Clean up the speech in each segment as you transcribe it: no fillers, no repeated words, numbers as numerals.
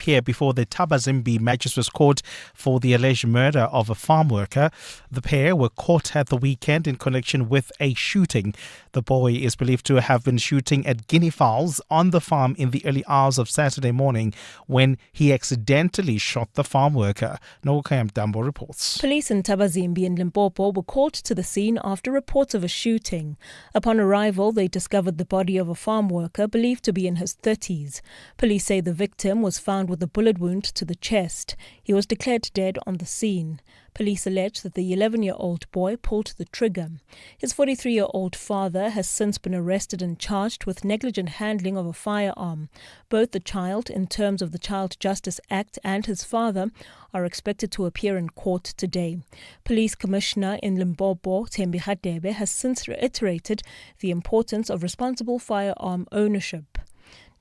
appear before the Tabazimbi Magistrates Court for the alleged murder of a farm worker. The pair were caught at the weekend in connection with a shooting. The boy is believed to have been shooting at guinea fowls on the farm in the early hours of Saturday morning when he accidentally shot the farm worker. Nokayam Dambo reports. Police in Tabazimbi and Limpopo were called to the scene after reports of a shooting. Upon arrival, they discovered the body of a farm worker believed to be in his 30s. Police say the victim was found with a bullet wound to the chest. He was declared dead on the scene. Police allege that the 11-year-old boy pulled the trigger. His 43-year-old father has since been arrested and charged with negligent handling of a firearm. Both the child, in terms of the Child Justice Act, and his father are expected to appear in court today. Police Commissioner in Limpopo, Thembi Radebe, has since reiterated the importance of responsible firearm ownership.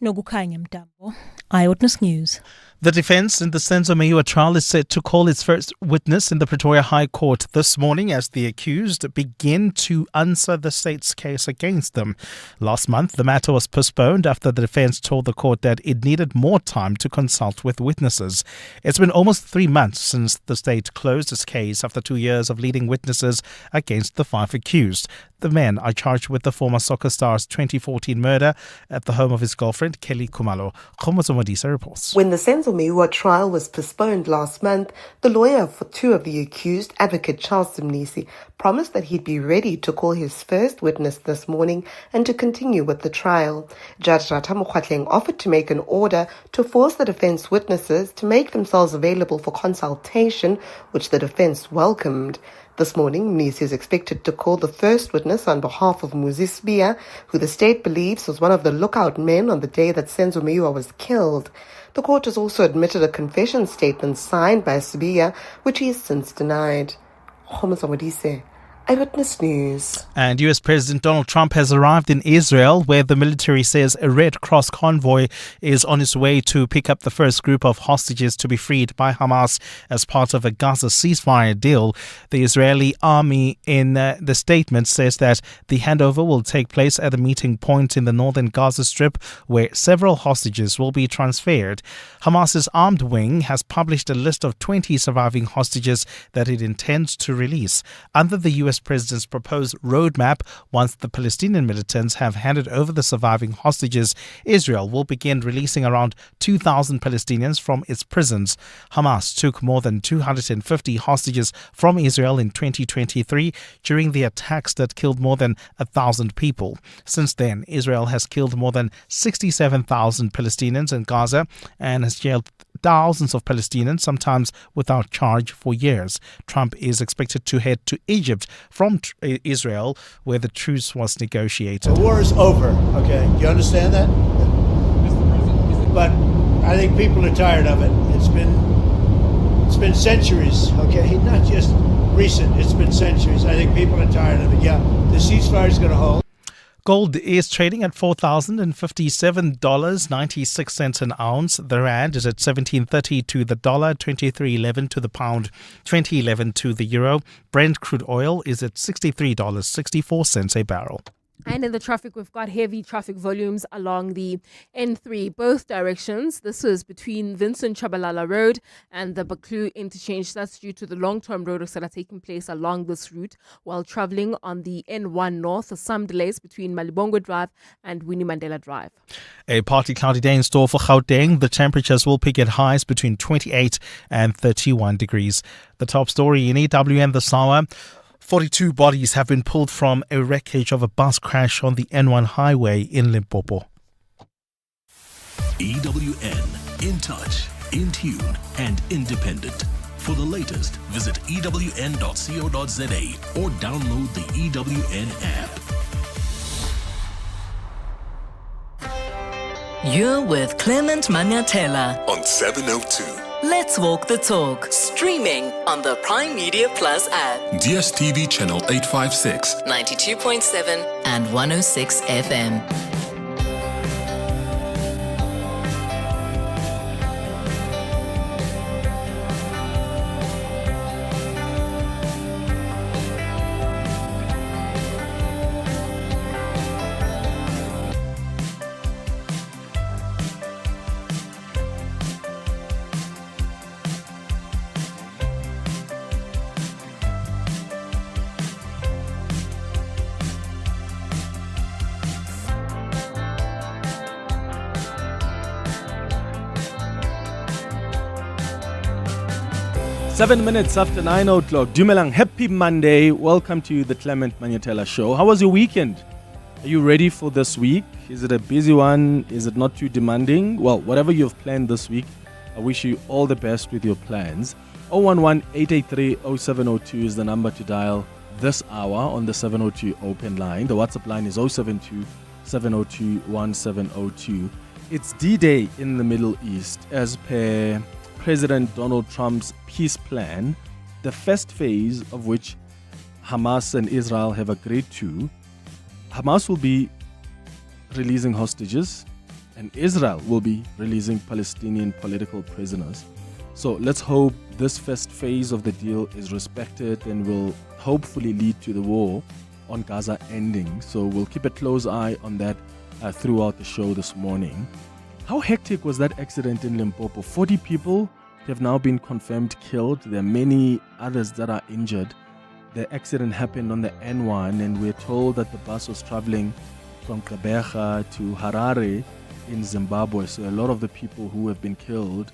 Nogukhanya Mtambo, Eyewitness News. The defense in the Senzo Meyiwa trial is set to call its first witness in the Pretoria High Court this morning as the accused begin to answer the state's case against them. Last month, the matter was postponed after the defense told the court that it needed more time to consult with witnesses. It's been almost 3 months since the state closed its case after 2 years of leading witnesses against the 5 accused. The men are charged with the former soccer star's 2014 murder at the home of his girlfriend, Kelly Khumalo. Khomozo Modisa reports. When the Senzo Meyiwa trial was postponed last month, the lawyer for 2 of the accused, Advocate Charles Simnisi, promised that he'd be ready to call his first witness this morning and to continue with the trial. Judge Ratamokwatleng offered to make an order to force the defense witnesses to make themselves available for consultation, which the defense welcomed. This morning, Mnisi is expected to call the first witness on behalf of Moses Bia, who the state believes was one of the lookout men on the day that Senzo Meyiwa was killed. The court has also admitted a confession statement signed by Sibia, which he has since denied. Eyewitness News. And US President Donald Trump has arrived in Israel, where the military says a Red Cross convoy is on its way to pick up the first group of hostages to be freed by Hamas as part of a Gaza ceasefire deal. The Israeli army in the statement says that the handover will take place at a meeting point in the northern Gaza Strip, where several hostages will be transferred. Hamas's armed wing has published a list of 20 surviving hostages that it intends to release. Under the US President's proposed roadmap, once the Palestinian militants have handed over the surviving hostages, Israel will begin releasing around 2,000 Palestinians from its prisons. Hamas took more than 250 hostages from Israel in 2023 during the attacks that killed more than 1,000 people. Since then, Israel has killed more than 67,000 Palestinians in Gaza and has jailed thousands of Palestinians, sometimes without charge, for years. Trump is expected to head to Egypt from Israel, where the truce was negotiated. The war is over, okay? Do you understand that? But I think people are tired of it. It's been centuries, okay? Not just recent, it's been centuries. I think people are tired of it. Yeah, the ceasefire is going to hold. Gold is trading at $4,057.96 an ounce. The rand is at 17.30 to the dollar, 23.11 to the pound, 20.11 to the euro. Brent crude oil is at $63.64 a barrel. And in the traffic, we've got heavy traffic volumes along the N3, both directions. This is between Vincent Chabalala Road and the Baklu interchange. That's due to the long-term road works that are taking place along this route. While traveling on the N1 North, some delays between Malibongwe Drive and Winnie Mandela Drive. A partly cloudy day in store for Gauteng. The temperatures will peak at highs between 28 and 31 degrees. The top story in EWN this hour. 42 bodies have been pulled from a wreckage of a bus crash on the N1 highway in Limpopo. EWN, in touch, in tune, and independent. For the latest, visit ewn.co.za or download the EWN app. You're with Clement Manyathela On 702. Let's Walk the Talk, streaming on the Prime Media Plus app, DSTV channel 856, 92.7 and 106 FM. 7 minutes after 9 o'clock. Dumelang, happy Monday. Welcome to the Clement Manyathela Show. How was your weekend? Are you ready for this week? Is it a busy one? Is it not too demanding? Well, whatever you've planned this week, I wish you all the best with your plans. 011-883-0702 is the number to dial this hour on the 702 open line. The WhatsApp line is 072-702-1702. It's D-Day in the Middle East. As per President Donald Trump's peace plan, the first phase of which Hamas and Israel have agreed to, Hamas will be releasing hostages and Israel will be releasing Palestinian political prisoners. So let's hope this first phase of the deal is respected and will hopefully lead to the war on Gaza ending. So we'll keep a close eye on that throughout the show this morning. How hectic was that accident in Limpopo? 40 people have now been confirmed killed. There are many others that are injured. The accident happened on the N1 and we're told that the bus was traveling from Caregiver to Harare in Zimbabwe. So a lot of the people who have been killed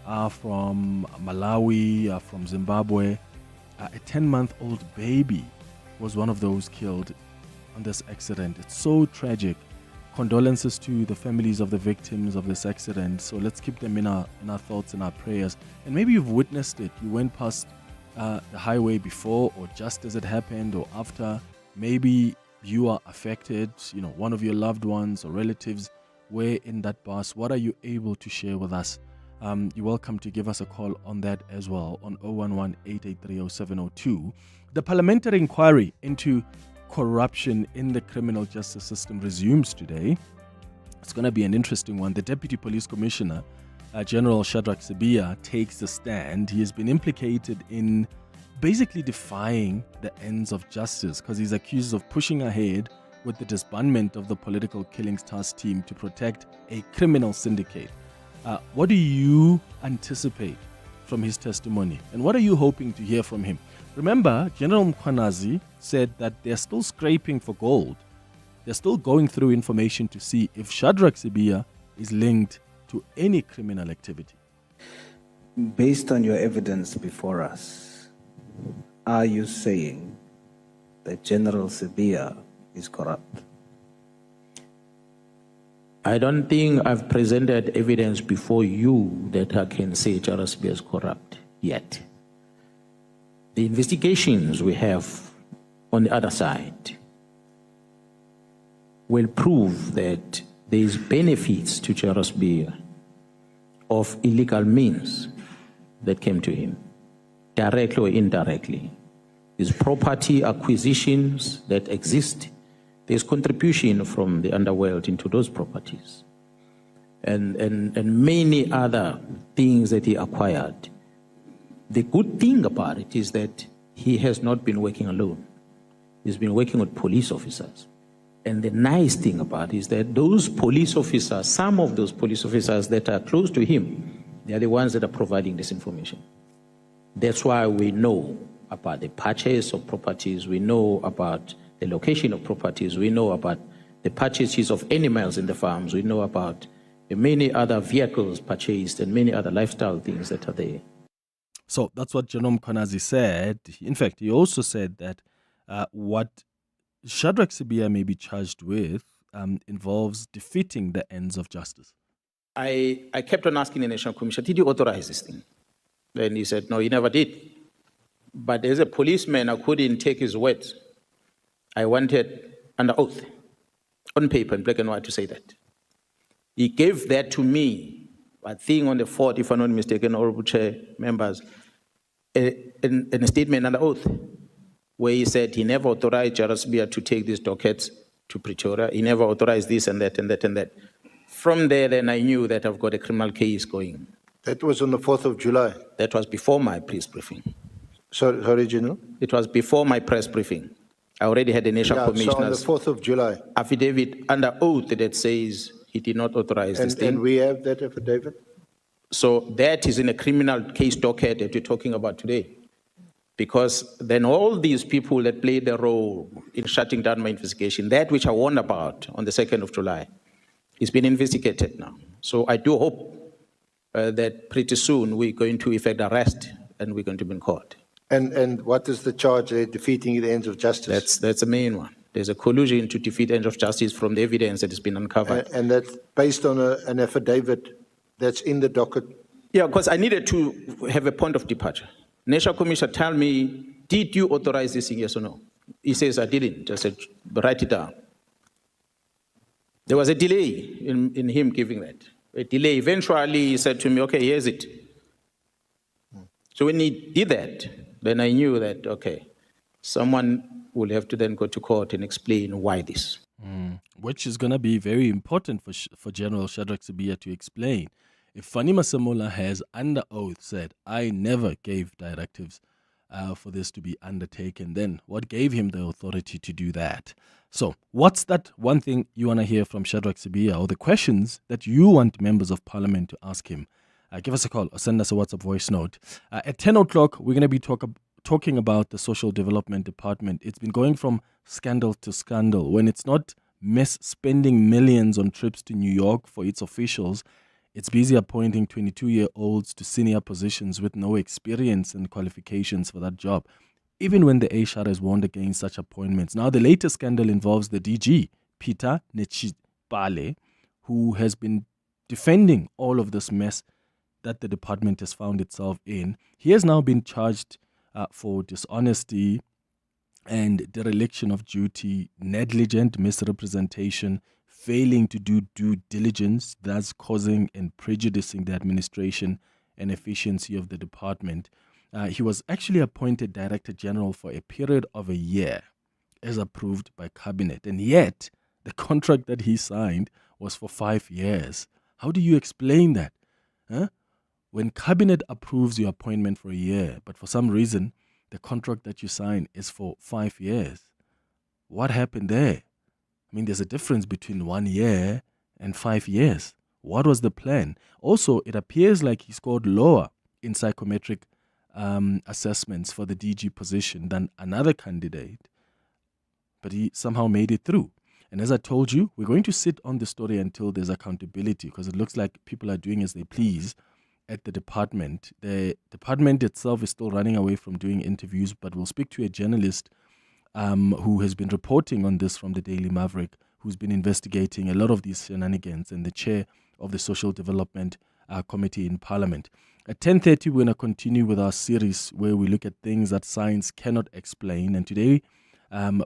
are from Malawi, are from Zimbabwe. A 10-month-old baby was one of those killed on this accident. It's so tragic. Condolences to the families of the victims of this accident. So let's keep them in our thoughts and our prayers. And maybe you've witnessed it. You went past the highway before or just as it happened or after. Maybe you are affected. One of your loved ones or relatives were in that bus. What are you able to share with us? You're welcome to give us a call on that as well on 011-883-0702. The Parliamentary inquiry into corruption in the criminal justice system resumes today. It's going to be an interesting one. The Deputy Police Commissioner, General Shadrack Sibiya, takes a stand. He has been implicated in basically defying the ends of justice because he's accused of pushing ahead with the disbandment of the Political Killings Task Team to protect a criminal syndicate. What do you anticipate from his testimony? And what are you hoping to hear from him? Remember, General Mkhwanazi said that they're still scraping for gold. They're still going through information to see if Shadrack Sibiya is linked to any criminal activity. Based on your evidence before us, are you saying that General Sibiya is corrupt? I don't think I've presented evidence before you that I can say General Sibiya is corrupt yet. The investigations we have on the other side will prove that there is benefits to General Sibiya of illegal means that came to him, directly or indirectly. There's property acquisitions that exist. There's contribution from the underworld into those properties. And many other things that he acquired. The good thing about it is that he has not been working alone. He's been working with police officers. And the nice thing about it is that those police officers, some of those police officers that are close to him, they are the ones that are providing this information. That's why we know about the purchase of properties, we know about the location of properties, we know about the purchases of animals in the farms, we know about the many other vehicles purchased and many other lifestyle things that are there. So that's what General Mkhwanazi said. In fact, he also said that what Shadrack Sibiya may be charged with involves defeating the ends of justice. I kept on asking the National Commission, did you authorize this thing? Then he said, no, he never did. But as a policeman, I couldn't take his words. I wanted under oath, on paper, in black and white, to say that. He gave that to me, I think on the 4th, if I'm not mistaken, Honorable Chair, members, in a statement under oath, where he said he never authorized General Sibiya to take these dockets to Pretoria. He never authorized this and that and that and that. From there, then I knew that I've got a criminal case going. That was on the 4th of July? That was before my press briefing. Sorry, General? It was before my press briefing. I already had the National Commissioner's so on the 4th of July. affidavit under oath that says he did not authorize this thing. And we have that affidavit? So that is in a criminal case docket that we're talking about today. Because then all these people that played a role in shutting down my investigation, that which I warned about on the 2nd of July, is being investigated now. So I do hope that pretty soon we're going to effect arrest and we're going to be in court. And what is the charge there? Defeating the ends of justice. That's the main one. There's a collusion to defeat ends of justice from the evidence that has been uncovered. And that's based on an affidavit that's in the docket. Yeah, because I needed to have a point of departure. National Commissioner, tell me, did you authorize this thing, yes or no? He says, I didn't. I said, write it down. There was a delay in him giving that. A delay. Eventually, he said to me, okay, here's it. So when he did that, then I knew that, okay, someone will have to then go to court and explain why this. Which is going to be very important for General Shadrack Sibiya to explain. If Fani Masemola has under oath said, I never gave directives for this to be undertaken, then what gave him the authority to do that? So what's that one thing you want to hear from Shadrack Sibiya, or the questions that you want members of parliament to ask him? Give us a call or send us a WhatsApp voice note. At 10 o'clock, we're going to be talking about the Social Development Department. It's been going from scandal to scandal. When it's not spending millions on trips to New York for its officials, it's busy appointing 22-year-olds to senior positions with no experience and qualifications for that job, even when the HR has warned against such appointments. Now, the latest scandal involves the DG, Peter Nechipale, who has been defending all of this mess that the department has found itself in. He has now been charged for dishonesty and dereliction of duty, negligent misrepresentation, failing to do due diligence, thus causing and prejudicing the administration and efficiency of the department. He was actually appointed Director General for a period of a year, as approved by Cabinet. And yet, the contract that he signed was for 5 years. How do you explain that? When Cabinet approves your appointment for a year, but for some reason, the contract that you sign is for 5 years. What happened there? I mean, there's a difference between 1 year and 5 years. What was the plan? Also, it appears like he scored lower in psychometric assessments for the DG position than another candidate, but he somehow made it through. And as I told you, we're going to sit on the story until there's accountability, because it looks like people are doing as they please at the department. The department itself is still running away from doing interviews, but we'll speak to a journalist who has been reporting on this from the Daily Maverick, who's been investigating a lot of these shenanigans, and the chair of the Social Development Committee in Parliament. At 10:30, we're going to continue with our series where we look at things that science cannot explain. And today,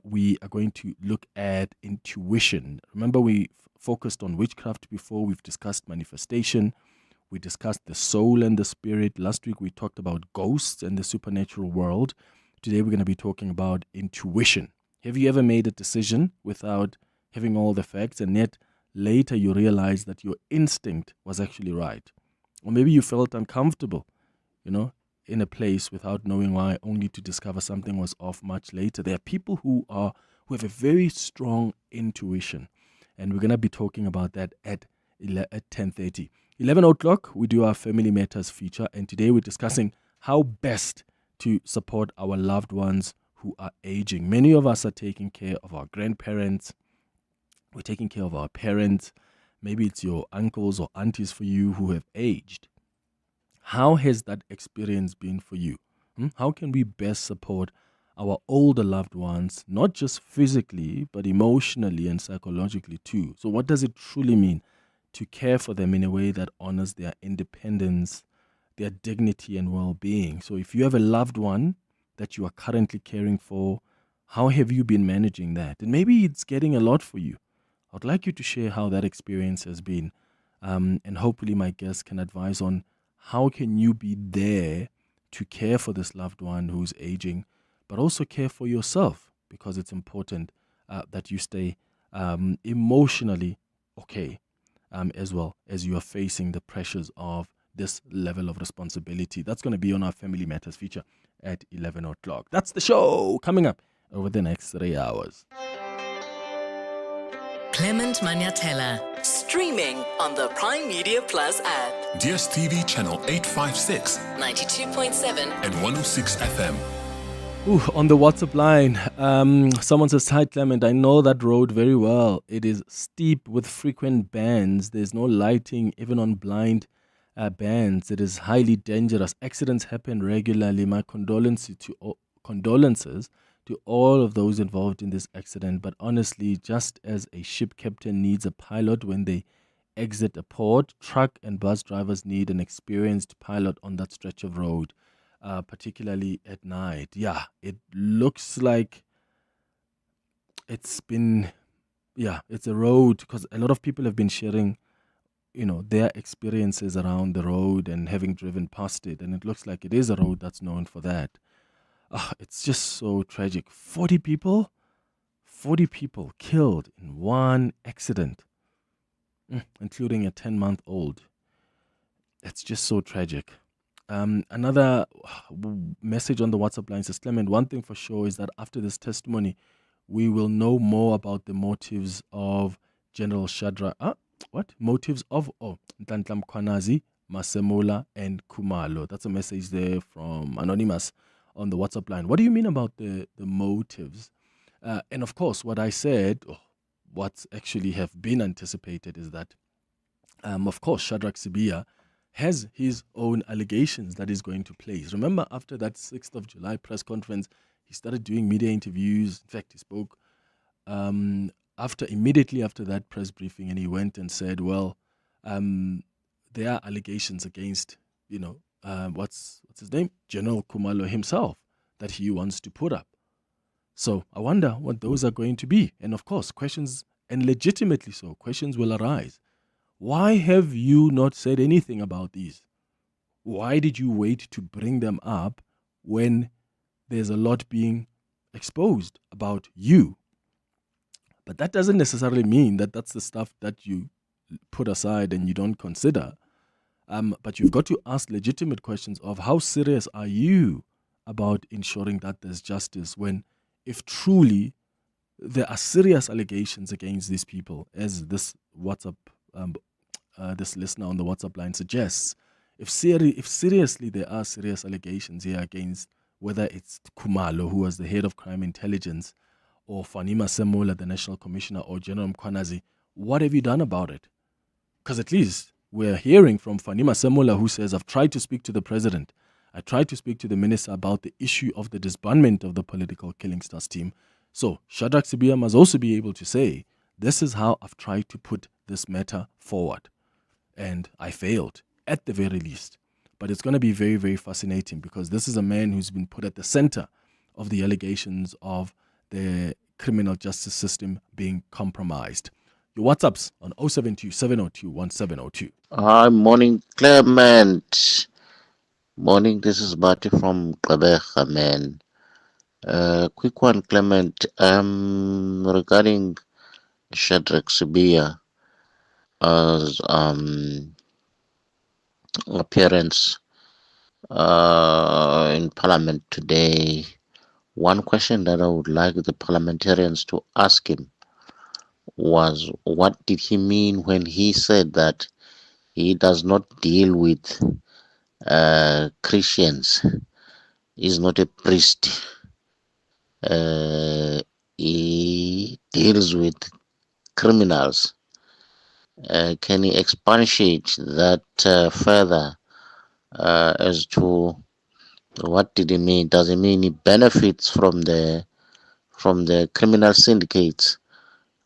we are going to look at intuition. Remember, we focused on witchcraft before. We've discussed manifestation. We discussed the soul and the spirit. Last week, we talked about ghosts and the supernatural world. Today, we're going to be talking about intuition. Have you ever made a decision without having all the facts, and yet later you realize that your instinct was actually right? Or maybe you felt uncomfortable, in a place without knowing why, only to discover something was off much later. There are people who have a very strong intuition, and we're going to be talking about that at 10:30. 11 o'clock, we do our Family Matters feature, and today we're discussing how best to support our loved ones who are aging. Many of us are taking care of our grandparents. We're taking care of our parents. Maybe it's your uncles or aunties for you who have aged. How has that experience been for you? How can we best support our older loved ones, not just physically, but emotionally and psychologically too? So what does it truly mean to care for them in a way that honors their independence, their dignity and well-being? So if you have a loved one that you are currently caring for, how have you been managing that? And maybe it's getting a lot for you. I'd like you to share how that experience has been. And hopefully my guests can advise on how can you be there to care for this loved one who's aging, but also care for yourself, because it's important that you stay emotionally okay as well as you are facing the pressures of this level of responsibility. That's going to be on our Family Matters feature at 11 o'clock. That's the show coming up over the next 3 hours. Clement Manyathela, streaming on the Prime Media Plus app. DSTV channel 856, 92.7 and 106 FM. On the WhatsApp line, someone says, "Hi Clement, I know that road very well. It is steep with frequent bends. There's no lighting, even on blind bans. It is highly dangerous. Accidents happen regularly. My condolences to all of those involved in this accident. But honestly, just as a ship captain needs a pilot when they exit a port, truck and bus drivers need an experienced pilot on that stretch of road, particularly at night. Yeah, it looks like it's a road, because a lot of people have been sharing their experiences around the road and having driven past it, and it looks like it is a road that's known for that. It's just so tragic. 40 people killed in one accident, including a 10-month-old. It's just so tragic. Another message on the WhatsApp line says, Clement, one thing for sure is that after this testimony, we will know more about the motives of General Shadrach. Motives of Ntantla Mkhwanazi, Masemola, and Khumalo. That's a message there from Anonymous on the WhatsApp line. What do you mean about the motives? And of course, what I said, what's actually have been anticipated is that, of course, Shadrach Sibiya has his own allegations that he's going to place. Remember, after that 6th of July press conference, he started doing media interviews. In fact, he spoke immediately after that press briefing, and he went and said, well, there are allegations against, what's his name? General Khumalo himself, that he wants to put up. So I wonder what those are going to be. And of course, questions, and legitimately so, questions will arise. Why have you not said anything about these? Why did you wait to bring them up when there's a lot being exposed about you? But that doesn't necessarily mean that that's the stuff that you put aside and you don't consider. But you've got to ask legitimate questions of how serious are you about ensuring that there's justice, when if truly there are serious allegations against these people, as this WhatsApp, this listener on the WhatsApp line suggests, if seriously there are serious allegations here against, whether it's Khumalo, who was the head of crime intelligence, or Fani Masemola, the National Commissioner, or General Mkhwanazi, what have you done about it? Because at least we're hearing from Fani Masemola, who says, I've tried to speak to the president. I tried to speak to the minister about the issue of the disbandment of the political Killing Stars team. So Shadrach Sibiya must also be able to say, this is how I've tried to put this matter forward. And I failed, at the very least. But it's going to be very, very fascinating, because this is a man who's been put at the center of the allegations of the criminal justice system being compromised. Your WhatsApps on 072 702 1702. Hi, morning, Clement. Morning, this is Bati from Caregiver, man. Quick one, Clement. Regarding Shadrach Sibiya appearance in Parliament today. One question that I would like the parliamentarians to ask him was, what did he mean when he said that he does not deal with Christians? He's not a priest. He deals with criminals. Can he expatiate that further as to what did he mean? Does it mean he benefits from the criminal syndicates,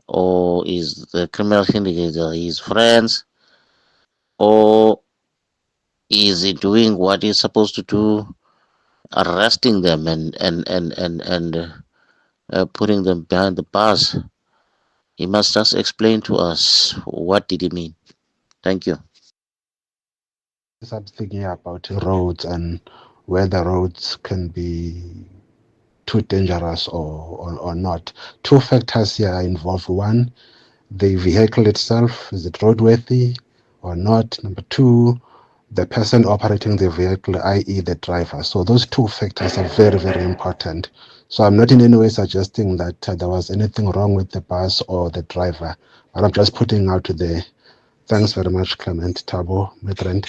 or is the criminal syndicate his friends, or is he doing what he's supposed to do, arresting them and putting them behind the bars? He must just explain to us, what did he mean. Thank you. I'm thinking about roads and whether roads can be too dangerous or not. Two factors here are involved. One, the vehicle itself, is it roadworthy or not? Number two, the person operating the vehicle, i.e. the driver. So those two factors are very, very important. So I'm not in any way suggesting that there was anything wrong with the bus or the driver, but I'm just putting out there. Thanks very much, Clement. Tabo, my friend.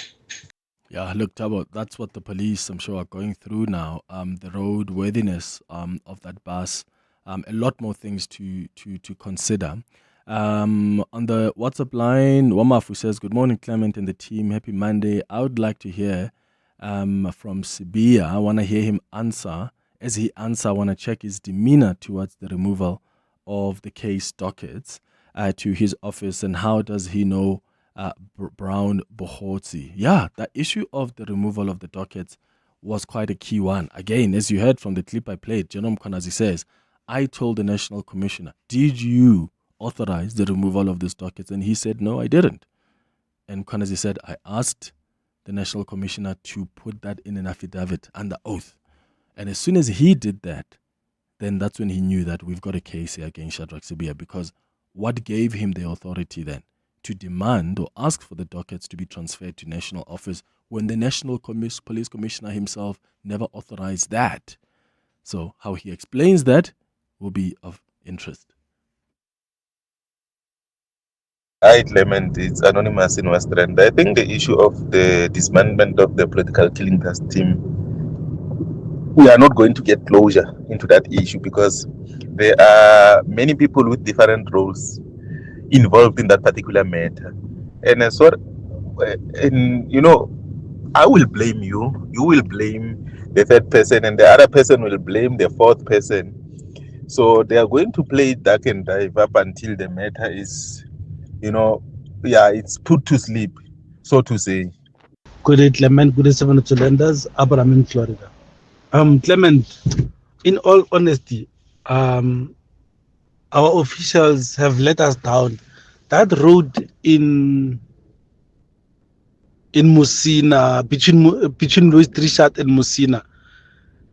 Yeah, look, Tabo, that's what the police, I'm sure, are going through now. The roadworthiness of that bus, a lot more things to consider. On the WhatsApp line, Wamafu says, "Good morning, Clement and the team. Happy Monday. I would like to hear from Sibia. I want to hear him answer. As he answers, I want to check his demeanor towards the removal of the case dockets to his office, and how does he know Brown Bohotsi?" Yeah, the issue of the removal of the dockets was quite a key one. Again, as you heard from the clip I played, Jerome Konazi says, "I told the National Commissioner, did you authorize the removal of these dockets?" And he said, "No, I didn't." And Konazi said, "I asked the National Commissioner to put that in an affidavit under oath." And as soon as he did that, then that's when he knew that we've got a case here against Shadrach Sibia, because what gave him the authority then to demand or ask for the dockets to be transferred to national office when the National Police Commissioner himself never authorized that? So how he explains that will be of interest. Hi, Clement. It's Anonymous in Westland. I think the issue of the dismantlement of the political killing task team, we are not going to get closure into that issue, because there are many people with different roles involved in that particular matter. And I will blame you. You will blame the third person, and the other person will blame the fourth person. So they are going to play duck and dive up until the matter is, it's put to sleep, so to say. Good day, Clement. Good day, 72 lenders. Abraham in Florida. Clement, in all honesty, our officials have let us down. That road in Musina, between Louis Trichat and Musina,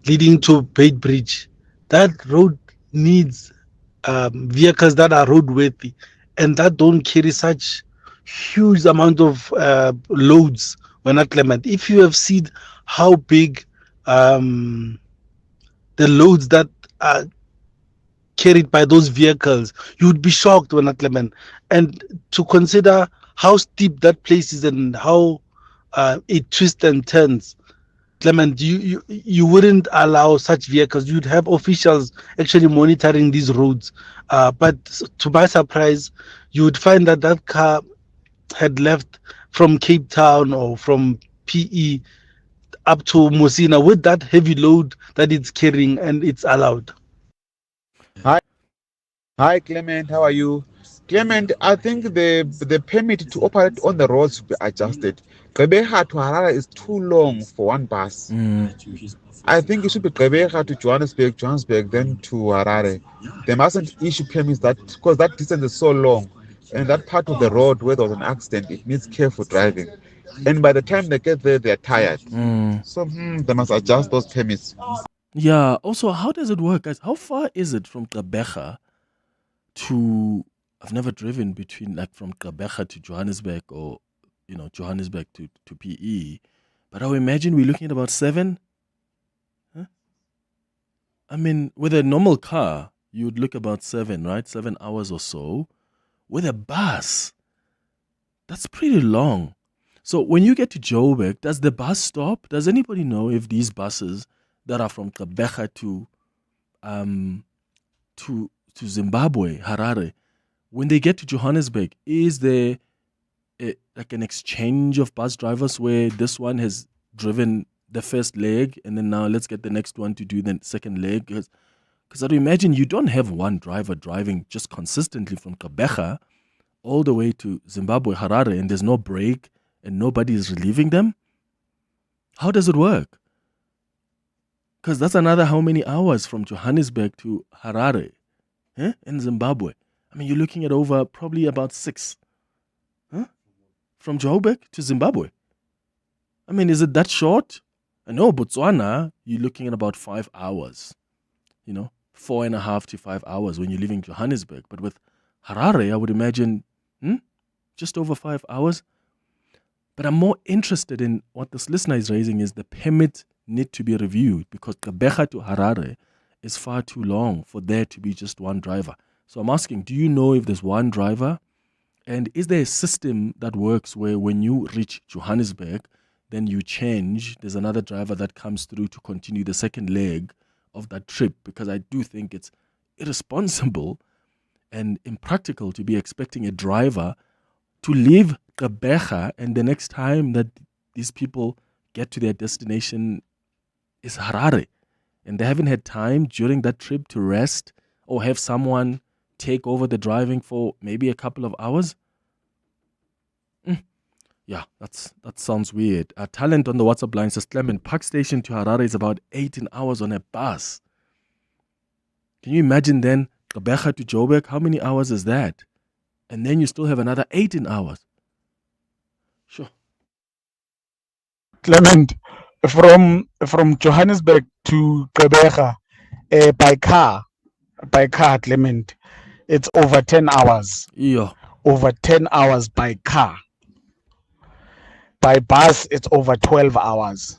leading to Bait Bridge, that road needs vehicles that are roadworthy and that don't carry such huge amount of loads. When at Clement, if you have seen how big the loads that are carried by those vehicles, you would be shocked when at Clement. And to consider how steep that place is and how it twists and turns, Clement, you wouldn't allow such vehicles. You'd have officials actually monitoring these roads. But to my surprise, you would find that that car had left from Cape Town or from PE up to Mosina with that heavy load that it's carrying, and it's allowed. Hi, Clement. How are you? Clement, I think the permit to operate on the roads should be adjusted. Gqeberha to Harare is too long for one bus. I think it should be Gqeberha to Johannesburg, then to Harare. They mustn't issue permits because that distance is so long. And that part of the road where there was an accident, it needs careful driving. And by the time they get there, they're tired. So they must adjust those permits. Yeah. Also, how does it work, guys? How far is it from Gqeberha to? I've never driven from Gqeberha to Johannesburg, or Johannesburg to PE, but I would imagine we're looking at about 7. Huh? I mean, with a normal car, you would look about 7, right? 7 hours or so. With a bus, that's pretty long. So when you get to Joburg, does the bus stop? Does anybody know if these buses that are from Gqeberha to Zimbabwe, Harare, when they get to Johannesburg, is there like an exchange of bus drivers where this one has driven the first leg and then now let's get the next one to do the second leg? Because I'd imagine you don't have one driver driving just consistently from Gqeberha all the way to Zimbabwe, Harare, and there's no break and nobody is relieving them. How does it work? Because that's another how many hours from Johannesburg to Harare in Zimbabwe? I mean, you're looking at over probably about 6. From Joburg to Zimbabwe. I mean, is it that short? I know Botswana, you're looking at about 5 hours. 4.5 to 5 hours when you're leaving Johannesburg. But with Harare, I would imagine just over 5 hours. But I'm more interested in what this listener is raising is the permit need to be reviewed, because Gqeberha to Harare is far too long for there to be just one driver. So I'm asking, do you know if there's one driver? And is there a system that works where when you reach Johannesburg, then you change, there's another driver that comes through to continue the second leg of that trip? Because I do think it's irresponsible and impractical to be expecting a driver to leave Gqeberha and the next time that these people get to their destination is Harare. And they haven't had time during that trip to rest or have someone take over the driving for maybe a couple of hours. Yeah, that sounds weird. Talent on the WhatsApp line says, Clement, Park Station to Harare is about 18 hours on a bus. Can you imagine then, Gqeberha to Joburg, how many hours is that? And then you still have another 18 hours. Sure. Clement, from Johannesburg to Gqeberha, by car, Clement, it's over 10 hours. Yeah. Over 10 hours by car. By bus, it's over 12 hours.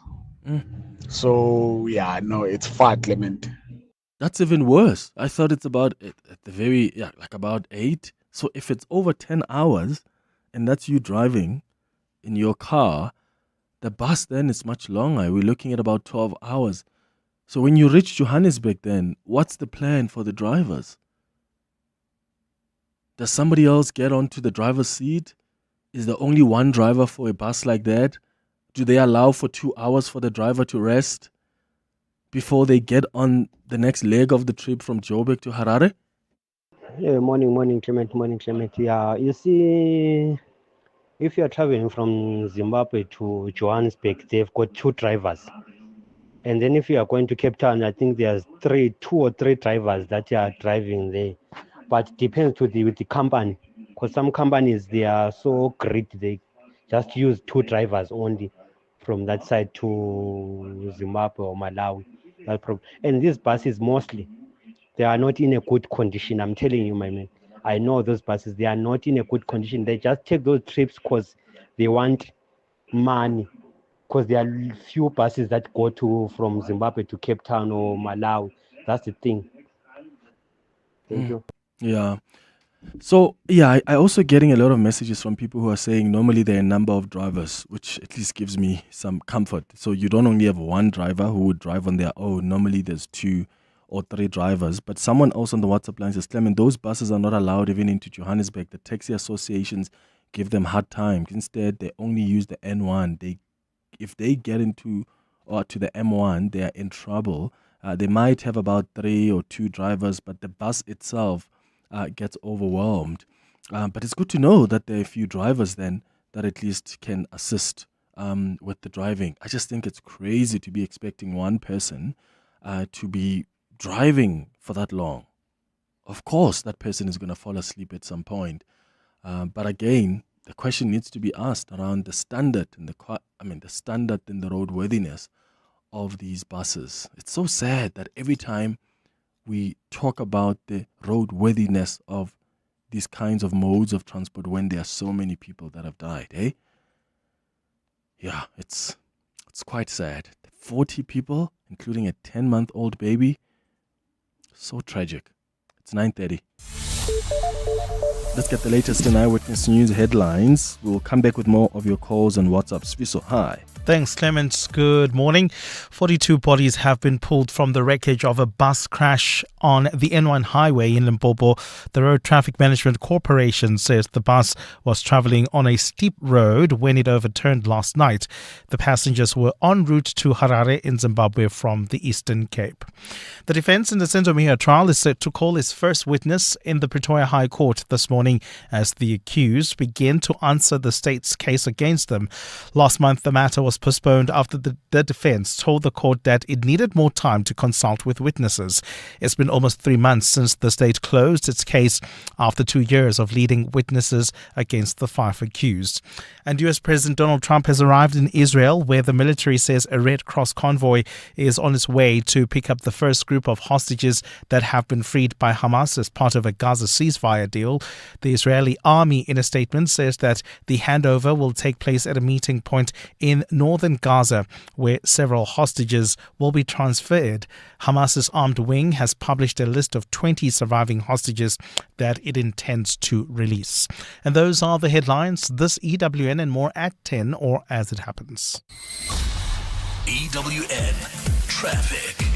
So, yeah, no, it's far, Clement. That's even worse. I thought it's about at the very, like about 8. So if it's over 10 hours and that's you driving in your car, the bus then is much longer. We're looking at about 12 hours. So when you reach Johannesburg then, what's the plan for the drivers? Does somebody else get onto the driver's seat? Is there only one driver for a bus like that? Do they allow for 2 hours for the driver to rest before they get on the next leg of the trip from Joburg to Harare? Yeah, morning, Clement. Yeah, you see, if you're traveling from Zimbabwe to Johannesburg, they've got 2 drivers. And then if you are going to Cape Town, I think there's 2 or 3 drivers that are driving there. But it depends with the company. Because some companies, they are so great, they just use 2 drivers only from that side to Zimbabwe or Malawi. And these buses mostly, they are not in a good condition. I'm telling you, my man. I know those buses, they are not in a good condition. They just take those trips because they want money. Because there are few buses that go from Zimbabwe to Cape Town or Malawi. That's the thing. Thank you. Yeah. So, I also getting a lot of messages from people who are saying normally there are a number of drivers, which at least gives me some comfort. So you don't only have one driver who would drive on their own. Normally there's 2 or 3 drivers. But someone else on the WhatsApp line says, Clement, those buses are not allowed even into Johannesburg. The taxi associations give them hard time. Instead, they only use the N1. If they get into or to the M1, they are in trouble. They might have about 3 or 2 drivers, but the bus itself gets overwhelmed. But it's good to know that there are a few drivers then that at least can assist with the driving. I just think it's crazy to be expecting one person to be driving for that long. Of course, that person is going to fall asleep at some point. But again, the question needs to be asked around the standard and the standard and the roadworthiness of these buses. It's so sad that every time we talk about the roadworthiness of these kinds of modes of transport when there are so many people that have died, eh? Yeah, it's quite sad. 40 people, including a 10-month-old baby. So tragic. It's 9:30. Let's get the latest in Eyewitness News headlines. We'll come back with more of your calls and WhatsApps. Sviso, hi. Thanks, Clement. Good morning. 42 bodies have been pulled from the wreckage of a bus crash on the N1 highway in Limpopo. The Road Traffic Management Corporation says the bus was traveling on a steep road when it overturned last night. The passengers were en route to Harare in Zimbabwe from the Eastern Cape. The defense in the Senzo Meyiwa trial is set to call its first witness in the Pretoria High Court this morning as the accused begin to answer the state's case against them. Last month, the matter was postponed after the defense told the court that it needed more time to consult with witnesses. It's been almost 3 months since the state closed its case after 2 years of leading witnesses against the 5 accused. And US President Donald Trump has arrived in Israel, where the military says a Red Cross convoy is on its way to pick up the first group of hostages that have been freed by Hamas as part of a Gaza ceasefire deal. The Israeli army, in a statement, says that the handover will take place at a meeting point in northern Gaza, where several hostages will be transferred. Hamas's armed wing has published a list of 20 surviving hostages that it intends to release. And those are the headlines. This EWN and more at 10 or as it happens. EWN Traffic.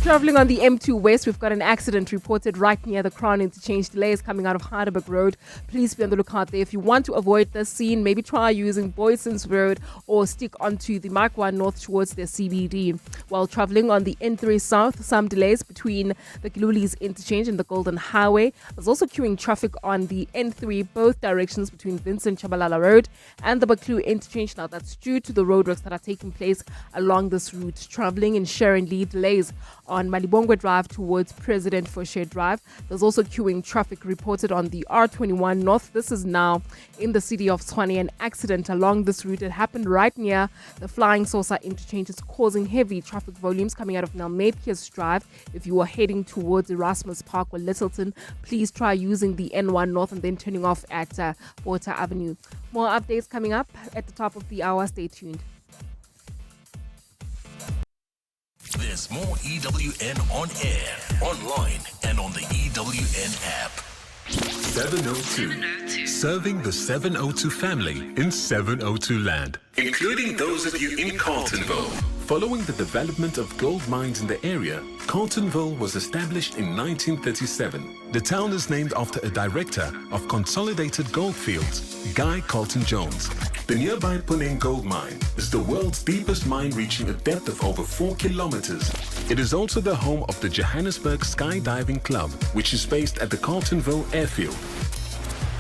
Traveling on the M2 West, we've got an accident reported right near the Crown Interchange. Delays coming out of Heidelberg Road. Please be on the lookout there. If you want to avoid this scene, maybe try using Boyson's Road or stick onto the Mark 1 North towards the CBD. While traveling on the N3 South, some delays between the Giluli's Interchange and the Golden Highway. There's also queuing traffic on the N3, both directions between Vincent Chabalala Road and the Baklu Interchange. Now, that's due to the roadworks that are taking place along this route. Traveling in Sharon Lee, delays on Malibongwe Drive towards President Foshe Drive. There's also queuing traffic reported on the R21 North. This is now in the city of Tshwane. An accident along this route. It happened right near the Flying Saucer Interchange. It's causing heavy traffic volumes coming out of Nelmetjies Drive. If you are heading towards Erasmus Park or Littleton, please try using the N1 North and then turning off at Water Avenue. More updates coming up at the top of the hour. Stay tuned. There's more EWN on air, online, and on the EWN app. 702. Serving the 702 family in 702 land, including those of you in Carltonville. Following the development of gold mines in the area, Carltonville was established in 1937. The town is named after a director of Consolidated Goldfields, Guy Carlton Jones. The nearby Puneng gold mine is the world's deepest mine, reaching a depth of over 4 kilometers. It is also the home of the Johannesburg Skydiving Club, which is based at the Carltonville Airfield.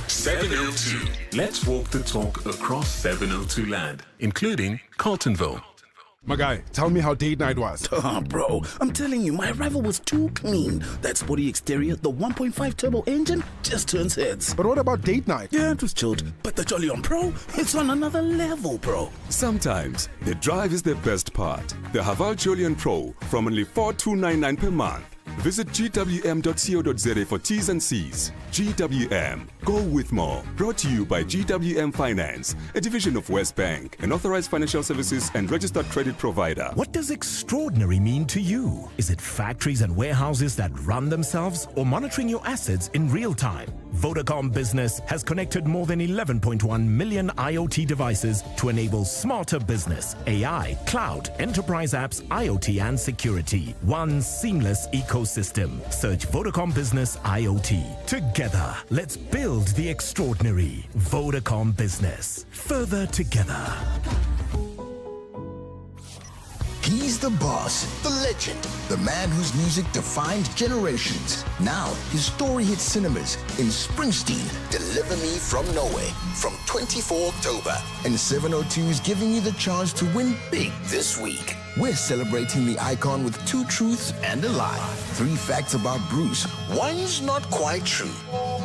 702. Let's walk the talk across 702 land, including Carltonville. My guy, tell me how date night was. Bro, I'm telling you, my arrival was too clean. That sporty exterior, the 1.5 turbo engine, just turns heads. But what about date night? Yeah, it was chilled. But the Jolly On Pro, it's on another level, bro. Sometimes the drive is the best part. The Haval Jolly On Pro from only $4,299 per month. Visit gwm.co.za for T's and C's. GWM. Go with more. Brought to you by GWM Finance, a division of West Bank, an authorized financial services and registered credit provider. What does extraordinary mean to you? Is it factories and warehouses that run themselves, or monitoring your assets in real time? Vodacom Business has connected more than 11.1 million IoT devices to enable smarter business, AI, cloud, enterprise apps, IoT and security. One seamless ecosystem. Search Vodacom Business IoT. Together, let's build the extraordinary. Vodacom Business. Further together. He's the boss, the legend, the man whose music defined generations. Now, his story hits cinemas in Springsteen, Deliver Me From Nowhere, from 24 October. And 702 is giving you the chance to win big this week. We're celebrating the icon with 2 truths and a lie. 3 facts about Bruce. One's not quite true.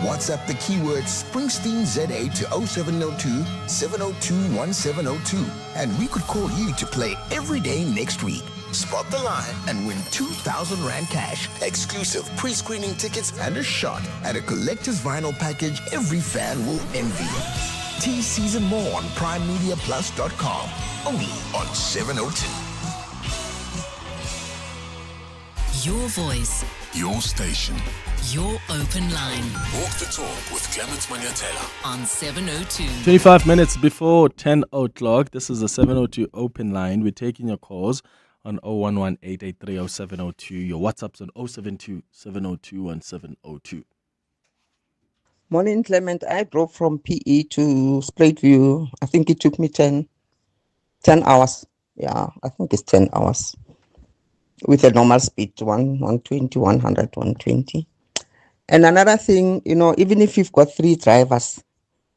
WhatsApp the keyword Springsteen ZA to 0702 702 1702. And we could call you to play every day next week. Spot the line and win 2,000 Rand cash, exclusive pre-screening tickets, and a shot at a collector's vinyl package every fan will envy. Tease season more on primemediaplus.com. Only on 702. Your voice. Your station. Your open line. Walk the talk with Clement Manyathela on 702. 25 minutes before 10 o'clock. This is a 702 open line. We're taking your calls on 011-883-0702. Your WhatsApp's on 072-702-1702. Morning, Clement. I drove from PE to Spruitview. I think it took me 10 hours. Yeah, I think it's 10 hours. With a normal speed, 120, 100, 120. And another thing, even if you've got 3 drivers,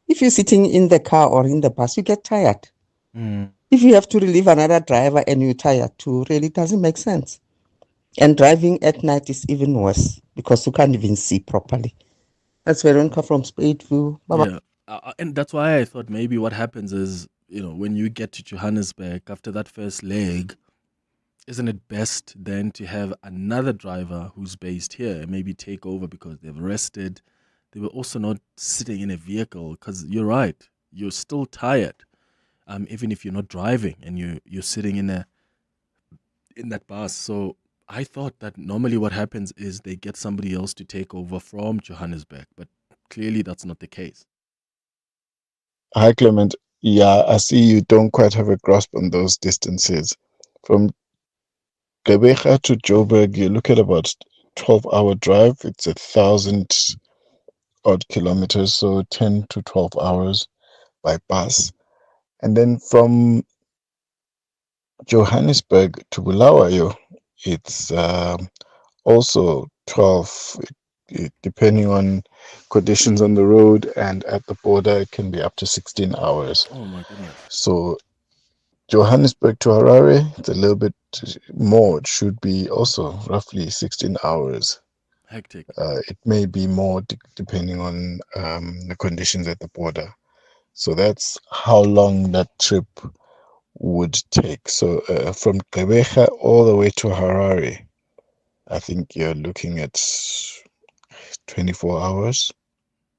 if you're sitting in the car or in the bus, you get tired. If you have to relieve another driver and you're tired too, really doesn't make sense. And driving at night is even worse because you can't even see properly. That's Veronica from Spruitview. Bye-bye. Yeah. And that's why I thought maybe what happens is, when you get to Johannesburg after that first leg, isn't it best then to have another driver who's based here, maybe take over because they've rested? They were also not sitting in a vehicle because you're right, you're still tired, even if you're not driving and you're sitting in that bus. So I thought that normally what happens is they get somebody else to take over from Johannesburg, but clearly that's not the case. Hi, Clement. Yeah, I see you don't quite have a grasp on those distances. From Gqeberha to Joburg, you look at about 12-hour drive. It's 1,000 odd kilometers, so 10 to 12 hours by bus. And then from Johannesburg to Bulawayo, it's also 12, depending on conditions on the road, and at the border, it can be up to 16 hours. Oh my goodness. So Johannesburg to Harare, it's a little bit more. It should be also roughly 16 hours. Hectic. It may be more depending on the conditions at the border. So that's how long that trip would take. So from Gqeberha all the way to Harare, I think you're looking at 24 hours.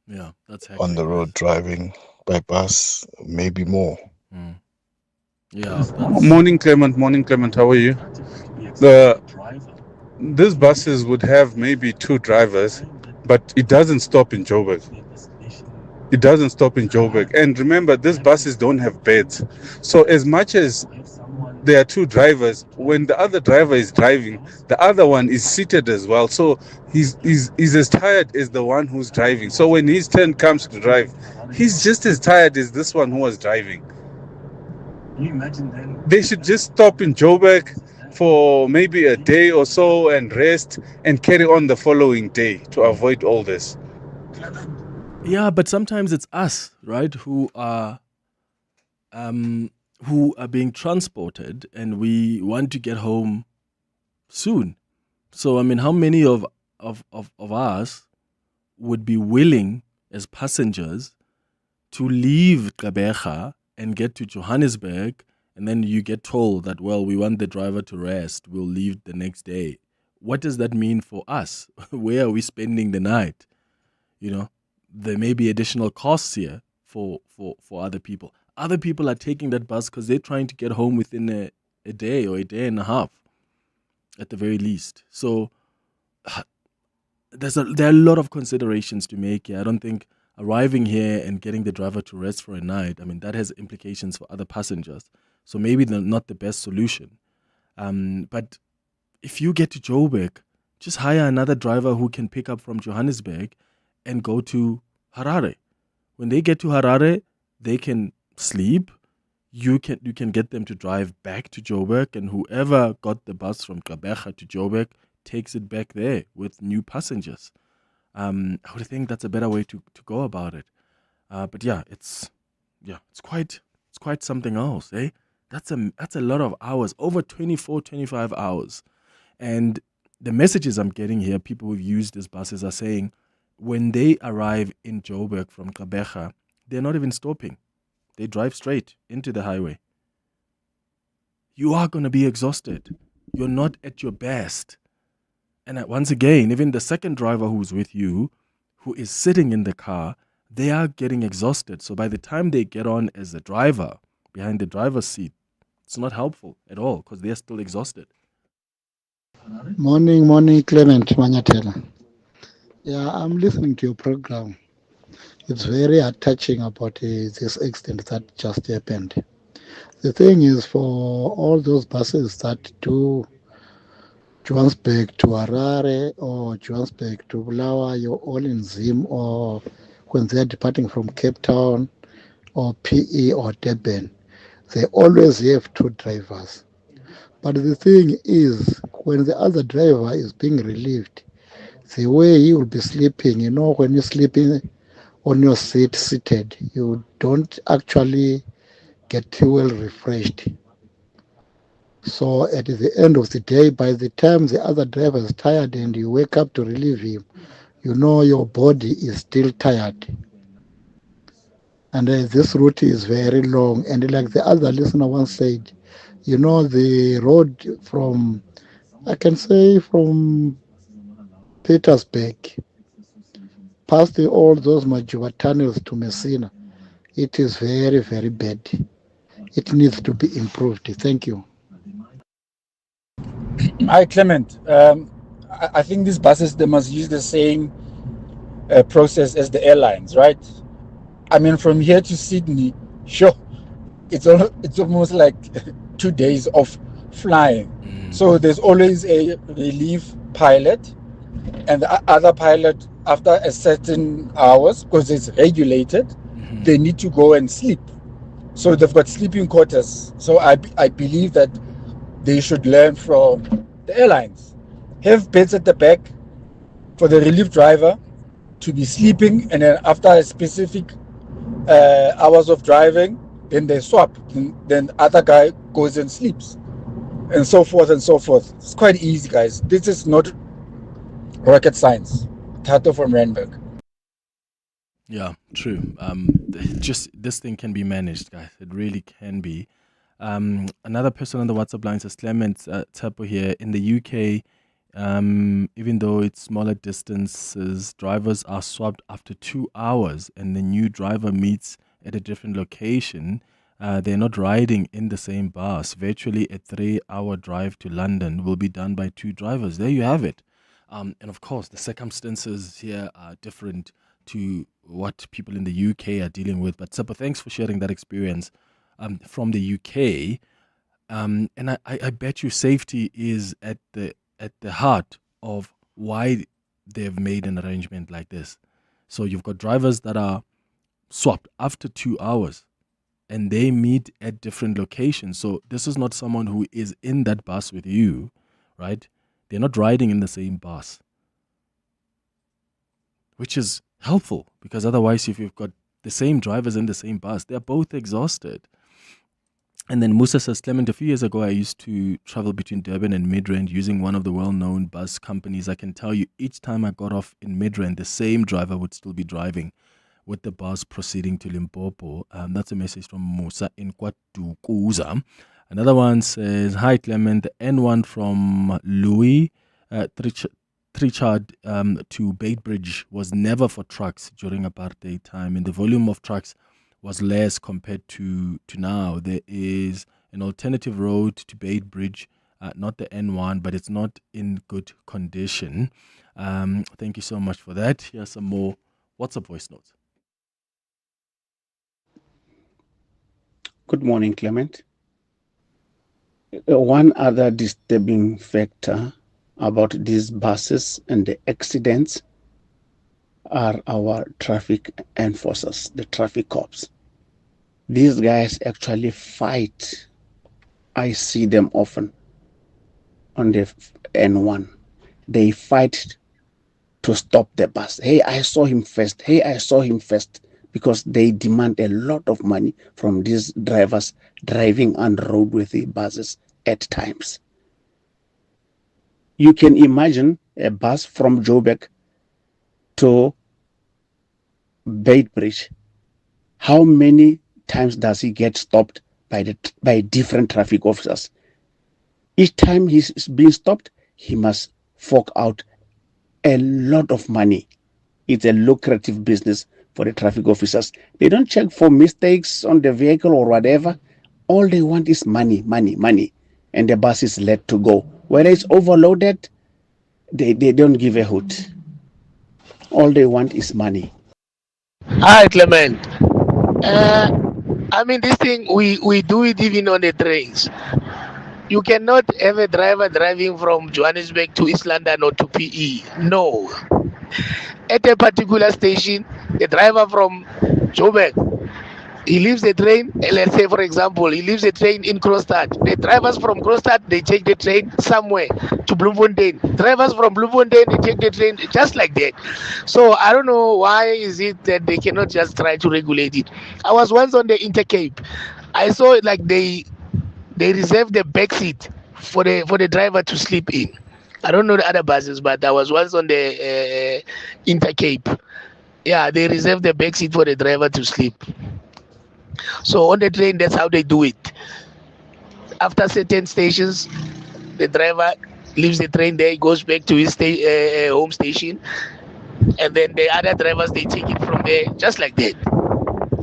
Yeah, that's hectic. On the road driving by bus, maybe more. Yeah. Morning, Clement. Morning, Clement. How are you? These buses would have maybe 2 drivers, but it doesn't stop in Joburg. It doesn't stop in Joburg. And remember, these buses don't have beds. So as much as there are 2 drivers, when the other driver is driving, the other one is seated as well. So he's as tired as the one who's driving. So when his turn comes to drive, he's just as tired as this one who was driving. They should just stop in Joburg for maybe a day or so and rest and carry on the following day to avoid all this. Yeah, but sometimes it's us, right, who are being transported, and we want to get home soon. So I mean, how many of us would be willing as passengers to leave Gqeberha and get to Johannesburg, and then you get told that, well, we want the driver to rest, we'll leave the next day? What does that mean for us? Where are we spending the night? You know, there may be additional costs here for other people. Other people are taking that bus because they're trying to get home within a day or a day and a half, at the very least. So there are a lot of considerations to make here. I don't think arriving here and getting the driver to rest for a night, I mean, that has implications for other passengers. So maybe not the best solution. But if you get to Joburg, just hire another driver who can pick up from Johannesburg and go to Harare. When they get to Harare, they can sleep. You can get them to drive back to Joburg, and whoever got the bus from Gqeberha to Joburg takes it back there with new passengers. I would think that's a better way to go about it. But yeah, it's quite something else, eh? That's a lot of hours, over 24, 25 hours. And the messages I'm getting here, people who've used these buses are saying, when they arrive in Joburg from Gqeberha, they're not even stopping. They drive straight into the highway. You are going to be exhausted. You're not at your best. And once again, even the second driver who's with you, who is sitting in the car, they are getting exhausted. So by the time they get on as the driver, behind the driver's seat, it's not helpful at all because they're still exhausted. Morning, Clement Manyathela. Yeah, I'm listening to your program. It's very touching about this accident that just happened. The thing is, for all those buses that do Johannesburg to Harare or Johannesburg to Bulawayo, all in Zim, or when they're departing from Cape Town or PE or Durban, they always have 2 drivers. But the thing is, when the other driver is being relieved, the way he will be sleeping, you know, when you're sleeping on your seat seated, you don't actually get too well refreshed. So at the end of the day, by the time the other driver is tired and you wake up to relieve him, you know your body is still tired. And this route is very long. And like the other listener once said, you know, the road from, I can say from Petersburg, past all those Majuba tunnels to Messina, it is very, very bad. It needs to be improved. Thank you. Hi, Clement. I think these buses, they must use the same process as the airlines, right? I mean, from here to Sydney, sure, it's almost like 2 days of flying. So there's always a relief pilot, and the other pilot, after a certain hours, because it's regulated, they need to go and sleep. So they've got sleeping quarters. So I believe that they should learn from the airlines. Have beds at the back for the relief driver to be sleeping, and then after a specific hours of driving, then they swap. Then other guy goes and sleeps, and so forth and so forth. It's quite easy, guys. This is not rocket science. Tato from Randburg. Yeah, true. Just this thing can be managed, guys. It really can be. Another person on the WhatsApp line says, Clement Tapo here. In the UK, even though it's smaller distances, drivers are swapped after 2 hours and the new driver meets at a different location. They're not riding in the same bus. Virtually a 3-hour drive to London will be done by 2 drivers. There you have it. And of course, the circumstances here are different to what people in the UK are dealing with. But Sepa, thanks for sharing that experience from the UK. And I bet you safety is at the heart of why they've made an arrangement like this. So you've got drivers that are swapped after 2 hours and they meet at different locations. So this is not someone who is in that bus with you, right? They're not riding in the same bus, which is helpful because otherwise if you've got the same drivers in the same bus, they're both exhausted. And then Musa says, Clement, a few years ago, I used to travel between Durban and Midrand using one of the well-known bus companies. I can tell you each time I got off in Midrand, the same driver would still be driving with the bus proceeding to Limpopo. That's a message from Musa in Kwatukuza. Another one says, hi, Clement, the N1 from Louis Trichard to Beitbridge was never for trucks during apartheid time, and the volume of trucks was less compared to now. There is an alternative road to Beitbridge, not the N1, but it's not in good condition. Thank you so much for that. Here's some more WhatsApp voice notes. Good morning, Clement. One other disturbing factor about these buses and the accidents are our traffic enforcers, the traffic cops. These guys actually fight. I see them often on the N1. They fight to stop the bus. Hey, I saw him first. Hey, I saw him first. Because they demand a lot of money from these drivers driving unroadworthy buses at times. You can imagine a bus from Joburg to Beitbridge. How many times does he get stopped by different traffic officers? Each time he's being stopped, he must fork out a lot of money. It's a lucrative business for the traffic officers. They don't check for mistakes on the vehicle or whatever. All they want is money, money, money. And the bus is let to go. Whether it's overloaded, they don't give a hoot. All they want is money. Hi, Clement. I mean, this thing, we do it even on the trains. You cannot have a driver driving from Johannesburg to East London or to PE. No. At a particular station, the driver from Joburg, he leaves the train, let's say for example, he leaves the train in Kroonstad. The drivers from Kroonstad, they take the train somewhere to Bloemfontein. Drivers from Bloemfontein, they take the train just like that. So I don't know why is it that they cannot just try to regulate it. I was once on the Intercape. I saw it like they reserve the back seat for the driver to sleep in. I don't know the other buses, but I was once on the Intercape. Yeah, they reserve the back seat for the driver to sleep. So on the train, that's how they do it. After certain stations, the driver leaves the train there, goes back to his home station, and then the other drivers, they take it from there, just like that.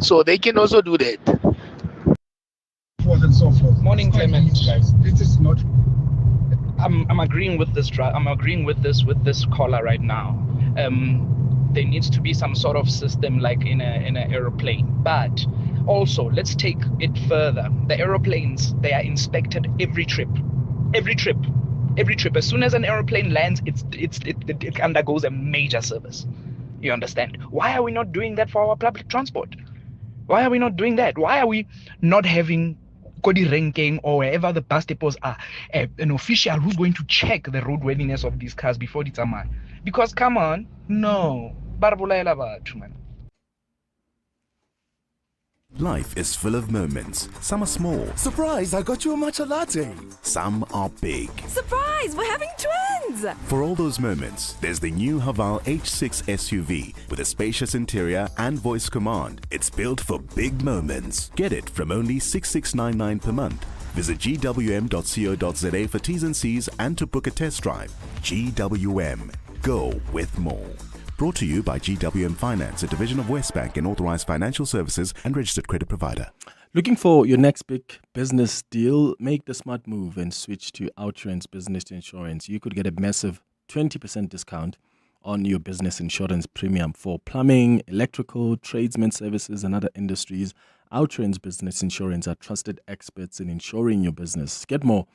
So they can also do that. And so forth. Morning, Clement. Guys, this is not. I'm agreeing with this. I'm agreeing with this caller right now. There needs to be some sort of system like in an aeroplane. But also, let's take it further. The aeroplanes, they are inspected every trip. Every trip, as soon as an aeroplane lands, it undergoes a major service. You understand? Why are we not doing that for our public transport? Why are we not doing that? Why are we not having Kodi ranking or wherever the bus depots are, an official who's going to check the roadworthiness of these cars before it's a man? Because come on, no. Barbulaela batho, man. Life is full of moments. Some are small. Surprise, I got you a matcha latte. Some are big. Surprise, we're having twins! For all those moments, there's the new Haval H6 SUV with a spacious interior and voice command. It's built for big moments. Get it from only 6,699 per month. Visit gwm.co.za for T's and C's and to book a test drive. GWM. Go with more. Brought to you by GWM Finance, a division of Westbank and authorized financial services and registered credit provider. Looking for your next big business deal? Make the smart move and switch to Outrance Business Insurance. You could get a massive 20% discount on your business insurance premium for plumbing, electrical, tradesmen services, and other industries. Outrance Business Insurance are trusted experts in insuring your business. Get more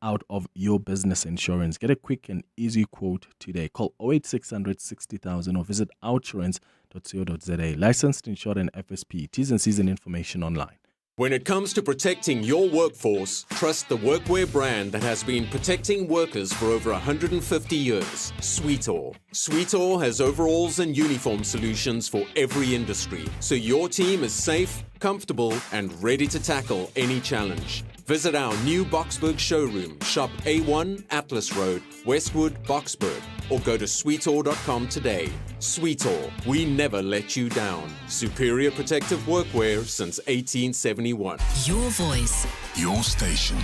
out of your business insurance. Get a quick and easy quote today. Call 08600 60,000 or visit outrance.co.za. Licensed, insured, and FSP. T's and C's and information online. When it comes to protecting your workforce, trust the workwear brand that has been protecting workers for over 150 years, Sweetall. Sweetall has overalls and uniform solutions for every industry, so your team is safe, comfortable, and ready to tackle any challenge. Visit our new Boksburg showroom, shop A1 Atlas Road, Westwood, Boksburg, or go to sweetall.com today. Sweetall, we never let you down. Superior protective workwear since 1871. Your voice, Your station.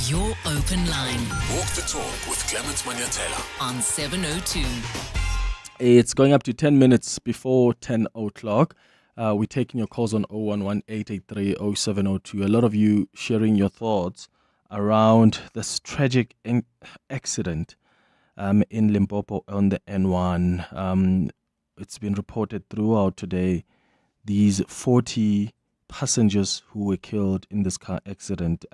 your open line Walk the talk with Clement Manyathela. on 702. It's going up to 10 minutes before 10 o'clock. We're taking your calls on 011-883-0702. A lot of you sharing your thoughts around this tragic accident in Limpopo on the N1. It's been reported throughout today, these 40 passengers who were killed in this car accident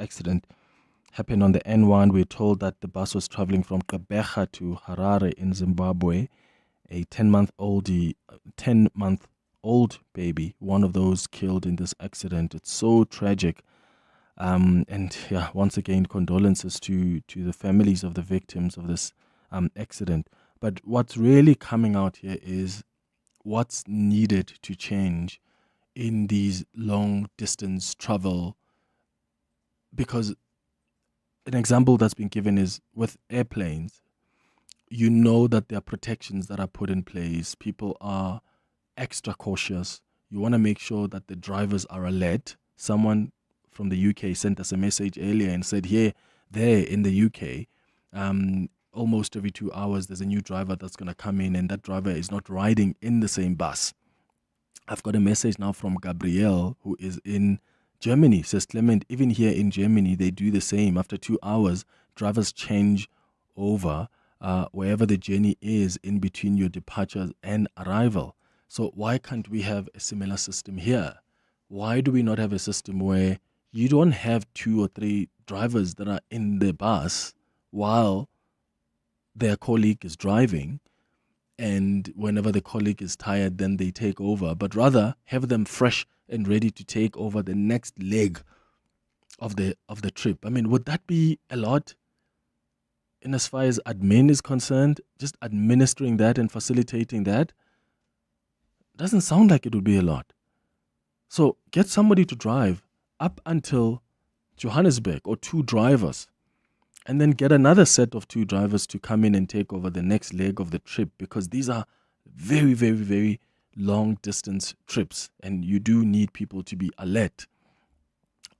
happened on the N1. We're told that the bus was traveling from Gqeberha to Harare in Zimbabwe. A 10-month-old baby, one of those killed in this accident. It's so tragic. And yeah, once again, condolences to the families of the victims of this accident. But what's really coming out here is what's needed to change in these long distance travel, because an example that's been given is with airplanes. You know that there are protections that are put in place. People are extra cautious. You want to make sure that the drivers are alert. Someone from the UK sent us a message earlier and said, there in the UK, almost every 2 hours, there's a new driver that's going to come in, and that driver is not riding in the same bus. I've got a message now from Gabrielle, who is in Germany. Says, Clement, even here in Germany, they do the same. After 2 hours, drivers change over wherever the journey is in between your departure and arrival. So why can't we have a similar system here? Why do we not have a system where you don't have 2 or 3 drivers that are in the bus while their colleague is driving, and whenever the colleague is tired, then they take over, but rather have them fresh and ready to take over the next leg of the trip? I mean, would that be a lot? In as far as admin is concerned, just administering that and facilitating that doesn't sound like it would be a lot. So get somebody to drive up until Johannesburg, or 2 drivers, and then get another set of 2 drivers to come in and take over the next leg of the trip, because these are very, very, very long distance trips and you do need people to be alert.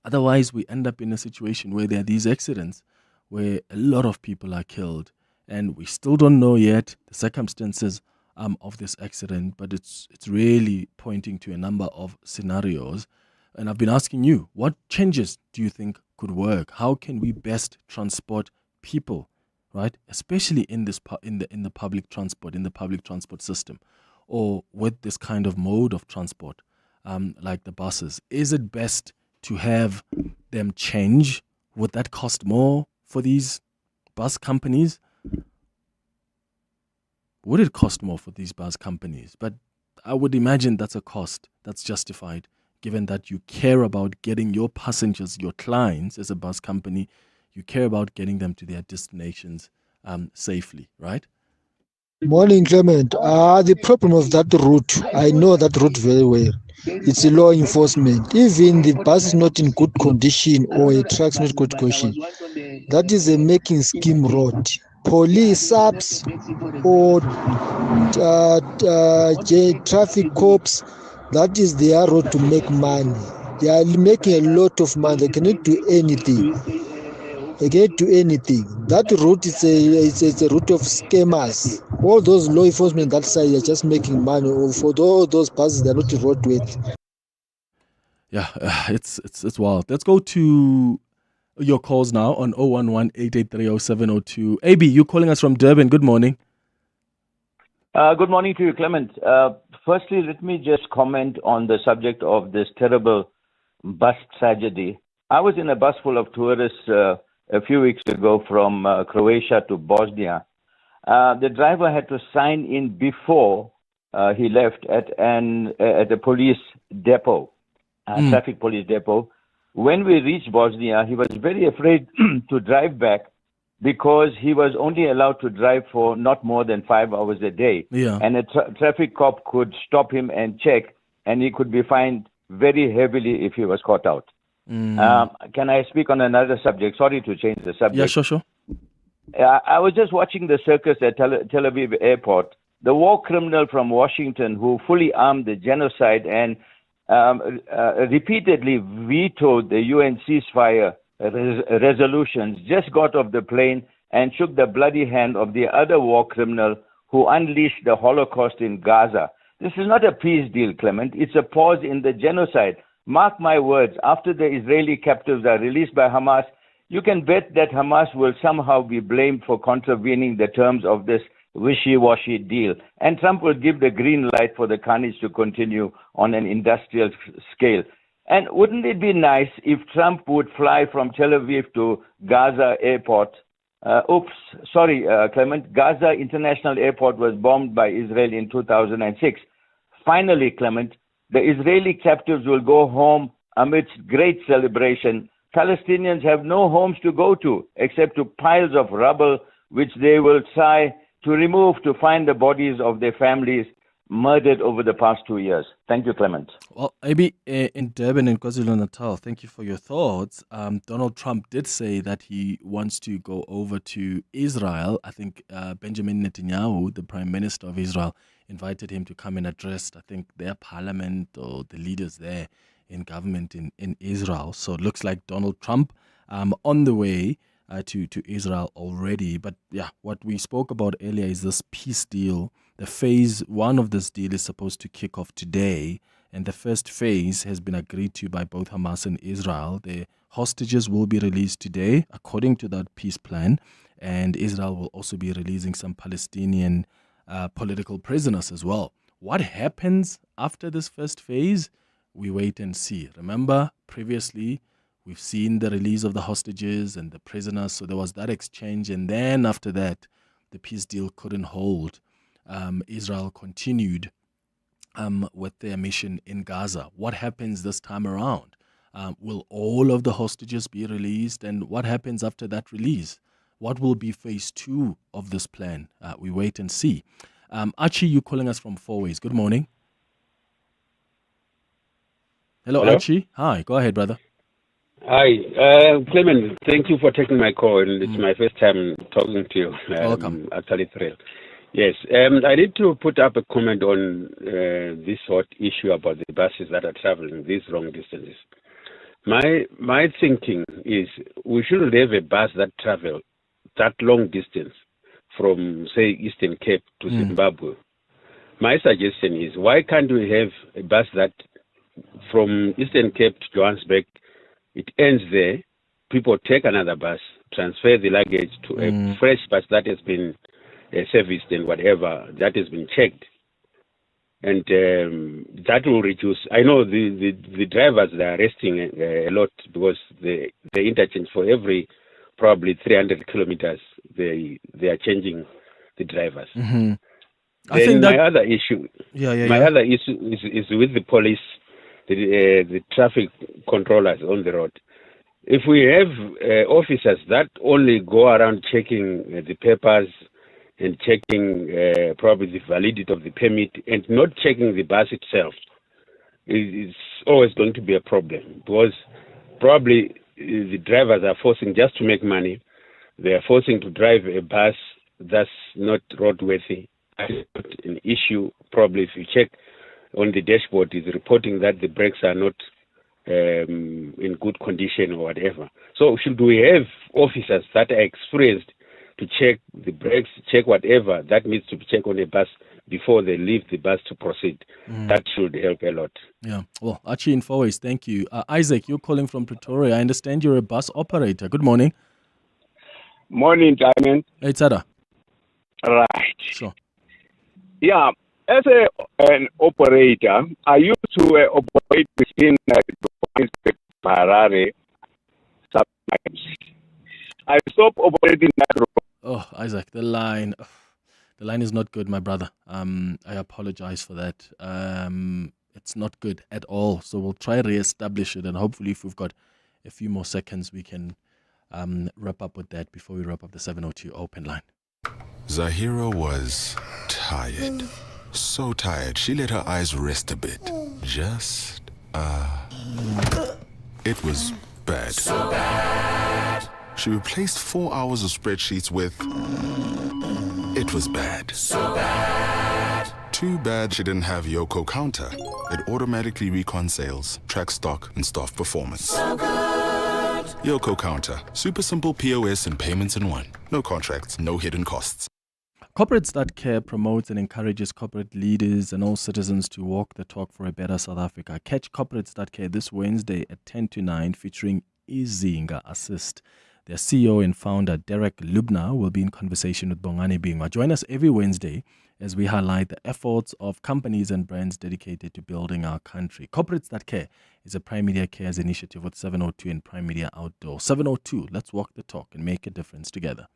Otherwise, we end up in a situation where there are these accidents where a lot of people are killed, and we still don't know yet the circumstances of this accident, but it's really pointing to a number of scenarios. And I've been asking you, what changes do you think could work? How can we best transport people, right? Especially in this in the public transport system, or with this kind of mode of transport, like the buses. Is it best to have them change? Would that cost more for these bus companies, would it cost more for these bus companies? But I would imagine that's a cost that's justified, given that you care about getting your passengers, your clients as a bus company, you care about getting them to their destinations safely, right? Morning, Clement. The problem of that route, I know that route very well. It's a law enforcement. Even the bus is not in good condition or a truck's not good condition. That is a making scheme road. Police, SAPs, or traffic cops, that is their road to make money. They are making a lot of money. They cannot do anything. They cannot do anything. That route is a route of scammers. All those law enforcement that side are just making money. For all those buses, they're not roadworthy. Yeah, it's wild. Let's go to your calls now on 011-883-0702. AB, you calling us from Durban. Good morning. Good morning to you, Clement. Firstly, let me just comment on the subject of this terrible bus tragedy. I was in a bus full of tourists a few weeks ago from Croatia to Bosnia. The driver had to sign in before he left at a police depot, traffic police depot. When we reached Bosnia, he was very afraid to drive back because he was only allowed to drive for not more than 5 hours a day. Yeah. And a traffic cop could stop him and check, and he could be fined very heavily if he was caught out. Can I speak on another subject? Sorry to change the subject. Yeah, sure. I was just watching the circus at Tel Aviv airport. The war criminal from Washington who fully armed the genocide and repeatedly vetoed the UN ceasefire resolutions just got off the plane and shook the bloody hand of the other war criminal who unleashed the Holocaust in Gaza. This is not a peace deal, Clement. It's a pause in the genocide. Mark my words, after the Israeli captives are released by Hamas, you can bet that Hamas will somehow be blamed for contravening the terms of this wishy-washy deal. And Trump will give the green light for the carnage to continue on an industrial scale. And wouldn't it be nice if Trump would fly from Tel Aviv to Gaza airport? Clement. Gaza International Airport was bombed by Israel in 2006. Finally, Clement, the Israeli captives will go home amidst great celebration. Palestinians have no homes to go to except to piles of rubble, which they will try to remove to find the bodies of their families murdered over the past 2 years. Thank you, Clement. Well, maybe in Durban and KwaZulu-Natal, thank you for your thoughts. Donald Trump did say that he wants to go over to Israel. I think Benjamin Netanyahu, the Prime Minister of Israel, invited him to come and address, I think, their parliament or the leaders there in government in Israel. So it looks like Donald Trump on the way to Israel already. But yeah, what we spoke about earlier is this peace deal. The phase one of this deal is supposed to kick off today, and the first phase has been agreed to by both Hamas and Israel. The hostages will be released today, according to that peace plan, and Israel will also be releasing some Palestinian political prisoners as well. What happens after this first phase? We wait and see. Remember, previously, we've seen the release of the hostages and the prisoners, so there was that exchange, and then after that, the peace deal couldn't hold. Israel continued with their mission in Gaza. What happens this time around? Will all of the hostages be released? And what happens after that release? What will be phase two of this plan? We wait and see. Archie, you calling us from Four Ways. Good morning. Hello, Archie. Hi, go ahead, brother. Hi, Clement. Thank you for taking my call. It's my first time talking to you. Welcome. Actually thrilled. Yes, I need to put up a comment on this hot issue about the buses that are traveling these long distances. My thinking is we shouldn't have a bus that travel that long distance from, say, Eastern Cape to Zimbabwe. My suggestion is, why can't we have a bus that from Eastern Cape to Johannesburg, it ends there, people take another bus, transfer the luggage to a fresh bus that has been serviced and whatever, that has been checked. And that will reduce. I know the drivers, they are resting a lot because the interchange for every probably 300 kilometers, they are changing the drivers. Mm-hmm. My other issue is with the police, the traffic controllers on the road. If we have officers that only go around checking the papers and checking probably the validity of the permit and not checking the bus itself, it's always going to be a problem, because probably the drivers are forcing just to make money. They are forcing to drive a bus that's not roadworthy. An issue, probably if you check on the dashboard, is reporting that the brakes are not in good condition or whatever. So should we have officers that are experienced to check the brakes, check whatever that needs to be checked on a bus before they leave the bus to proceed? That should help a lot. Yeah. Well, Archie in Fourways, thank you. Isaac, you're calling from Pretoria. I understand you're a bus operator. Good morning. Morning, Diamond. Hey, Tada. Right. Sure. Yeah. As an operator, I used to operate within Harare sometimes. I stopped operating that road. Oh, Isaac, the line is not good, my brother. I apologize for that. It's not good at all. So we'll try to reestablish it, and hopefully, if we've got a few more seconds, we can wrap up with that before we wrap up the 702 open line. Zahira was tired. So tired, she let her eyes rest a bit. It was bad. So bad. She replaced 4 hours of spreadsheets with... It was bad. So bad. Too bad she didn't have Yoko Counter. It automatically recon sales, tracks stock, and staff performance. So good. Yoko Counter. Super simple POS and payments in one. No contracts, no hidden costs. Corporates That Care promotes and encourages corporate leaders and all citizens to walk the talk for a better South Africa. Catch Corporates That Care this Wednesday at 10 to 9 featuring Izinga Assist. Their CEO and founder, Derek Lubna, will be in conversation with Bongani Bingwa. Join us every Wednesday as we highlight the efforts of companies and brands dedicated to building our country. Corporates That Care is a Prime Media Cares initiative with 702 and Prime Media Outdoor. 702, let's walk the talk and make a difference together.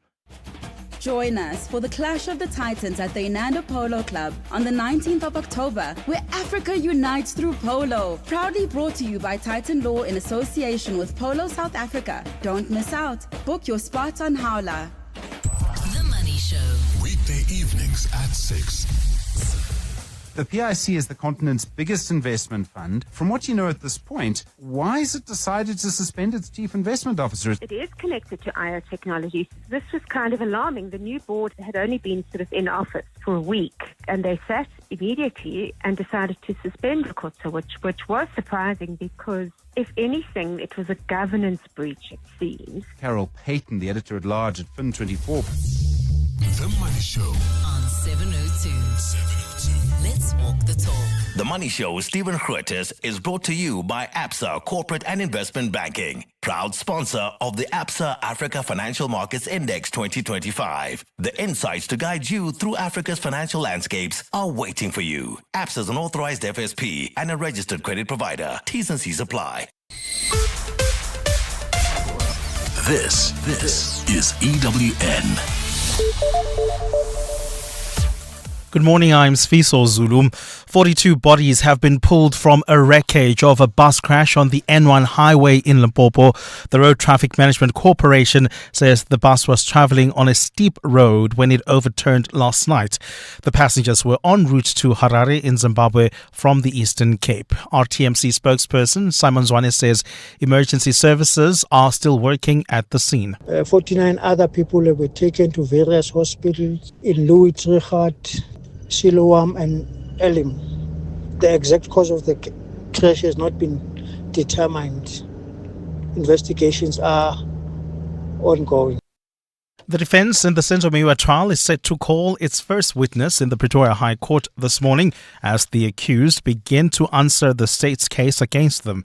Join us for the Clash of the Titans at the Inando Polo Club on the 19th of October, where Africa unites through polo. Proudly brought to you by Titan Law in association with Polo South Africa. Don't miss out. Book your spot on Howler. The Money Show. Weekday evenings at 6. The PIC is the continent's biggest investment fund. From what you know at this point, why has it decided to suspend its chief investment officer? It is connected to IO Technologies. This was kind of alarming. The new board had only been sort of in office for a week, and they sat immediately and decided to suspend Rukotsa, which was surprising because, if anything, it was a governance breach, it seems. Carol Payton, the editor-at-large at Fin24. The Money Show on 702. Let's walk the talk. The Money Show with Stephen Grootes is brought to you by ABSA Corporate and Investment Banking, proud sponsor of the ABSA Africa Financial Markets Index 2025. The insights to guide you through Africa's financial landscapes are waiting for you. ABSA is an authorized FSP and a registered credit provider. T's and C's apply. This is EWN. Good morning, I'm Sfiso Zulu. 42 bodies have been pulled from a wreckage of a bus crash on the N1 highway in Limpopo. The Road Traffic Management Corporation says the bus was traveling on a steep road when it overturned last night. The passengers were en route to Harare in Zimbabwe from the Eastern Cape. RTMC spokesperson Simon Zwane says emergency services are still working at the scene. 49 other people were taken to various hospitals in Louis Trichardt, Siloam and Elim. The exact cause of the crash has not been determined. Investigations are ongoing. The defense in the Senzo Meyiwa trial is set to call its first witness in the Pretoria High Court this morning as the accused begin to answer the state's case against them.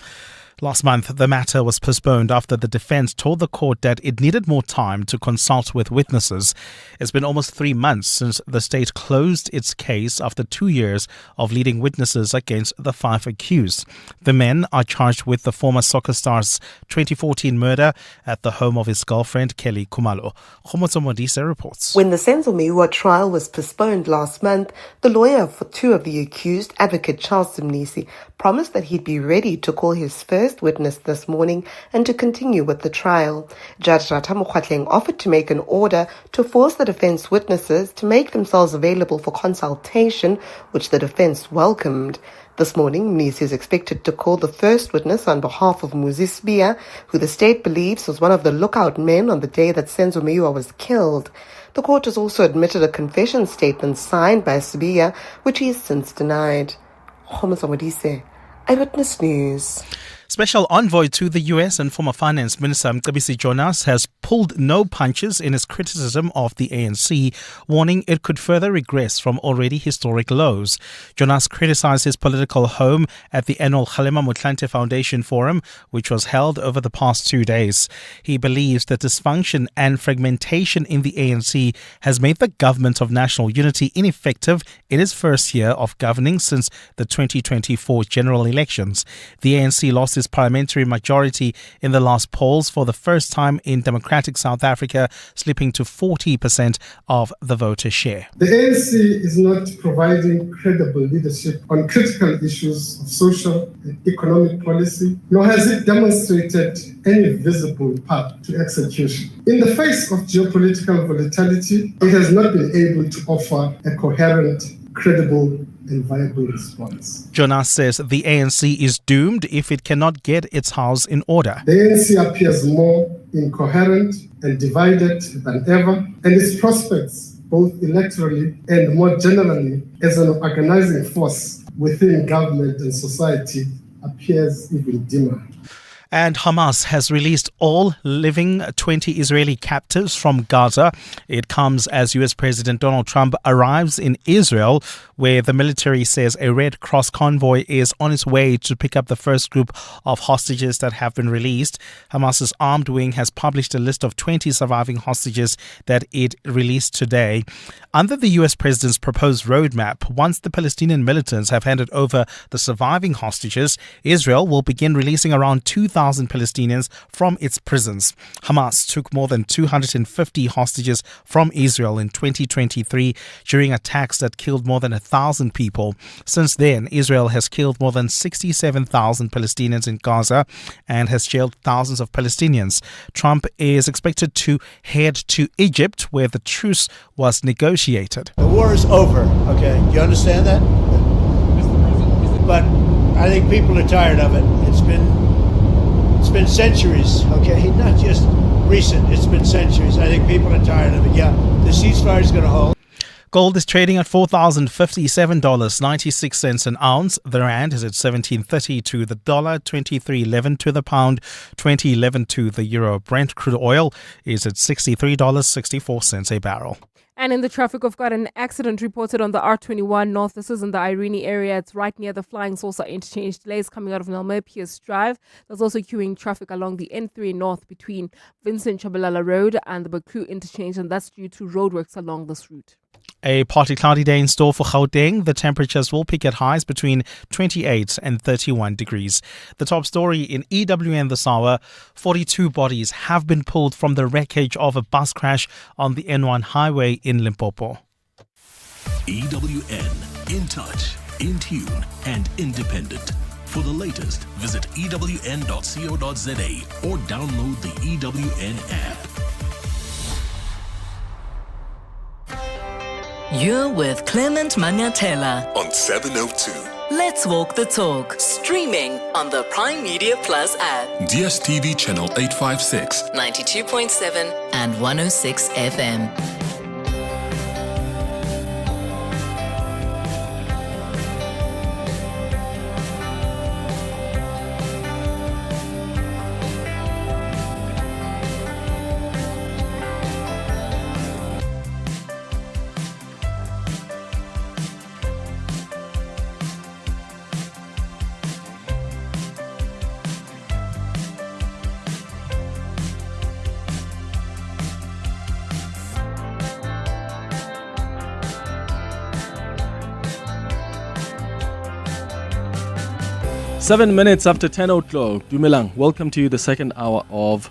Last month, the matter was postponed after the defense told the court that it needed more time to consult with witnesses. It's been almost 3 months since the state closed its case after 2 years of leading witnesses against the 5 accused. The men are charged with the former soccer star's 2014 murder at the home of his girlfriend, Kelly Khumalo. Khomotso Modise reports. When the Senzo Meyiwa trial was postponed last month, the lawyer for 2 of the accused, Advocate Charles Simnisi, promised that he'd be ready to call his first witness this morning and to continue with the trial. Judge Rata Mokgwatleng offered to make an order to force the defense witnesses to make themselves available for consultation, which the defense welcomed. This morning, Mnisi is expected to call the first witness on behalf of Muzi Sibiya, who the state believes was one of the lookout men on the day that Senzo Meyiwa was killed. The court has also admitted a confession statement signed by Sibiya, which he has since denied. Khomotso Modise, Eyewitness News. Special envoy to the US and former finance minister Mcebisi Jonas has pulled no punches in his criticism of the ANC, warning it could further regress from already historic lows. Jonas criticized his political home at the annual Kgalema Motlanthe Foundation Forum, which was held over the past 2 days. He believes that dysfunction and fragmentation in the ANC has made the government of national unity ineffective in its first year of governing since the 2024 general elections. The ANC lost its parliamentary majority in the last polls for the first time in democratic South Africa, slipping to 40% of the voter share. The ANC is not providing credible leadership on critical issues of social and economic policy, nor has it demonstrated any visible path to execution. In the face of geopolitical volatility, it has not been able to offer a coherent, credible and viable response. Jonas says the ANC is doomed if it cannot get its house in order. The ANC appears more incoherent and divided than ever, and its prospects, both electorally and more generally as an organizing force within government and society, appears even dimmer. And Hamas has released all living 20 Israeli captives from Gaza. It comes as US President Donald Trump arrives in Israel, where the military says a Red Cross convoy is on its way to pick up the first group of hostages that have been released. Hamas's armed wing has published a list of 20 surviving hostages that it released today. Under the US President's proposed roadmap, once the Palestinian militants have handed over the surviving hostages, Israel will begin releasing around 2,000 Palestinians from its prisons. Hamas took more than 250 hostages from Israel in 2023 during attacks that killed more than 1,000 people. Since then, Israel has killed more than 67,000 Palestinians in Gaza and has jailed thousands of Palestinians. Trump is expected to head to Egypt, where the truce was negotiated. The war is over, okay? Do you understand that? But I think people are tired of it. It's been centuries, okay? Not just recent, it's been centuries. I think people are tired of it. Yeah, the ceasefire is going to hold. Gold is trading at $4,057.96 an ounce. The rand is at 17.30 to the dollar, 23.11 to the pound, 20.11 to the euro. Brent crude oil is at $63.64 a barrel. And in the traffic, we've got an accident reported on the R21 North. This is in the Irene area. It's right near the Flying Saucer interchange. Delays coming out of Nelme Pierce Drive. There's also queuing traffic along the N3 North between Vincent Chabalala Road and the Bakru interchange, and that's due to roadworks along this route. A partly cloudy day in store for Gauteng. The temperatures will peak at highs between 28 and 31 degrees. The top story in EWN this hour, 42 bodies have been pulled from the wreckage of a bus crash on the N1 highway in Limpopo. EWN, in touch, in tune and independent. For the latest, visit ewn.co.za or download the EWN app. You're with Clement Manyathela on 702. Let's walk the talk. Streaming on the Prime Media Plus app. DSTV channel 856, 92.7 and 106 FM. 7 minutes after 10 o'clock. Dumelang, welcome to the second hour of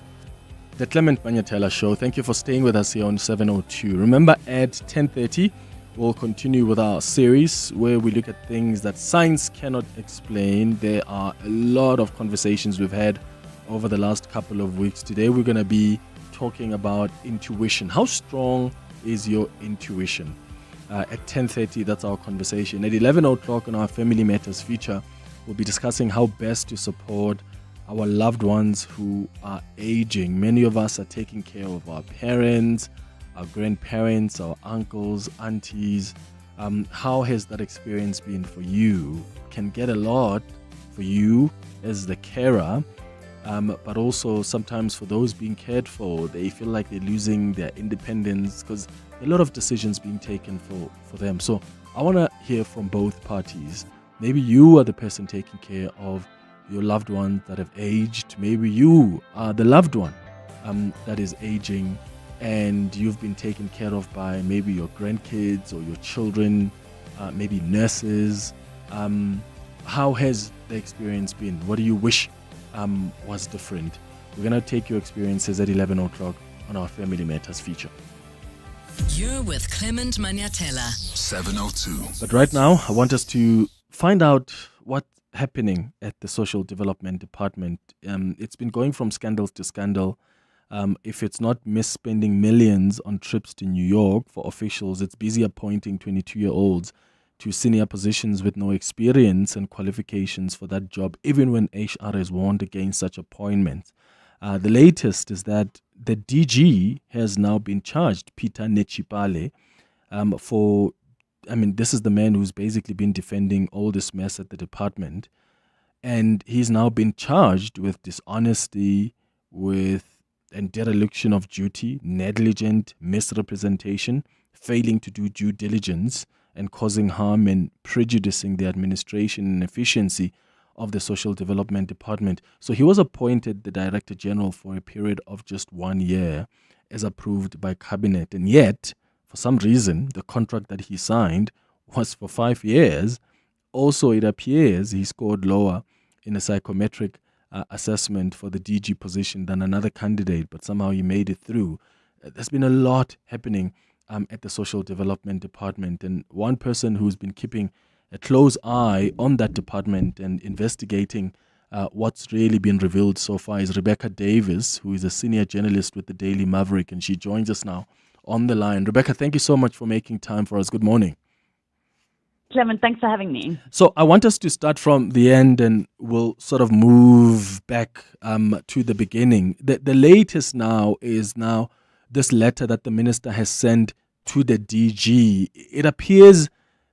the Clement Manyathela Show. Thank you for staying with us here on 702. Remember, at 10:30, we'll continue with our series where we look at things that science cannot explain. There are a lot of conversations we've had over the last couple of weeks. Today, we're going to be talking about intuition. How strong is your intuition? At 10:30, that's our conversation. At 11 o'clock on our Family Matters feature, we'll be discussing how best to support our loved ones who are aging. Many of us are taking care of our parents, our grandparents, our uncles, aunties. How has that experience been for you? Can get a lot for you as the carer, but also sometimes for those being cared for, they feel like they're losing their independence because a lot of decisions being taken for them. So I want to hear from both parties. Maybe you are the person taking care of your loved ones that have aged. Maybe you are the loved one that is aging and you've been taken care of by maybe your grandkids or your children, maybe nurses. How has the experience been? What do you wish was different? We're going to take your experiences at 11 o'clock on our Family Matters feature. You're with Clement Manyathela. 702. But right now, I want us to find out what's happening at the Social Development Department. It's been going from scandal to scandal. If it's not misspending millions on trips to New York for officials, it's busy appointing 22-year-olds to senior positions with no experience and qualifications for that job, even when HR has warned against such appointments. The latest is that the DG has now been charged, Peter Nechipale, for, this is the man who's basically been defending all this mess at the department. And he's now been charged with dishonesty, and dereliction of duty, negligent misrepresentation, failing to do due diligence, and causing harm and prejudicing the administration and efficiency of the Social Development Department. So he was appointed the Director General for a period of just 1 year as approved by Cabinet. And yet, for some reason, the contract that he signed was for 5 years. Also, it appears he scored lower in a psychometric assessment for the DG position than another candidate, but somehow he made it through. There's been a lot happening at the Social Development Department, and one person who's been keeping a close eye on that department and investigating what's really been revealed so far is Rebecca Davis, who is a senior journalist with the Daily Maverick, and she joins us now on the line. Rebecca, thank you so much for making time for us. Good morning. Clement, thanks for having me. So I want us to start from the end and we'll sort of move back to the beginning. The latest now is this letter that the minister has sent to the DG. It appears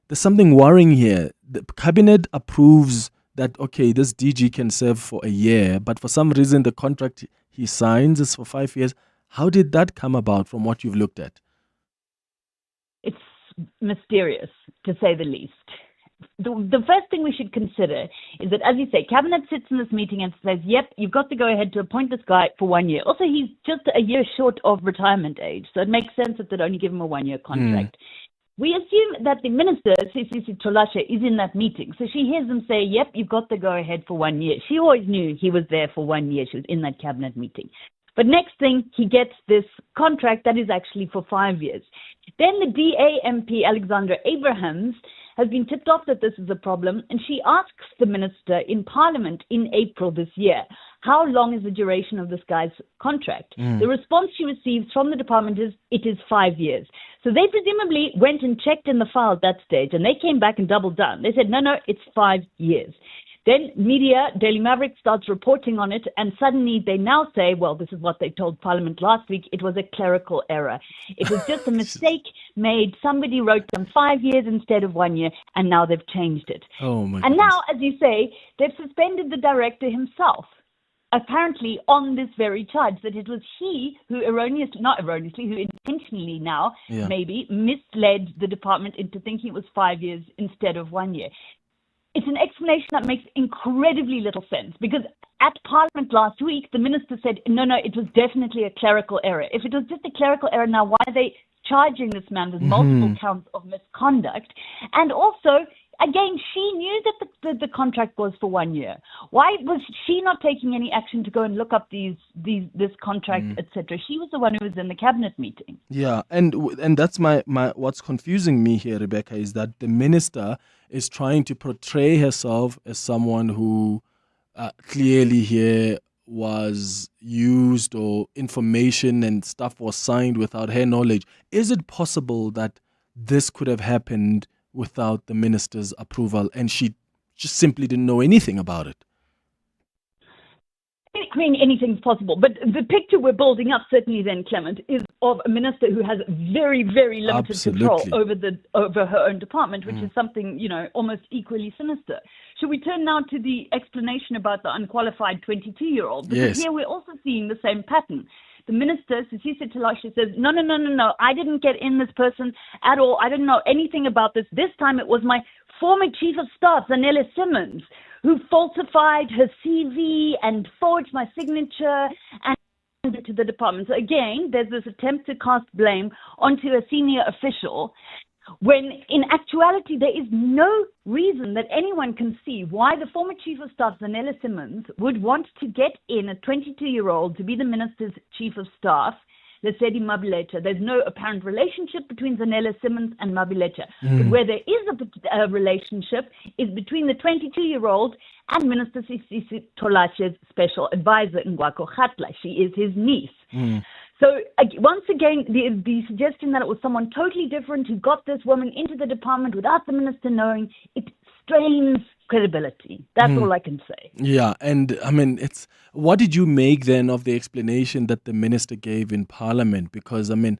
there's something worrying here. The cabinet approves that, okay, this DG can serve for a year, but for some reason the contract he signs is for 5 years. How did that come about from what you've looked at? It's mysterious, to say the least. The first thing we should consider is that, as you say, Cabinet sits in this meeting and says, yep, you've got to go ahead to appoint this guy for 1 year. Also, he's just a year short of retirement age, so it makes sense that they'd only give him a 1-year contract. We assume that the minister, Sisisi Tolashe, is in that meeting. So she hears them say, yep, you've got to go ahead for 1 year. She always knew he was there for 1 year. She was in that cabinet meeting. But next thing, he gets this contract that is actually for 5 years. Then the DA MP, Alexandra Abrahams, has been tipped off that this is a problem, and she asks the minister in Parliament in April this year, how long is the duration of this guy's contract? The response she receives from the department is, it is 5 years. So they presumably went and checked in the file at that stage, and they came back and doubled down. They said, no, it's 5 years. Then media, Daily Maverick, starts reporting on it, and suddenly they now say, well, this is what they told Parliament last week, it was a clerical error. It was just a mistake made. Somebody wrote down 5 years instead of 1 year, and now they've changed it. Oh my And now, as you say, they've suspended the director himself, apparently on this very charge, that it was he who who intentionally now maybe misled the department into thinking it was 5 years instead of 1 year. It's an explanation that makes incredibly little sense, because at Parliament last week, the minister said, no, it was definitely a clerical error. If it was just a clerical error, now why are they charging this man with multiple counts of misconduct? And also, again, she knew that the contract was for 1 year. Why was she not taking any action to go and look up this contract, etc.? She was the one who was in the cabinet meeting. Yeah, and that's my what's confusing me here, Rebecca, is that the minister is trying to portray herself as someone who clearly here was used, or information and stuff was signed without her knowledge. Is it possible that this could have happened without the minister's approval and she just simply didn't know anything about it? I mean, anything's possible. But the picture we're building up, certainly then, Clement, is of a minister who has very, very limited control over her own department, which is something, almost equally sinister. Should we turn now to the explanation about the unqualified 22-year-old? Because here we're also seeing the same pattern. The minister, Ceasefire Talashe, says, no, I didn't get in this person at all. I didn't know anything about this. This time it was my former chief of staff, Zanele Simmons, who falsified her CV and forged my signature and it to the department. So again, there's this attempt to cast blame onto a senior official, when in actuality there is no reason that anyone can see why the former chief of staff, Zanele Simmons, would want to get in a 22-year-old to be the minister's chief of staff, Lesedi Mabilecha. There's no apparent relationship between Zanele Simmons and Mabilecha. But where there is a relationship is between the 22-year-old and Minister Ceasefire Talashe's special advisor, Ngwako Kgatla. She is his niece. So once again, the suggestion that it was someone totally different who got this woman into the department without the minister knowing, it strains credibility. That's all I can say. Yeah, and I mean, what did you make then of the explanation that the minister gave in Parliament? Because I mean,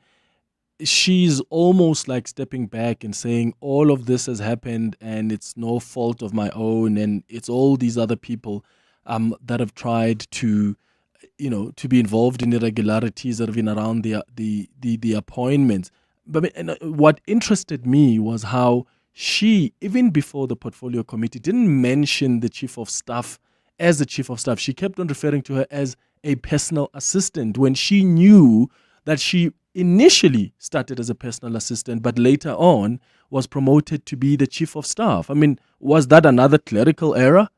she's almost like stepping back and saying all of this has happened and it's no fault of my own, and it's all these other people that have tried to be involved in irregularities that have been around the appointments. But what interested me was how she, even before the portfolio committee, didn't mention the chief of staff as the chief of staff. She kept on referring to her as a personal assistant when she knew that she initially started as a personal assistant, but later on was promoted to be the chief of staff. I mean, was that another clerical error?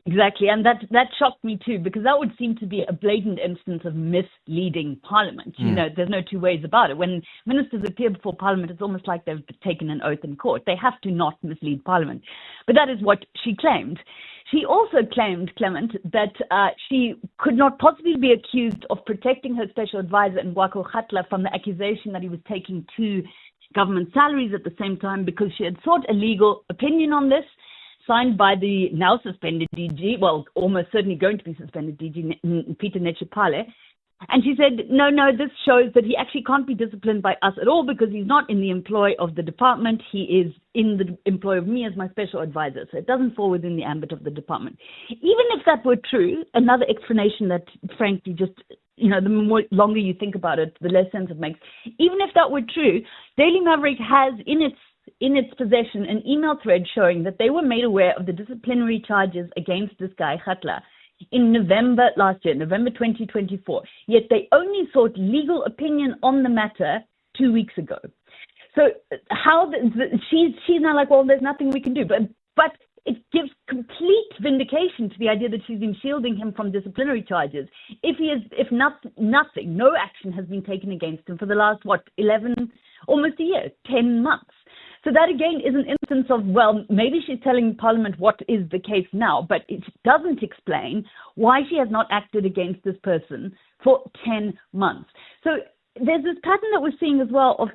Exactly, and that shocked me too, because that would seem to be a blatant instance of misleading Parliament. There's no two ways about it. When ministers appear before Parliament, it's almost like they've taken an oath in court. They have to not mislead Parliament. But that is what she claimed. She also claimed, Clement, that she could not possibly be accused of protecting her special advisor, Ngwako Kgatla, from the accusation that he was taking two government salaries at the same time, because she had sought a legal opinion on this, signed by the now suspended DG, well, almost certainly going to be suspended DG, Peter Netshipale. And she said, no, this shows that he actually can't be disciplined by us at all because he's not in the employ of the department. He is in the employ of me as my special advisor. So it doesn't fall within the ambit of the department. Even if that were true, another explanation that frankly just, the longer you think about it, the less sense it makes. Even if that were true, Daily Maverick has in its possession an email thread showing that they were made aware of the disciplinary charges against this guy, Kgatla, in November last year, November 2024. Yet they only sought legal opinion on the matter 2 weeks ago. So how she's now like, well, there's nothing we can do. But it gives complete vindication to the idea that she's been shielding him from disciplinary charges. Nothing, no action has been taken against him for the last, almost a year, 10 months. So that, again, is an instance of, well, maybe she's telling Parliament what is the case now, but it doesn't explain why she has not acted against this person for 10 months. So there's this pattern that we're seeing as well of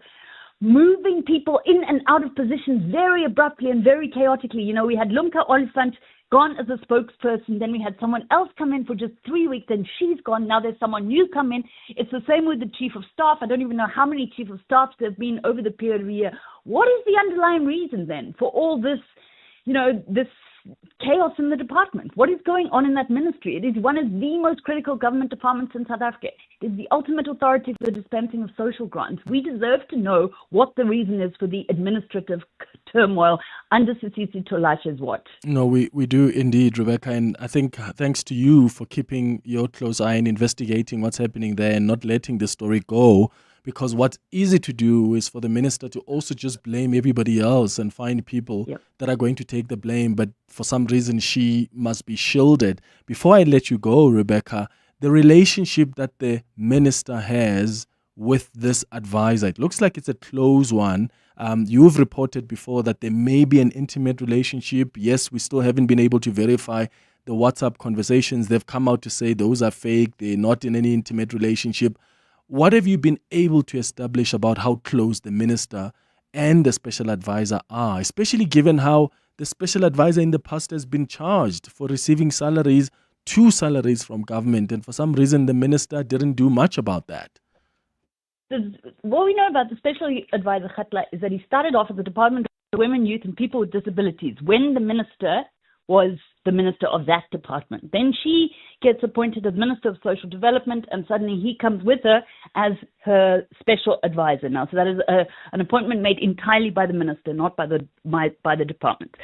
moving people in and out of positions very abruptly and very chaotically. We had Lumka Oliphant gone as a spokesperson, then we had someone else come in for just 3 weeks, then she's gone, now there's someone new come in. It's the same with the chief of staff. I don't even know how many chief of staffs there have been over the period of a year. What is the underlying reason then for all this, this chaos in the department? What is going on in that ministry? It is one of the most critical government departments in South Africa. It is the ultimate authority for the dispensing of social grants. We deserve to know what the reason is for the administrative turmoil under Ceasefire Talashe's watch. No, we do indeed, Rebecca, and I think thanks to you for keeping your close eye and investigating what's happening there and not letting the story go, Because what's easy to do is for the minister to also just blame everybody else and find people that are going to take the blame. But for some reason, she must be shielded. Before I let you go, Rebecca, the relationship that the minister has with this advisor, it looks like it's a close one. You've reported before that there may be an intimate relationship. Yes, we still haven't been able to verify the WhatsApp conversations. They've come out to say those are fake. They're not in any intimate relationship. What have you been able to establish about how close the minister and the special advisor are, especially given how the special advisor in the past has been charged for receiving salaries, 2 salaries from government, and for some reason the minister didn't do much about that? What we know about the special advisor Khatla is that he started off at the Department of Women, Youth and People with Disabilities when the minister was the minister of that department. Then she gets appointed as Minister of Social Development, and suddenly he comes with her as her special advisor now. So that is an appointment made entirely by the minister, not by the department.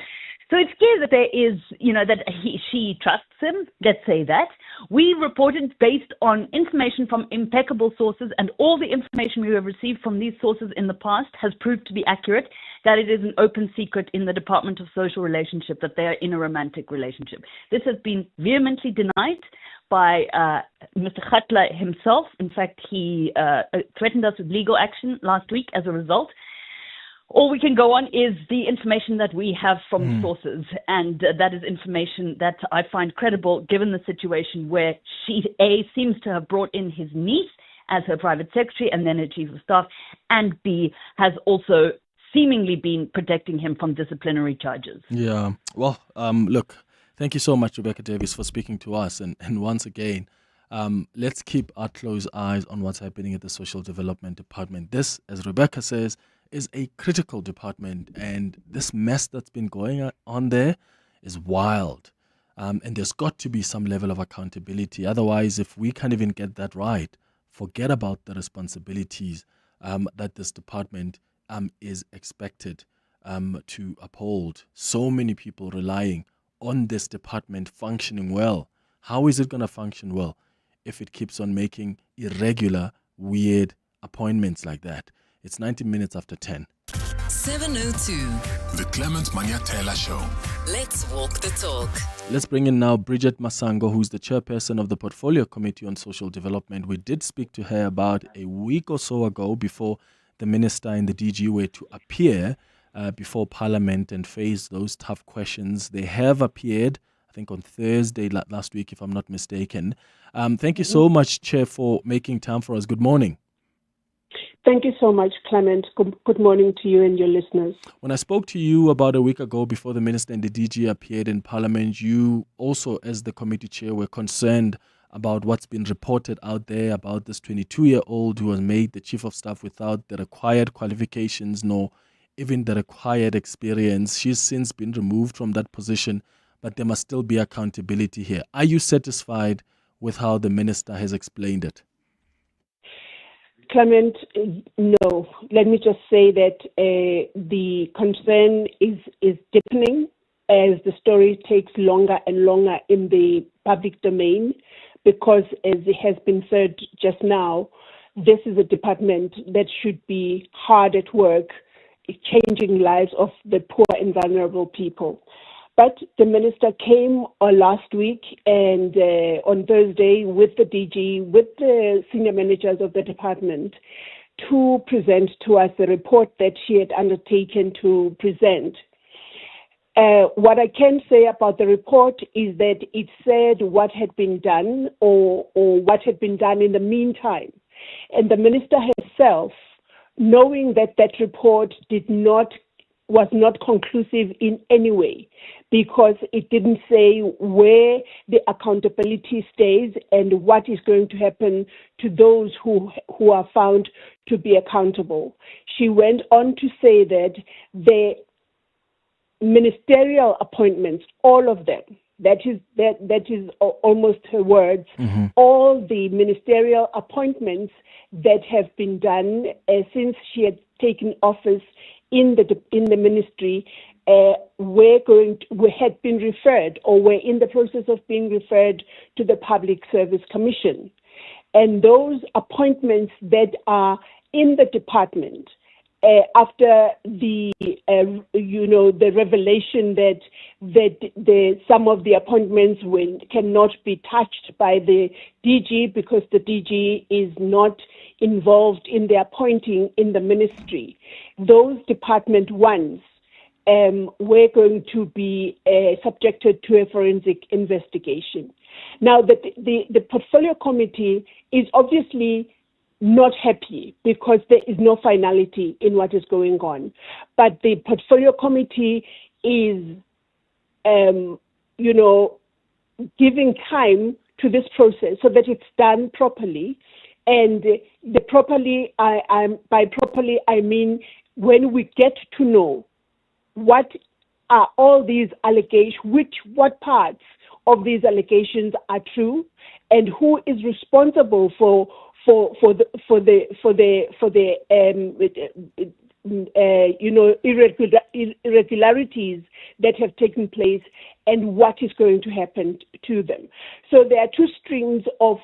So it's clear that there is, that she trusts him, let's say that. We reported based on information from impeccable sources, and all the information we have received from these sources in the past has proved to be accurate, that it is an open secret in the Department of Social Relationship that they are in a romantic relationship. This has been vehemently denied by Mr. Khatla himself. In fact, he threatened us with legal action last week as a result. All we can go on is the information that we have from sources, and that is information that I find credible given the situation where she, A, seems to have brought in his niece as her private secretary and then her chief of staff, and B, has also seemingly been protecting him from disciplinary charges. Yeah. Well, look, thank you so much, Rebecca Davis, for speaking to us. And once again, let's keep our close eyes on what's happening at the Social Development Department. This, as Rebecca says, is a critical department, and this mess that's been going on there is wild. And there's got to be some level of accountability. Otherwise, if we can't even get that right, forget about the responsibilities that this department is expected to uphold. So many people relying on this department functioning well. How is it going to function well if it keeps on making irregular, weird appointments like that? It's 90 minutes after 10. 702. The Clement Manyathela Show. Let's walk the talk. Let's bring in now Bridget Masango, who's the chairperson of the Portfolio Committee on Social Development. We did speak to her about a week or so ago before the minister and the DG were to appear before Parliament and face those tough questions. They have appeared, I think, on Thursday last week, if I'm not mistaken. Thank you so much, Chair, for making time for us. Good morning. Thank you so much, Clement. Good morning to you and your listeners. When I spoke to you about a week ago before the minister and the DG appeared in Parliament, you also, as the committee chair, were concerned about what's been reported out there about this 22-year-old who was made the chief of staff without the required qualifications nor even the required experience. She's since been removed from that position, but there must still be accountability here. Are you satisfied with how the minister has explained it? Clement, no. Let me just say that the concern is deepening as the story takes longer and longer in the public domain, because, as it has been said just now, this is a department that should be hard at work, changing lives of the poor and vulnerable people. But the minister came last week and on Thursday with the DG, with the senior managers of the department, to present to us the report that she had undertaken to present. What I can say about the report is that it said what had been done or what had been done in the meantime. And the minister herself, knowing that that report was not conclusive in any way, because it didn't say where the accountability stays and what is going to happen to those who are found to be accountable. She went on to say that the ministerial appointments, all of them, that is almost her words, all the ministerial appointments that have been done since she had taken office in the ministry had been referred or were in the process of being referred to the Public Service Commission. And those appointments that are in the department after the the revelation that some of the appointments cannot be touched by the DG because the DG is not involved in the appointing in the ministry. Those department ones were going to be subjected to a forensic investigation. Now, the portfolio committee is obviously not happy because there is no finality in what is going on. But the portfolio committee is, giving time to this process so that it's done properly. And by properly, I mean when we get to know what are all these allegations, what parts of these allegations are true, and who is responsible for irregularities that have taken place, and what is going to happen to them. So there are two streams of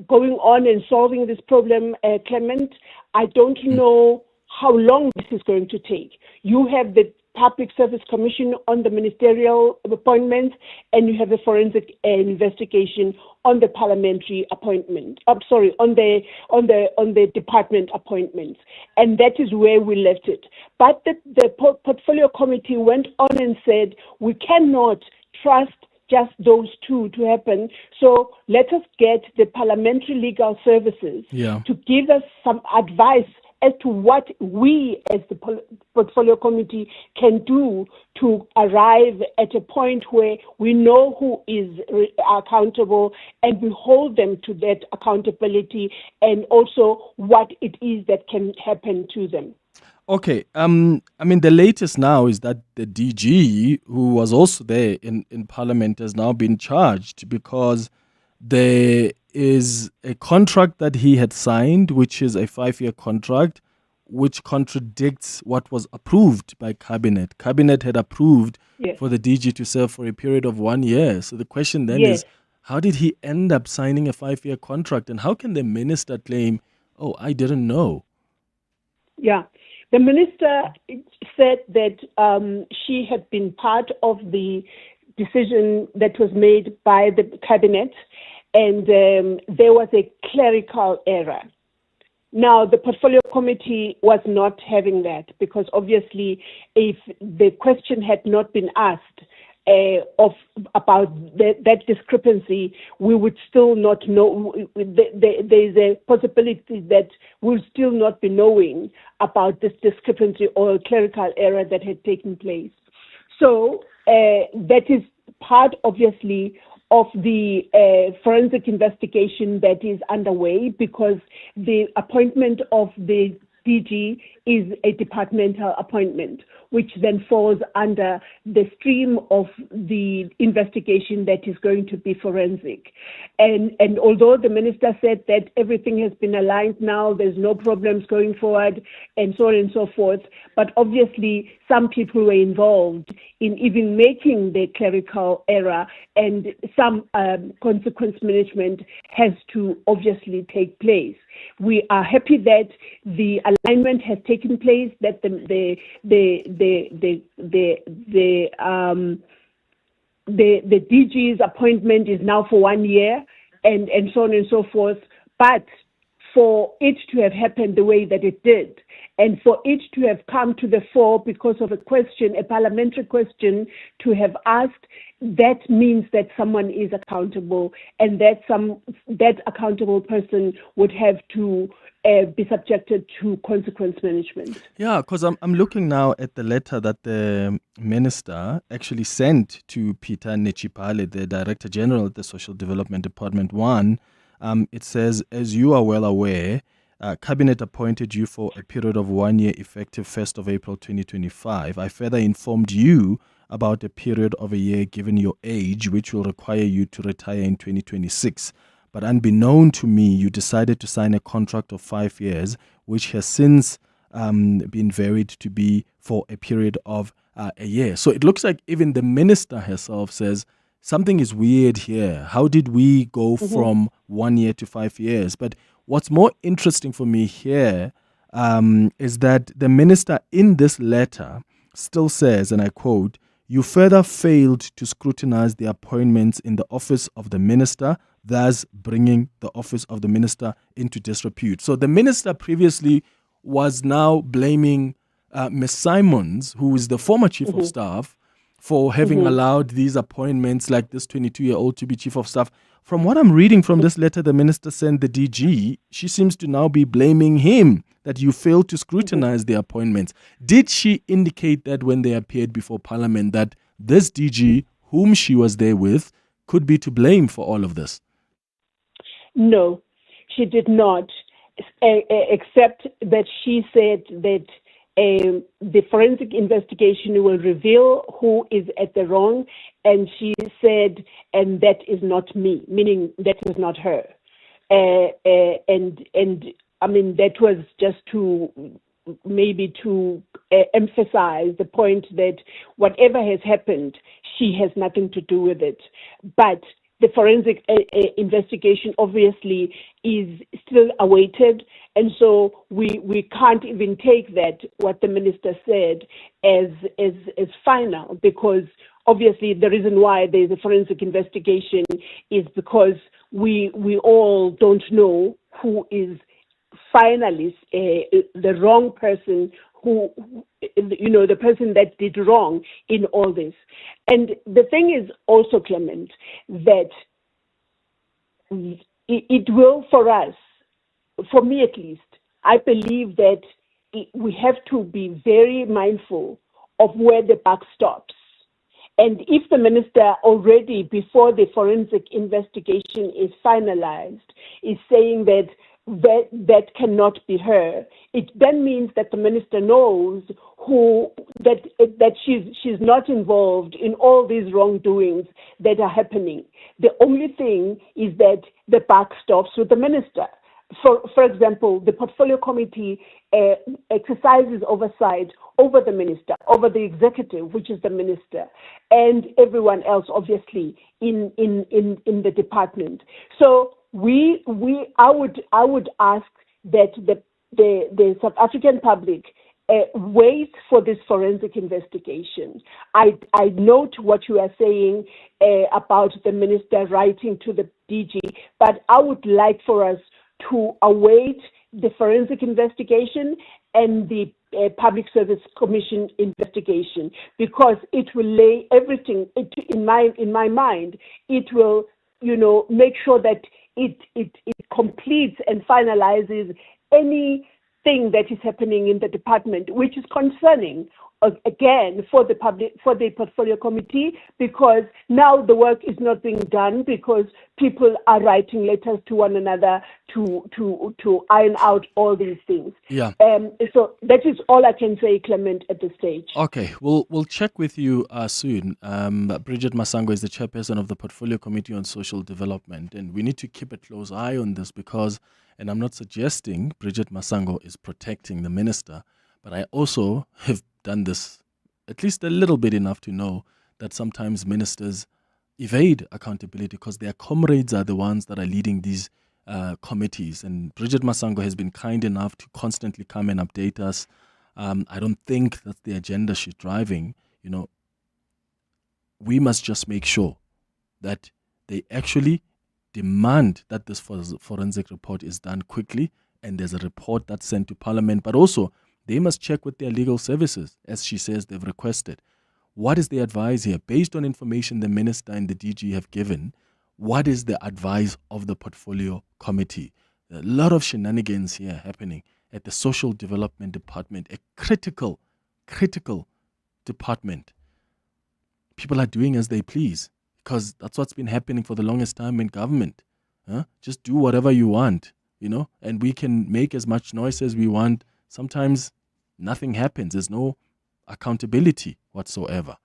going on and solving this problem, Clement. I don't know how long this is going to take. You have the Public Service Commission on the ministerial appointments, and you have a forensic investigation on the parliamentary appointment. On the department appointments, and that is where we left it. But the portfolio committee went on and said we cannot trust just those two to happen. So let us get the Parliamentary Legal Services to give us some advice as to what we as the portfolio committee can do to arrive at a point where we know who is accountable and we hold them to that accountability, and also what it is that can happen to them. Okay. I mean, the latest now is that the DG, who was also there in Parliament, has now been charged because there is a contract that he had signed, which is a 5-year contract, which contradicts what was approved by Cabinet. Cabinet had approved for the DG to serve for a period of 1 year. So the question then is, how did he end up signing a 5-year contract? And how can the minister claim, oh, I didn't know? Yeah. The minister said that she had been part of the decision that was made by the Cabinet, and there was a clerical error. Now, the portfolio committee was not having that because obviously if the question had not been asked about that discrepancy, we would still not know. There's a possibility that we'll still not be knowing about this discrepancy or clerical error that had taken place. So that is part, obviously, of the forensic investigation that is underway, because the appointment of the DG is a departmental appointment, which then falls under the stream of the investigation that is going to be forensic. And although the minister said that everything has been aligned now, there's no problems going forward, and so on and so forth, but obviously some people were involved in even making the clerical error, and some consequence management has to obviously take place. We are happy that the alignment has taken place, that the DG's appointment is now for 1 year, and so on and so forth. But for it to have happened the way that it did, and for it to have come to the fore because of a question, a parliamentary question to have asked, that means that someone is accountable, and that accountable person would have to be subjected to consequence management. Yeah, because I'm looking now at the letter that the minister actually sent to Peter Nechipale, the Director General at the Social Development Department 1. It says, as you are well aware, Cabinet appointed you for a period of 1 year effective 1st of April 2025. I further informed you about a period of a year given your age, which will require you to retire in 2026. But unbeknown to me, you decided to sign a contract of 5 years, which has since been varied to be for a period of a year. So it looks like even the minister herself says something is weird here. How did we go from 1 year to 5 years? But what's more interesting for me here is that the minister in this letter still says, and I quote, "You further failed to scrutinize the appointments in the office of the minister, thus bringing the office of the minister into disrepute." So the minister previously was now blaming Ms. Simons, who is the former chief of staff, for having allowed these appointments like this 22-year-old to be chief of staff. From what I'm reading from this letter the minister sent the DG, she seems to now be blaming him that you failed to scrutinize the appointments. Did she indicate that when they appeared before Parliament that this DG, whom she was there with, could be to blame for all of this? No, she did not, except that she said that the forensic investigation will reveal who is at the wrong, and she said, and that is not me, meaning that is not her. And I mean, that was just to emphasize the point that whatever has happened, she has nothing to do with it. But the forensic investigation obviously is still awaited, and so we can't even take that, what the minister said, as final, because obviously the reason why there's a forensic investigation is because we all don't know who is finally the wrong person, who, the person that did wrong in all this. And the thing is also, Clement, that it will, for us, for me at least, I believe that we have to be very mindful of where the buck stops. And if the minister already, before the forensic investigation is finalized, is saying that cannot be her, it then means that the minister knows that she's not involved in all these wrongdoings that are happening. The only thing is that the buck stops with the minister. For example, the portfolio committee exercises oversight over the minister, over the executive, which is the minister, and everyone else, obviously, in the department. So I would ask that the South African public wait for this forensic investigation. I note what you are saying about the minister writing to the DG, but I would like for us to await the forensic investigation and the Public Service Commission investigation, because it will lay everything in my mind. It will, make sure that it completes and finalizes anything that is happening in the department, which is concerning, again, for the portfolio committee, because now the work is not being done because people are writing letters to one another to iron out all these things. Yeah. So that is all I can say, Clement, at this stage. Okay, we'll check with you soon. Bridget Masango is the chairperson of the Portfolio Committee on Social Development, and we need to keep a close eye on this because, and I'm not suggesting Bridget Masango is protecting the minister, but I also have done this at least a little bit enough to know that sometimes ministers evade accountability because their comrades are the ones that are leading these committees. And Bridget Masango has been kind enough to constantly come and update us. I don't think that's the agenda she's driving. We must just make sure that they actually demand that this forensic report is done quickly and there's a report that's sent to Parliament, but also they must check with their legal services, as she says they've requested. What is the advice here? Based on information the minister and the DG have given, what is the advice of the portfolio committee? A lot of shenanigans here happening at the social development department, a critical department. People are doing as they please because that's what's been happening for the longest time in government. Just do whatever you want, and we can make as much noise as we want. Sometimes nothing happens. There's no accountability whatsoever.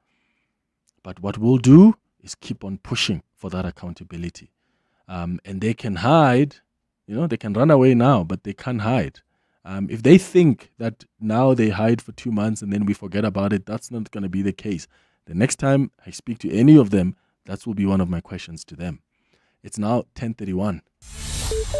But what we'll do is keep on pushing for that accountability. And they can hide, they can run away now, but they can't hide. If they think that now they hide for 2 months and then we forget about it, that's not going to be the case. The next time I speak to any of them, that will be one of my questions to them. It's now 10:31.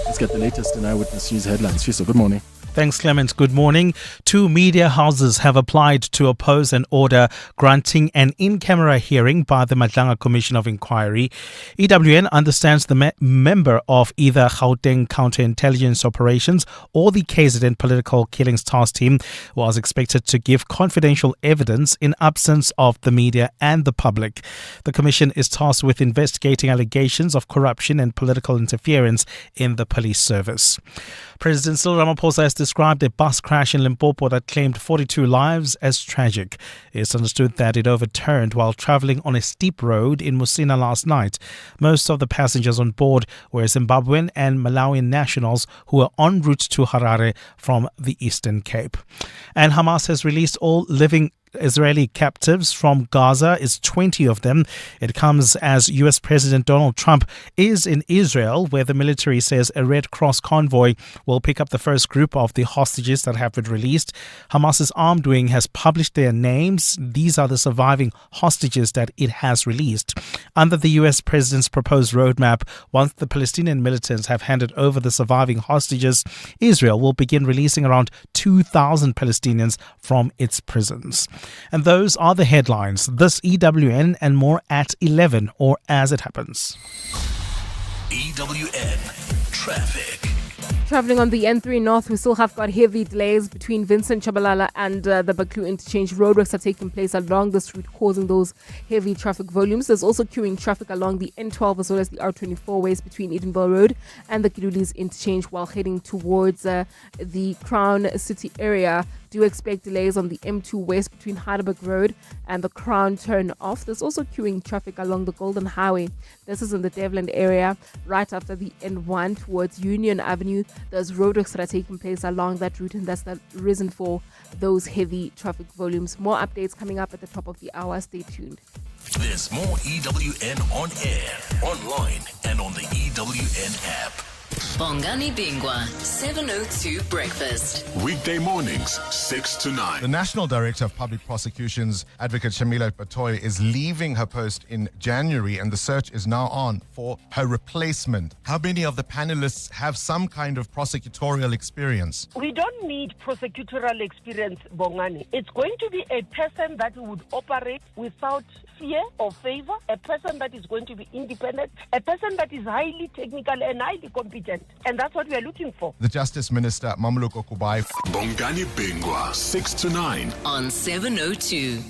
Let's get the latest in Eyewitness News headlines. Fiso, good morning. Thanks, Clement. Good morning. 2 media houses have applied to oppose an order granting an in-camera hearing by the Madlanga Commission of Inquiry. EWN understands the member of either Gauteng Counterintelligence Operations or the KZN Political Killings Task Team was expected to give confidential evidence in absence of the media and the public. The commission is tasked with investigating allegations of corruption and political interference in the police service. President Cyril Ramaphosa has described a bus crash in Limpopo that claimed 42 lives as tragic. It's understood that it overturned while traveling on a steep road in Musina last night. Most of the passengers on board were Zimbabwean and Malawian nationals who were en route to Harare from the Eastern Cape. And Hamas has released all living Israeli captives from Gaza. Is 20 of them. It comes as US President Donald Trump is in Israel, where the military says a Red Cross convoy will pick up the first group of the hostages that have been released. Hamas's armed wing has published their names. These are the surviving hostages that it has released. Under the US president's proposed roadmap, once the Palestinian militants have handed over the surviving hostages, Israel will begin releasing around 2,000 Palestinians from its prisons. And those are the headlines. This EWN and more at 11 or as it happens. EWN Traffic. Traveling on the N3 North, we still have got heavy delays between Vincent Chabalala and the Baklu interchange. Roadworks are taking place along this route, causing those heavy traffic volumes. There's also queuing traffic along the N12 as well as the R24 ways between Edenville Road and the Kidulis interchange while heading towards the Crown City area. Do expect delays on the M2 West between Heidelberg Road and the Crown turn off. There's also queuing traffic along the Golden Highway. This is in the Devland area, right after the N1 towards Union Avenue. There's roadworks that are taking place along that route, and that's the reason for those heavy traffic volumes. More updates coming up at the top of the hour. Stay tuned. There's more EWN on air, online, and on the EWN app. Bongani Bingwa, 702 Breakfast. Weekday mornings, 6 to 9. The National Director of Public Prosecutions, Advocate Shamila Batoy, is leaving her post in January, and the search is now on for her replacement. How many of the panelists have some kind of prosecutorial experience? We don't need prosecutorial experience, Bongani. It's going to be a person that would operate without fear or favor, a person that is going to be independent, a person that is highly technical and highly competent. And that's what we are looking for. The Justice Minister, Mamluko Kubai. Bongani Bingwa, 6 to 9. On 702.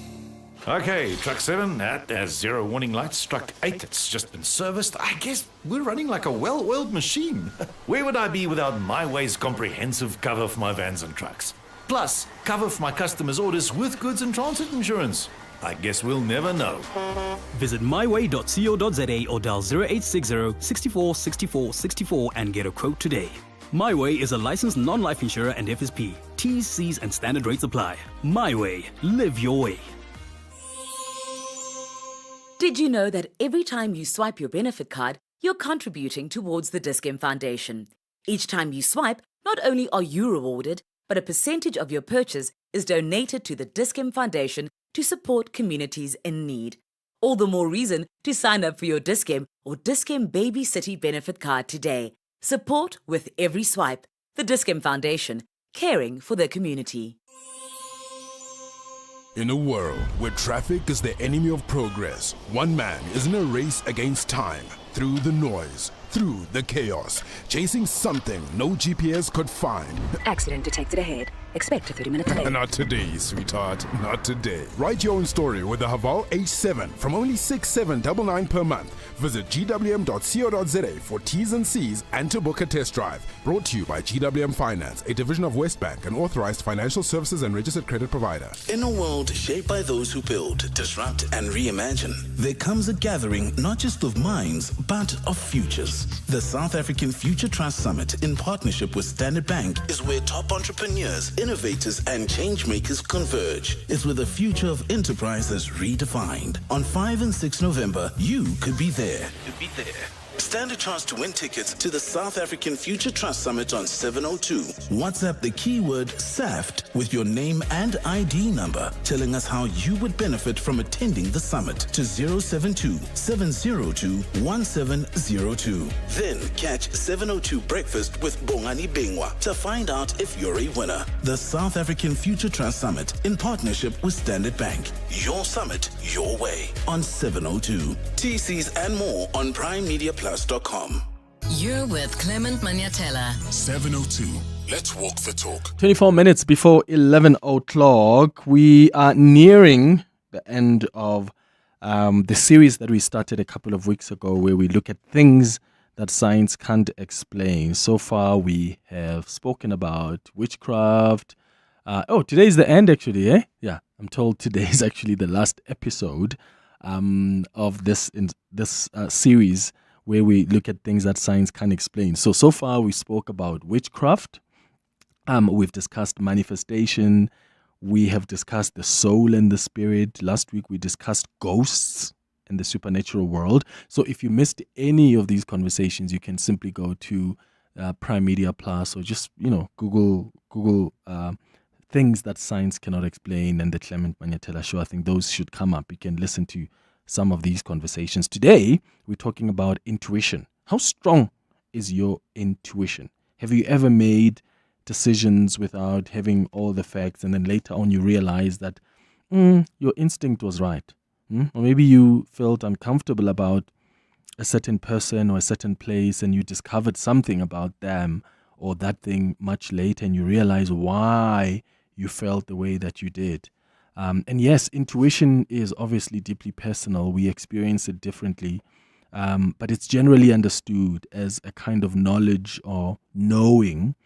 Okay, truck 7 has zero warning lights. Truck 8, it's just been serviced. I guess we're running like a well-oiled machine. Where would I be without MyWay's comprehensive cover for my vans and trucks? Plus, cover for my customers' orders with goods and transit insurance. I guess we'll never know. Visit myway.co.za or dial 0860 64 64 64 and get a quote today. MyWay is a licensed non-life insurer and FSP. T's, C's and standard rates apply. MyWay. Live your way. Did you know that every time you swipe your benefit card, you're contributing towards the Dis-Chem Foundation? Each time you swipe, not only are you rewarded, but a percentage of your purchase is donated to the Dis-Chem Foundation to support communities in need. All the more reason to sign up for your Dis-Chem or Dis-Chem Baby City benefit card today. Support with every swipe. The Dis-Chem Foundation, caring for the community. In a world where traffic is the enemy of progress, one man is in a race against time, through the noise, through the chaos, chasing something no GPS could find. Accident detected ahead. Expect a 30-minute delay. Not today, sweetheart. Not today. Write your own story with the Haval H7 from only $6,799 per month. Visit gwm.co.za for T's and C's and to book a test drive. Brought to you by GWM Finance, a division of Westbank, an authorized financial services and registered credit provider. In a world shaped by those who build, disrupt, and reimagine, there comes a gathering not just of minds, but of futures. The South African Future Trust Summit, in partnership with Standard Bank, is where top entrepreneurs, innovators, and change makers converge. It's where the future of enterprise is redefined. On 5 and 6 November, you could be there. stand a chance to win tickets to the South African Future Trust Summit on 702. WhatsApp the keyword SAFT with your name and ID number, telling us how you would benefit from attending the summit to 072-702-1702. Then catch 702 Breakfast with Bongani Bingwa to find out if you're a winner. The South African Future Trust Summit in partnership with Standard Bank. Your summit, your way on 702. TCs and more on primemediaplus.com. You're with Clement Manyathela. 702. Let's walk the talk. 24 minutes before 11 o'clock. We are nearing the end of the series that we started a couple of weeks ago, where we look at things that science can't explain. So far, we have spoken about witchcraft. Today is the end, actually, eh? Yeah, I'm told today is actually the last episode of this series, where we look at things that science can't explain. So far, we spoke about witchcraft. We've discussed manifestation. We have discussed the soul and the spirit. Last week, we discussed ghosts and the supernatural world. So if you missed any of these conversations, you can simply go to Prime Media Plus, or just, Google things that science cannot explain and the Clement Manyathela Show. I think those should come up. You can listen to some of these conversations. Today, we're talking about intuition. How strong is your intuition? Have you ever made decisions without having all the facts, and then later on you realize that your instinct was right? Or maybe you felt uncomfortable about a certain person or a certain place, and you discovered something about them or that thing much later, and you realize why you felt the way that you did. And yes, intuition is obviously deeply personal. We experience it differently, but it's generally understood as a kind of knowledge or knowing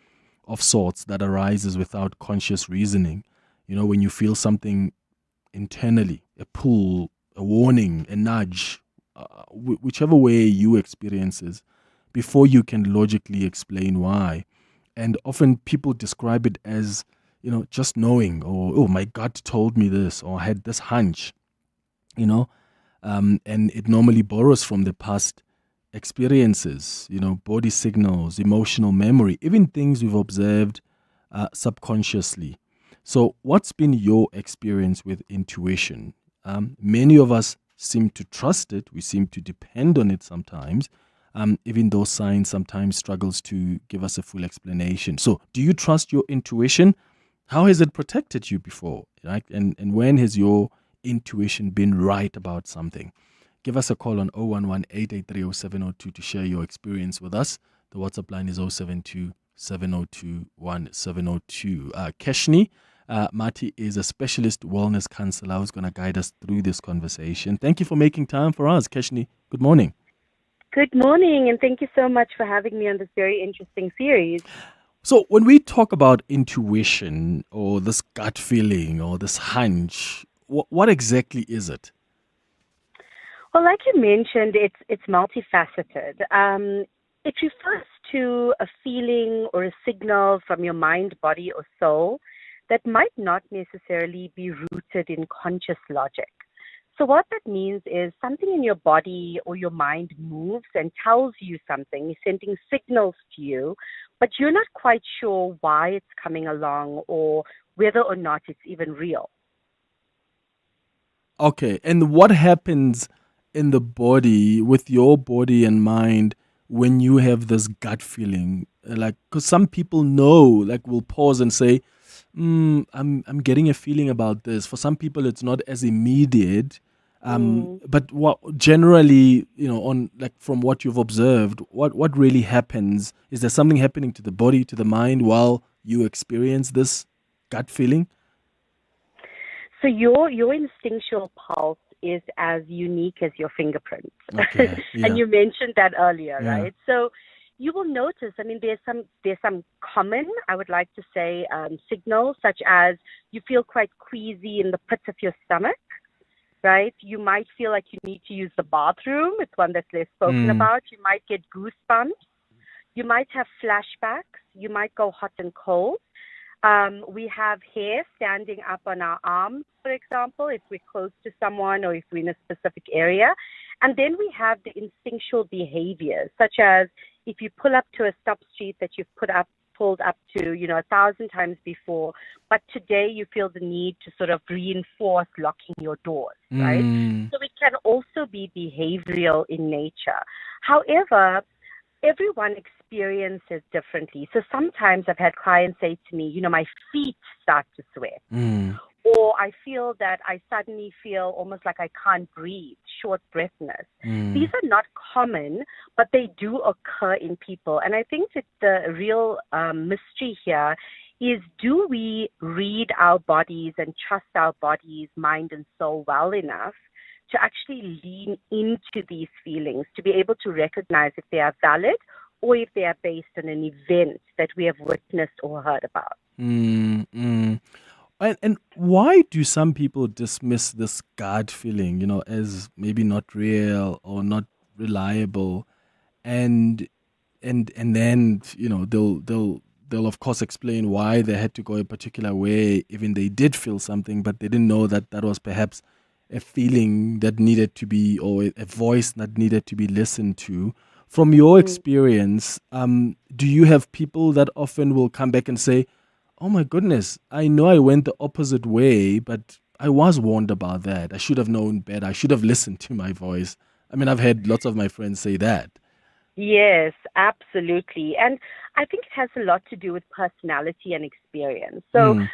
of sorts that arises without conscious reasoning. When you feel something internally, a pull, a warning, a nudge, whichever way you experience it, before you can logically explain why. And often people describe it as, just knowing, or, oh, my gut told me this, or I had this hunch, and it normally borrows from the past experiences, body signals, emotional memory, even things we've observed subconsciously. So what's been your experience with intuition? Many of us seem to trust it. We seem to depend on it sometimes, even though science sometimes struggles to give us a full explanation. So do you trust your intuition? How has it protected you before? Right? And when has your intuition been right about something? Give us a call on 011-883-0702 to share your experience with us. The WhatsApp line is 072-702-1702. Keshni Mati is a specialist wellness counselor who's going to guide us through this conversation. Thank you for making time for us, Keshni. Good morning. Good morning, and thank you so much for having me on this very interesting series. So when we talk about intuition, or this gut feeling, or this hunch, what exactly is it? Well, like you mentioned, it's multifaceted. It refers to a feeling or a signal from your mind, body, or soul that might not necessarily be rooted in conscious logic. So what that means is something in your body or your mind moves and tells you something, is sending signals to you, but you're not quite sure why it's coming along or whether or not it's even real. Okay, and what happens in the body, with your body and mind, when you have this gut feeling? Like, because some people know, like, will pause and say, I'm getting a feeling about this. For some people, it's not as immediate. But what generally, on, like, from what you've observed, what really happens? Is there something happening to the body, to the mind, while you experience this gut feeling? So your instinctual pulse is as unique as your fingerprints. Okay, yeah. And you mentioned that earlier, Yeah. right? So you will notice, there's some common, I would like to say, signals, such as you feel quite queasy in the pits of your stomach, right? You might feel like you need to use the bathroom. It's one that's less spoken about. You might get goosebumps. You might have flashbacks. You might go hot and cold. We have hair standing up on our arms, for example, if we're close to someone or if we're in a specific area. And then we have the instinctual behaviors, such as if you pull up to a stop street that you've pulled up to, 1,000 times before, but today you feel the need to sort of reinforce locking your doors, right? So it can also be behavioral in nature. However, everyone experiences differently. So sometimes I've had clients say to me, my feet start to sweat. Or I feel that I suddenly feel almost like I can't breathe, short breathness. These are not common, but they do occur in people. And I think that the real mystery here is, do we read our bodies and trust our bodies, mind and soul well enough to actually lean into these feelings, to be able to recognize if they are valid or if they are based on an event that we have witnessed or heard about. And why do some people dismiss this gut feeling, as maybe not real or not reliable, and then they'll of course explain why they had to go a particular way, even they did feel something, but they didn't know that was perhaps a feeling that needed to be, or a voice that needed to be listened to. From your experience, do you have people that often will come back and say, oh my goodness, I know I went the opposite way, but I was warned about that. I should have known better. I should have listened to my voice. I mean, I've had lots of my friends say that. Yes, absolutely. And I think it has a lot to do with personality and experience. So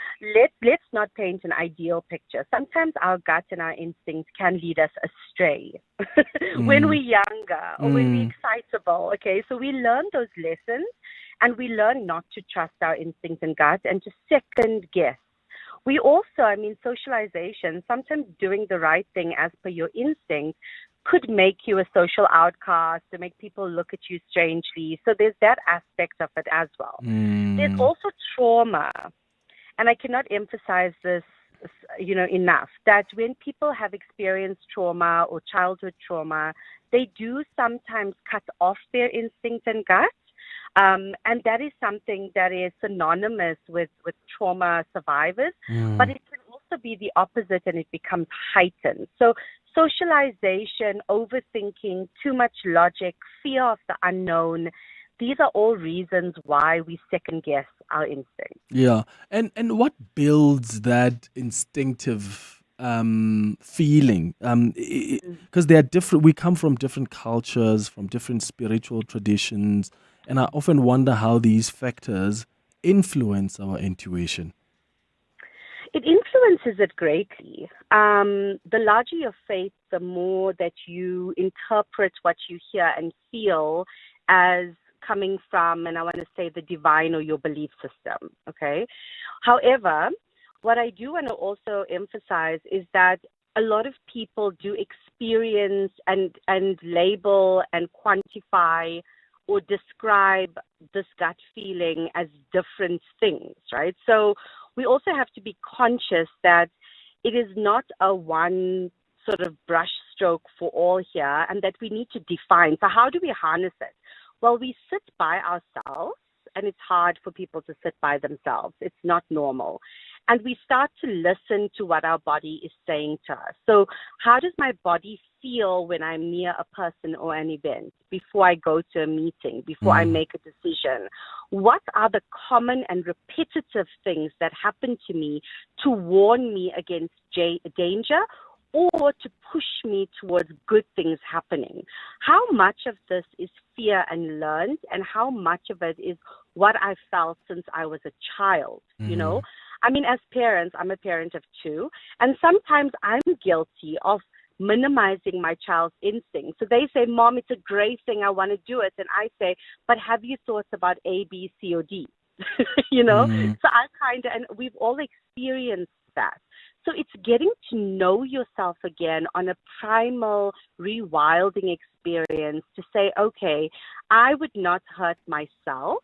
let's not paint an ideal picture. Sometimes our gut and our instincts can lead us astray when we're younger or when we're excitable. Okay, so we learn those lessons and we learn not to trust our instincts and gut and to second guess. We also, socialization, sometimes doing the right thing as per your instinct could make you a social outcast, to make people look at you strangely. So there's that aspect of it as well. There's also trauma. And I cannot emphasize this, enough, that when people have experienced trauma or childhood trauma, they do sometimes cut off their instincts and gut. And that is something that is synonymous with trauma survivors, but it can also be the opposite and it becomes heightened. So socialization, overthinking, too much logic, fear of the unknown, these are all reasons why we second guess our instincts. Yeah. And what builds that instinctive feeling? Because they are different. We come from different cultures, from different spiritual traditions. And I often wonder how these factors influence our intuition. It influences it greatly. The larger your faith, the more that you interpret what you hear and feel as coming from, and I want to say, the divine or your belief system. Okay. However, what I do want to also emphasize is that a lot of people do experience and label and quantify or describe this gut feeling as different things, right? So we also have to be conscious that it is not a one sort of brush stroke for all here, and that we need to define. So how do we harness it? Well, we sit by ourselves, and it's hard for people to sit by themselves. It's not normal. And we start to listen to what our body is saying to us. So how does my body feel when I'm near a person or an event, before I go to a meeting, before I make a decision? What are the common and repetitive things that happen to me to warn me against danger or to push me towards good things happening? How much of this is fear and learned, and how much of it is what I felt since I was a child, you know? I mean, as parents, I'm a parent of two, and sometimes I'm guilty of minimizing my child's instincts. So they say, Mom, it's a great thing, I want to do it. And I say, but have you thought about A, B, C, or D? You know? So I and we've all experienced that. So it's getting to know yourself again on a primal rewilding experience to say, okay, I would not hurt myself.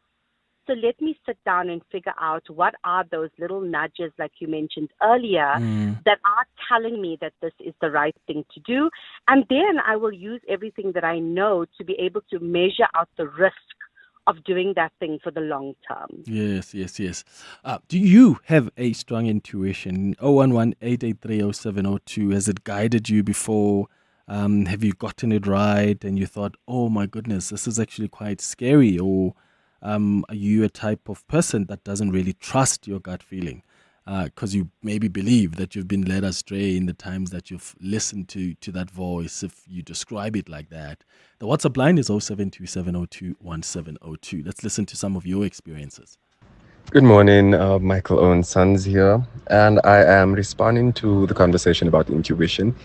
So let me sit down and figure out what are those little nudges, like you mentioned earlier, that are telling me that this is the right thing to do. And then I will use everything that I know to be able to measure out the risk of doing that thing for the long term. Yes. Do you have a strong intuition? 011-883-0702, has it guided you before Have you gotten it right? And you thought, oh my goodness, this is actually quite scary. Or are you a type of person that doesn't really trust your gut feeling? Because you maybe believe that you've been led astray in the times that you've listened to that voice, if you describe it like that. The WhatsApp line is 0727021702. Let's listen to some of your experiences. Good morning, Michael Owen Sons here, and I am responding to the conversation about intuition.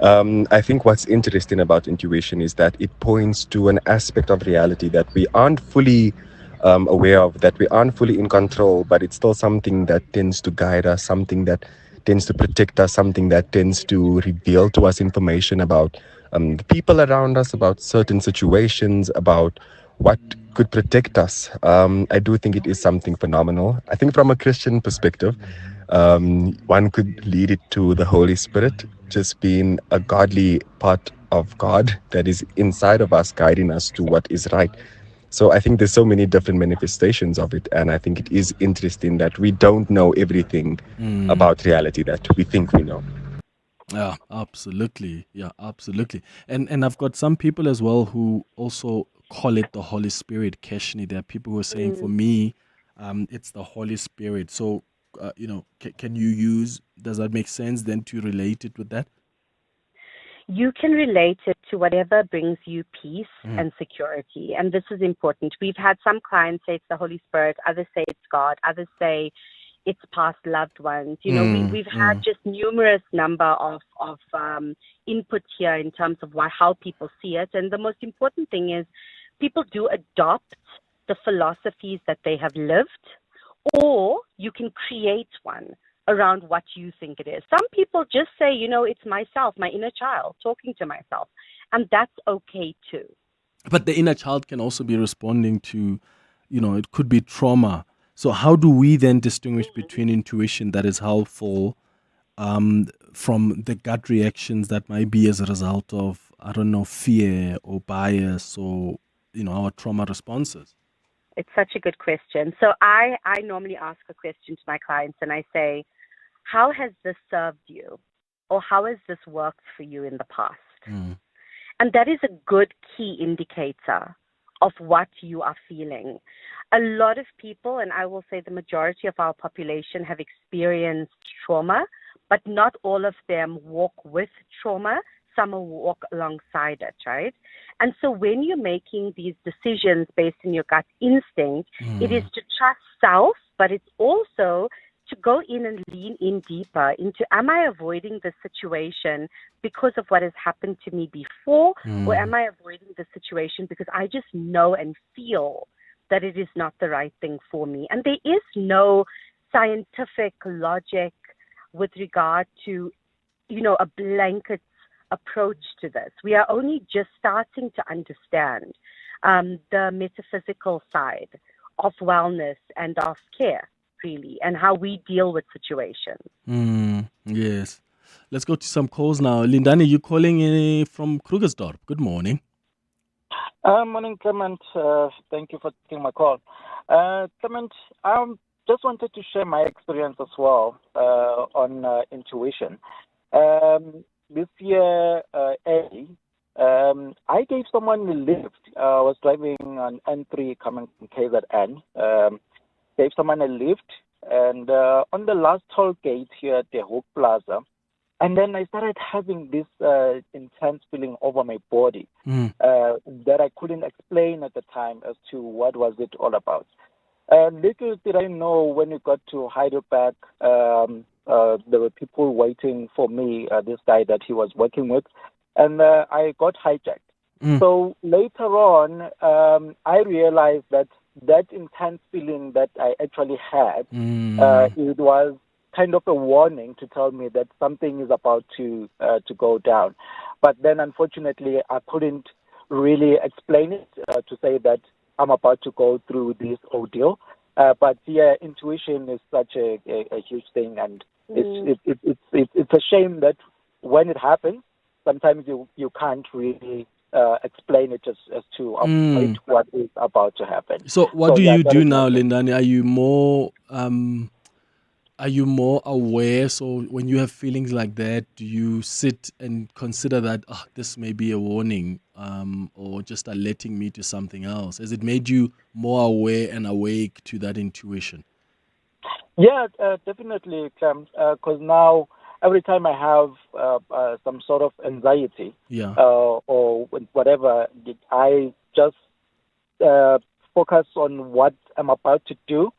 I think what's interesting about intuition is that it points to an aspect of reality that we aren't fully aware of, that we aren't fully in control, but it's still something that tends to guide us, something that tends to protect us, something that tends to reveal to us information about the people around us, about certain situations, about what could protect us. I do think it is something phenomenal. I think from a Christian perspective, one could lead it to the Holy Spirit just being a godly part of God that is inside of us, guiding us to what is right. So I think there's so many different manifestations of it, and I think it is interesting that we don't know everything about reality that we think we know. Yeah, absolutely. Yeah, absolutely. And I've got some people as well who also call it the Holy Spirit, Keshni. There are people who are saying, for me, it's the Holy Spirit. So, can you does that make sense then to relate it with that? You can relate it to whatever brings you peace and security. And this is important. We've had some clients say it's the Holy Spirit, others say it's God, others say it's past loved ones. We've had just numerous number of input here in terms of how people see it. And the most important thing is people do adopt the philosophies that they have lived, or you can create one around what you think it is. Some people just say, it's myself, my inner child, talking to myself. And that's okay too. But the inner child can also be responding to, it could be trauma. So how do we then distinguish between intuition that is helpful from the gut reactions that might be as a result of, fear or bias or, our trauma responses? It's such a good question. So I normally ask a question to my clients and I say, how has this served you? Or how has this worked for you in the past? And that is a good key indicator of what you are feeling. A lot of people, and I will say the majority of our population, have experienced trauma, but not all of them walk with trauma. Some will walk alongside it, right? And so when you're making these decisions based on your gut instinct, it is to trust self, but it's also to go in and lean in deeper into, am I avoiding the situation because of what has happened to me before, or am I avoiding the situation because I just know and feel that it is not the right thing for me? And there is no scientific logic with regard to, a blanket approach to this. We are only just starting to understand the metaphysical side of wellness and of care, really, and how we deal with situations. Yes. Let's go to some calls now. Lindani, you calling from Krugersdorp. Good morning. Morning, Clement. Thank you for taking my call. Clement, I just wanted to share my experience as well on intuition. This year, I gave someone a lift. I was driving on N3 coming from KZN. Gave someone a lift, and on the last toll gate here at the Hope Plaza, and then I started having this intense feeling over my body that I couldn't explain at the time as to what was it all about. Little did I know, when we got to Heidelberg, there were people waiting for me, this guy that he was working with, and I got hijacked. So later on, I realized that intense feeling that I actually had, it was kind of a warning to tell me that something is about to go down. But then, unfortunately, I couldn't really explain it to say that I'm about to go through this ordeal. But yeah, intuition is such a huge thing, and it's a shame that when it happens, sometimes you can't really explain it as to avoid what is about to happen. So what do you do now, Lindani? Are you more Are you more aware? So when you have feelings like that, do you sit and consider that this may be a warning, or just alerting me to something else? Has it made you more aware and awake to that intuition? Yeah, definitely, Clem. Because now every time I have some sort of anxiety, Yeah. or whatever, I just focus on what I'm about to do.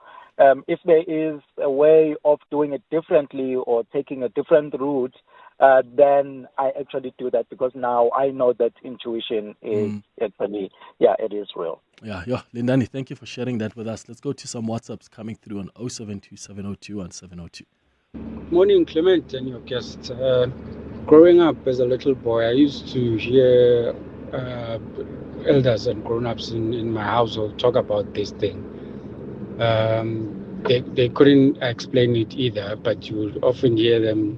If there is a way of doing it differently or taking a different route, then I actually do that, because now I know that intuition is actually, it is real. Yeah. Lindani, thank you for sharing that with us. Let's go to some WhatsApps coming through on 072-702-1702. Morning, Clement and your guest. Growing up as a little boy, I used to hear elders and grown-ups in my household talk about this thing. They couldn't explain it either, but you would often hear them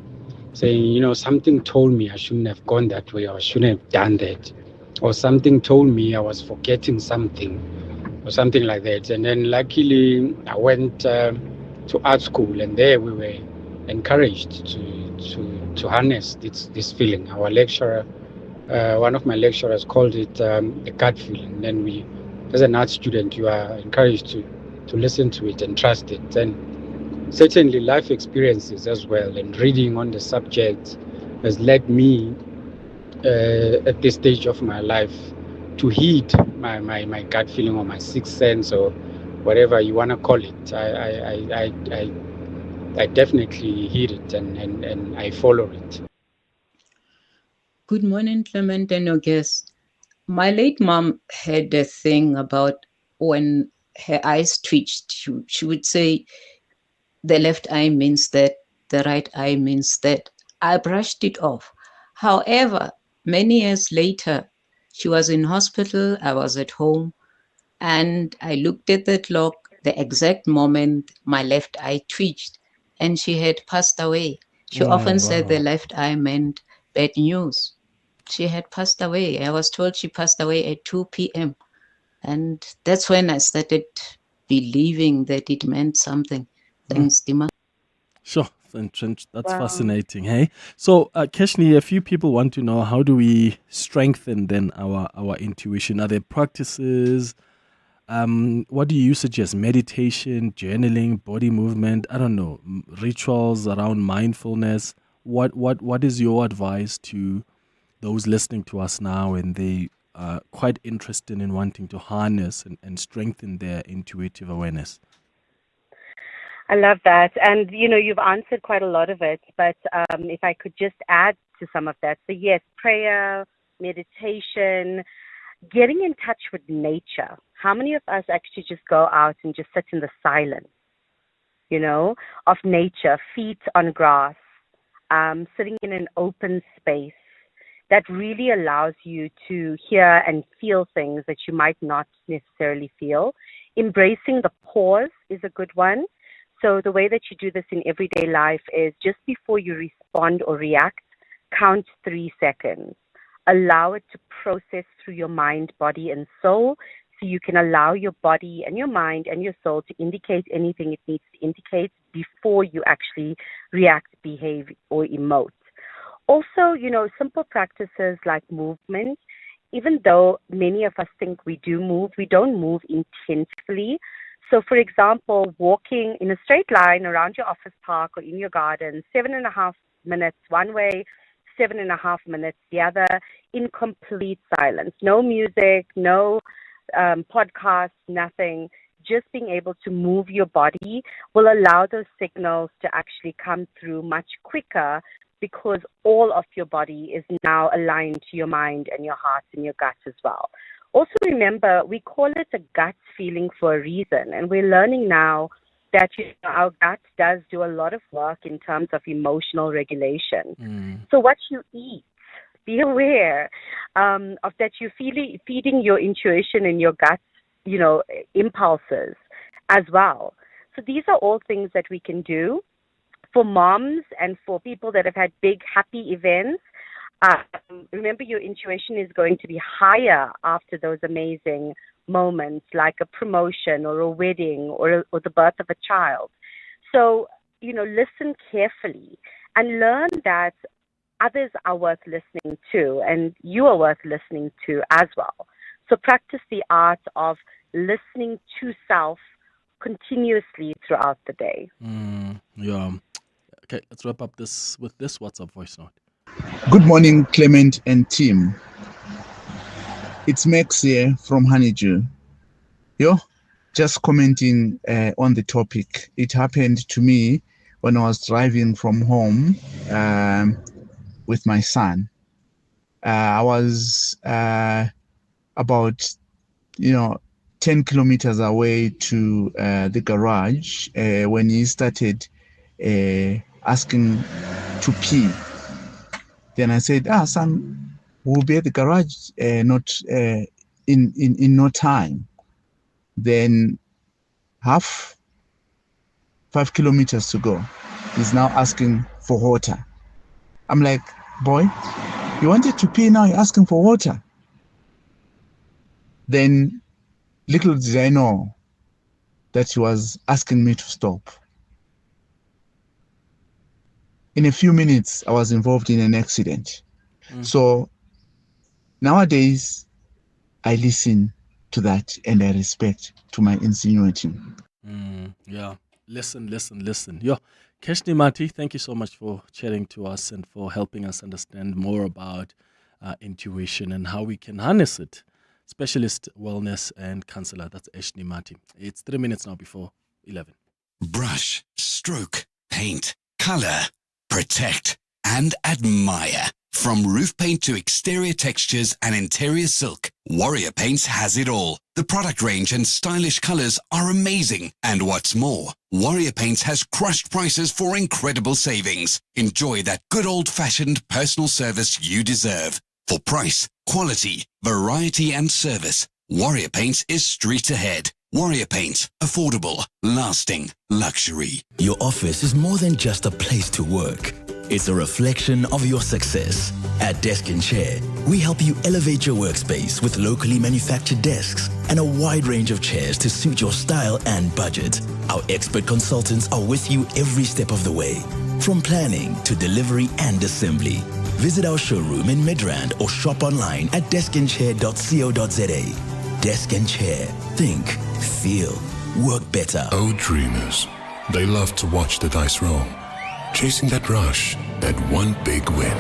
saying, something told me I shouldn't have gone that way, or I shouldn't have done that, or something told me I was forgetting something, or something like that. And then luckily I went to art school, and there we were encouraged to harness this feeling. Our lecturer, one of my lecturers, called it the gut feeling. Then we, as an art student, you are encouraged to listen to it and trust it. And certainly life experiences as well, and reading on the subject has led me at this stage of my life to heed my gut feeling, or my sixth sense, or whatever you want to call it. I definitely heed it, and I follow it. Good morning, Clement and your guest. My late mom had a thing about when her eyes twitched, she would say the left eye means that, the right eye means that. I brushed it off. However, many years later, she was in hospital, I was at home, and I looked at the clock the exact moment my left eye twitched, and she had passed away. She often said the left eye meant bad news. She had passed away. I was told she passed away at 2 p.m. And that's when I started believing that it meant something. Thanks, Dima. Sure. That's fascinating. Hey, so Keshni, a few people want to know, how do we strengthen then our intuition? Are there practices? What do you suggest? Meditation, journaling, body movement? I don't know, rituals around mindfulness. What is your advice to those listening to us now, and they are quite interested in wanting to harness and strengthen their intuitive awareness? I love that. And, you've answered quite a lot of it, but if I could just add to some of that. So yes, prayer, meditation, getting in touch with nature. How many of us actually just go out and just sit in the silence, of nature, feet on grass, sitting in an open space that really allows you to hear and feel things that you might not necessarily feel. Embracing the pause is a good one. So the way that you do this in everyday life is just before you respond or react, count 3 seconds. Allow it to process through your mind, body, and soul, so you can allow your body and your mind and your soul to indicate anything it needs to indicate before you actually react, behave, or emote. Also, simple practices like movement. Even though many of us think we do move, we don't move intensely. So, for example, walking in a straight line around your office park or in your garden, 7.5 minutes one way, 7.5 minutes the other, in complete silence. No music, no podcast, nothing. Just being able to move your body will allow those signals to actually come through much quicker, because all of your body is now aligned to your mind and your heart and your gut as well. Also remember, we call it a gut feeling for a reason, and we're learning now that our gut does do a lot of work in terms of emotional regulation. So what you eat, be aware of that you're feeding your intuition and your gut, impulses as well. So these are all things that we can do. For moms and for people that have had big, happy events, remember your intuition is going to be higher after those amazing moments, like a promotion or a wedding or the birth of a child. So listen carefully and learn that others are worth listening to and you are worth listening to as well. So practice the art of listening to self continuously throughout the day. Yeah. Okay, let's wrap up this with this WhatsApp voice note. Good morning, Clement and team. It's Max here from Honeydew. Just commenting on the topic. It happened to me when I was driving from home with my son. I was about 10 kilometers away to the garage when he started asking to pee. Then I said, son, we'll be at the garage not in no time. Then 5 kilometers to go. He's now asking for water. I'm like, boy, you wanted to pee, now you're asking for water. Then little did I know that he was asking me to stop. In a few minutes, I was involved in an accident. So nowadays, I listen to that and I respect to my insinuity. Yeah, listen. Yo, Keshni Mati, thank you so much for chatting to us and for helping us understand more about intuition and how we can harness it. Specialist wellness and counselor, that's Keshni Mati. It's 3 minutes now before 11. Brush, stroke, paint, color, protect, and admire. From roof paint to exterior textures and interior silk, Warrior Paints has it all. The product range and stylish colors are amazing. And what's more, Warrior Paints has crushed prices for incredible savings. Enjoy that good old-fashioned personal service you deserve. For price, quality, variety, and service, Warrior Paints is street ahead. Warrior Paints, affordable, lasting, luxury. Your office is more than just a place to work. It's a reflection of your success. At Desk and Chair, we help you elevate your workspace with locally manufactured desks and a wide range of chairs to suit your style and budget. Our expert consultants are with you every step of the way, from planning to delivery and assembly. Visit our showroom in Midrand or shop online at deskandchair.co.za. Desk and Chair. Think, feel, work better. Oh, dreamers. They love to watch the dice roll, chasing that rush, that one big win.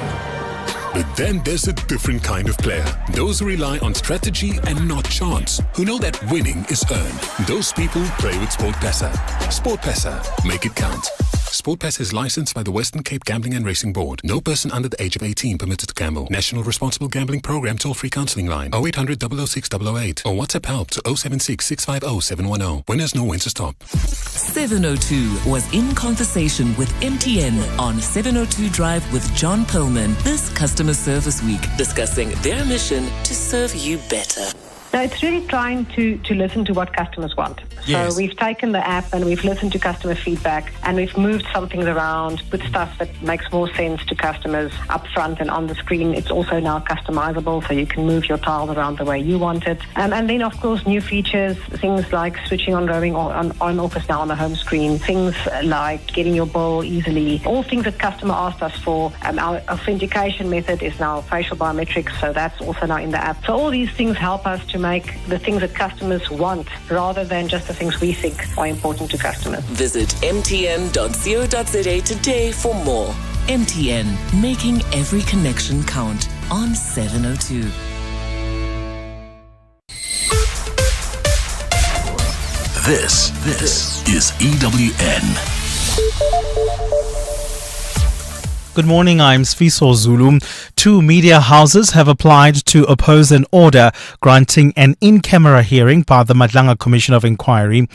But then there's a different kind of player. Those who rely on strategy and not chance, who know that winning is earned. Those people play with SportPesa. SportPesa. Make it count. SportPesa is licensed by the Western Cape Gambling and Racing Board. No person under the age of 18 permitted to gamble. National Responsible Gambling Program toll-free counseling line 0800 006 008 or WhatsApp help to 076 650 710. Winners know when to stop. 702 was in conversation with MTN on 702 Drive with John Pillman this Customer Service Week, discussing their mission to serve you better. No, it's really trying to listen to what customers want. Yes. So we've taken the app and we've listened to customer feedback and we've moved some things around, put stuff that makes more sense to customers up front and on the screen. It's also now customizable, so you can move your tiles around the way you want it. And then, of course, new features, things like switching on roaming or on off is now on the home screen, things like getting your bill easily, all things that customer asked us for. Our authentication method is now facial biometrics, so that's also now in the app. So all these things help us to make the things that customers want rather than just the things we think are important to customers. Visit mtn.co.za today for more. MTN, making every connection count on 702. This is EWN. Good morning, I'm Sfiso Zulu. 2 media houses have applied to oppose an order granting an in-camera hearing by the Madlanga Commission of Inquiry.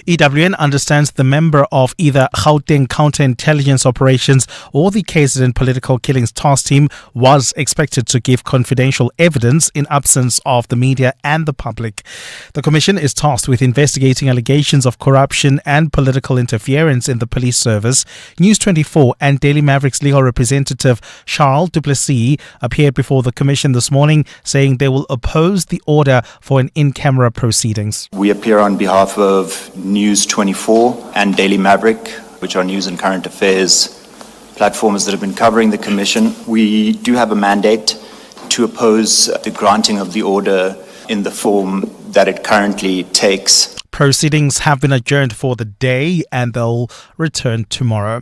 EWN understands the member of either Gauteng Counterintelligence Operations or the KZN Political Killings Task Team was expected to give confidential evidence in absence of the media and the public. The Commission is tasked with investigating allegations of corruption and political interference in the police service. News 24 and Daily Maverick's legal representative Charles Duplessis appeared before the Commission this morning, saying they will oppose the order for an in-camera proceedings. We appear on behalf of News 24 and Daily Maverick. which are news and current affairs platforms that have been covering the Commission. We do have a mandate to oppose the granting of the order in the form that it currently takes. Proceedings have been adjourned for the day and they'll return tomorrow.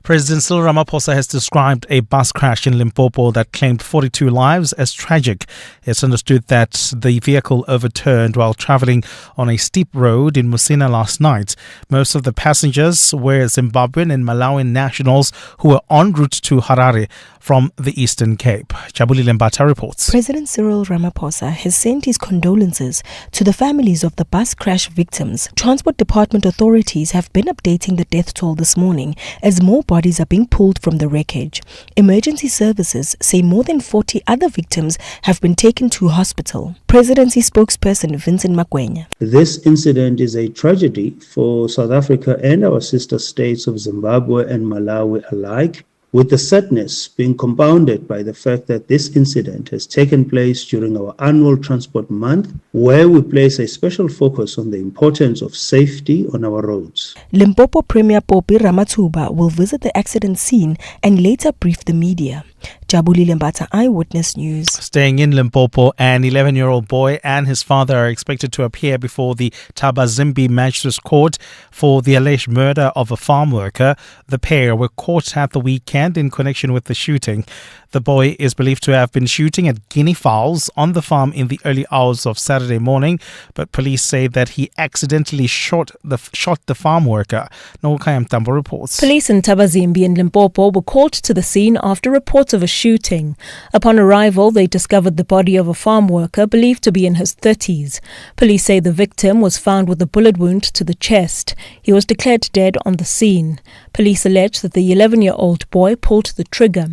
President Cyril Ramaphosa has described a bus crash in Limpopo that claimed 42 lives as tragic. It's understood that the vehicle overturned while traveling on a steep road in Musina last night. Most of the passengers were Zimbabwean and Malawian nationals who were en route to Harare from the Eastern Cape. Jabuli Lembata reports. President Cyril Ramaphosa has sent his condolences to the families of the bus crash victims. Transport Department authorities have been updating the death toll this morning as more bodies are being pulled from the wreckage. Emergency services say more than 40 other victims have been taken to hospital. Presidency spokesperson Vincent Magwenya. This incident is a tragedy for South Africa and our sister states of Zimbabwe and Malawi alike, with the sadness being compounded by the fact that this incident has taken place during our annual Transport Month, where we place a special focus on the importance of safety on our roads. Limpopo Premier Popi Ramathuba will visit the accident scene and later brief the media. Jabuli Lembata, Eyewitness News. Staying in Limpopo, an 11-year-old boy and his father are expected to appear before the Tabazimbi Magistrates Court for the alleged murder of a farm worker. The pair were caught at the weekend in connection with the shooting. The boy is believed to have been shooting at guinea fowls on the farm in the early hours of Saturday morning, but police say that he accidentally shot the farm worker. Nokayam Tambo reports. Police in Tabazimbi and Limpopo were called to the scene after reports of a shooting. Upon arrival, they discovered the body of a farm worker believed to be in his 30s. Police say the victim was found with a bullet wound to the chest. He was declared dead on the scene. Police allege that the 11-year-old boy pulled the trigger.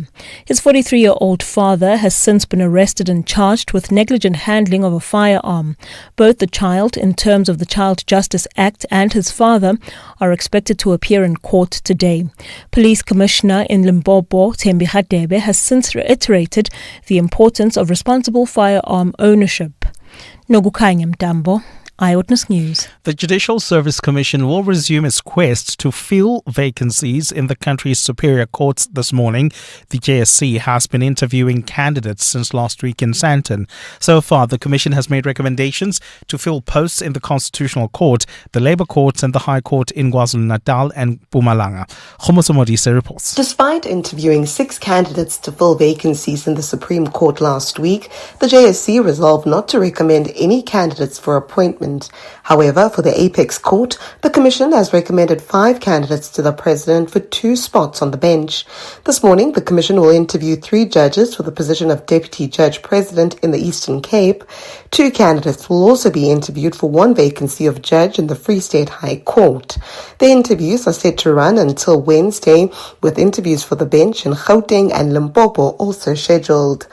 His 43-year-old father has since been arrested and charged with negligent handling of a firearm. Both the child, in terms of the Child Justice Act, and his father are expected to appear in court today. Police Commissioner in Limpopo, Thembi Hadebe, has since reiterated the importance of responsible firearm ownership. Nogukanya Mtambo, Eyewitness News. The Judicial Service Commission will resume its quest to fill vacancies in the country's superior courts this morning. The JSC has been interviewing candidates since last week in Sandton. So far, the Commission has made recommendations to fill posts in the Constitutional Court, the Labour Courts and the High Court in KwaZulu-Natal and Mpumalanga. Khomoso Modise reports. Despite interviewing 6 candidates to fill vacancies in the Supreme Court last week, the JSC resolved not to recommend any candidates for appointment. However, for the Apex Court, the Commission has recommended 5 candidates to the President for 2 spots on the bench. This morning, the Commission will interview 3 judges for the position of Deputy Judge President in the Eastern Cape. 2 candidates will also be interviewed for 1 vacancy of judge in the Free State High Court. The interviews are set to run until Wednesday, with interviews for the bench in Gauteng and Limpopo also scheduled.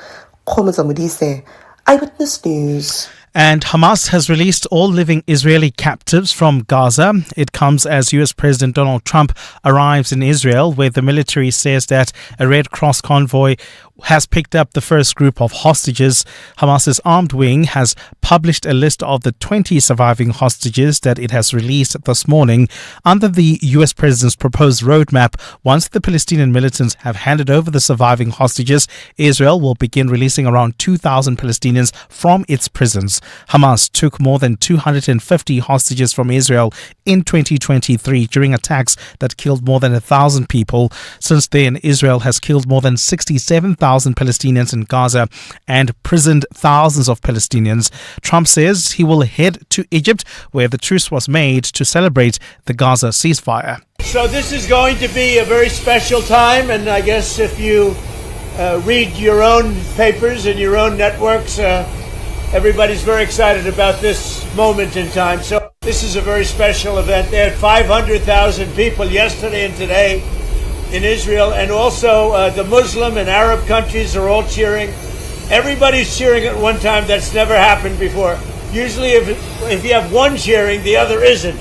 Khomoza Modise, Eyewitness News. And Hamas has released all living Israeli captives from Gaza. It comes as US President Donald Trump arrives in Israel, where the military says that a Red Cross convoy has picked up the first group of hostages. Hamas's armed wing has published a list of the 20 surviving hostages that it has released this morning. Under the US president's proposed roadmap, once the Palestinian militants have handed over the surviving hostages, Israel will begin releasing around 2,000 Palestinians from its prisons. Hamas took more than 250 hostages from Israel in 2023 during attacks that killed more than 1,000 people. Since then, Israel has killed more than 67,000 Palestinians in Gaza and imprisoned thousands of Palestinians. Trump says he will head to Egypt, where the truce was made to celebrate the Gaza ceasefire. So this is going to be a very special time, and I guess if you read your own papers and your own networks, everybody's very excited about this moment in time. So this is a very special event. They had 500,000 people yesterday and today in Israel, and also the Muslim and Arab countries are all cheering. Everybody's cheering at one time. That's never happened before. Usually if you have one cheering, the other isn't.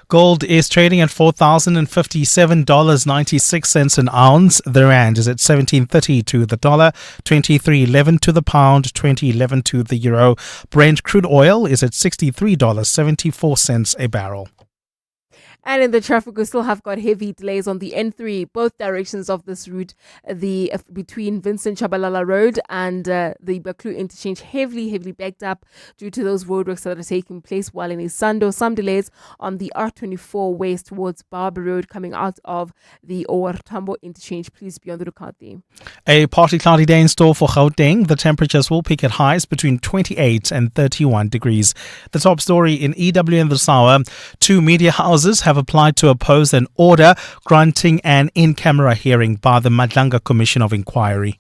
Gold is trading at $4,057.96 an ounce. The rand is at 17.30 to the dollar, 23.11 to the pound, 20.11 to the euro. Brent crude oil is at $63.74 a barrel. And in the traffic, we still have got heavy delays on the N3, both directions of this route, between Vincent Chabalala Road and the Baklu interchange, heavily backed up due to those roadworks that are taking place, while in Isando, some delays on the R24 west towards Barber Road coming out of the Owartambo interchange. Please be on the lookout there. A partly cloudy day in store for Gauteng. The temperatures will peak at highs between 28 and 31 degrees. The top story in EWN this hour: 2 media houses have applied to oppose an order granting an in-camera hearing by the Madlanga Commission of Inquiry.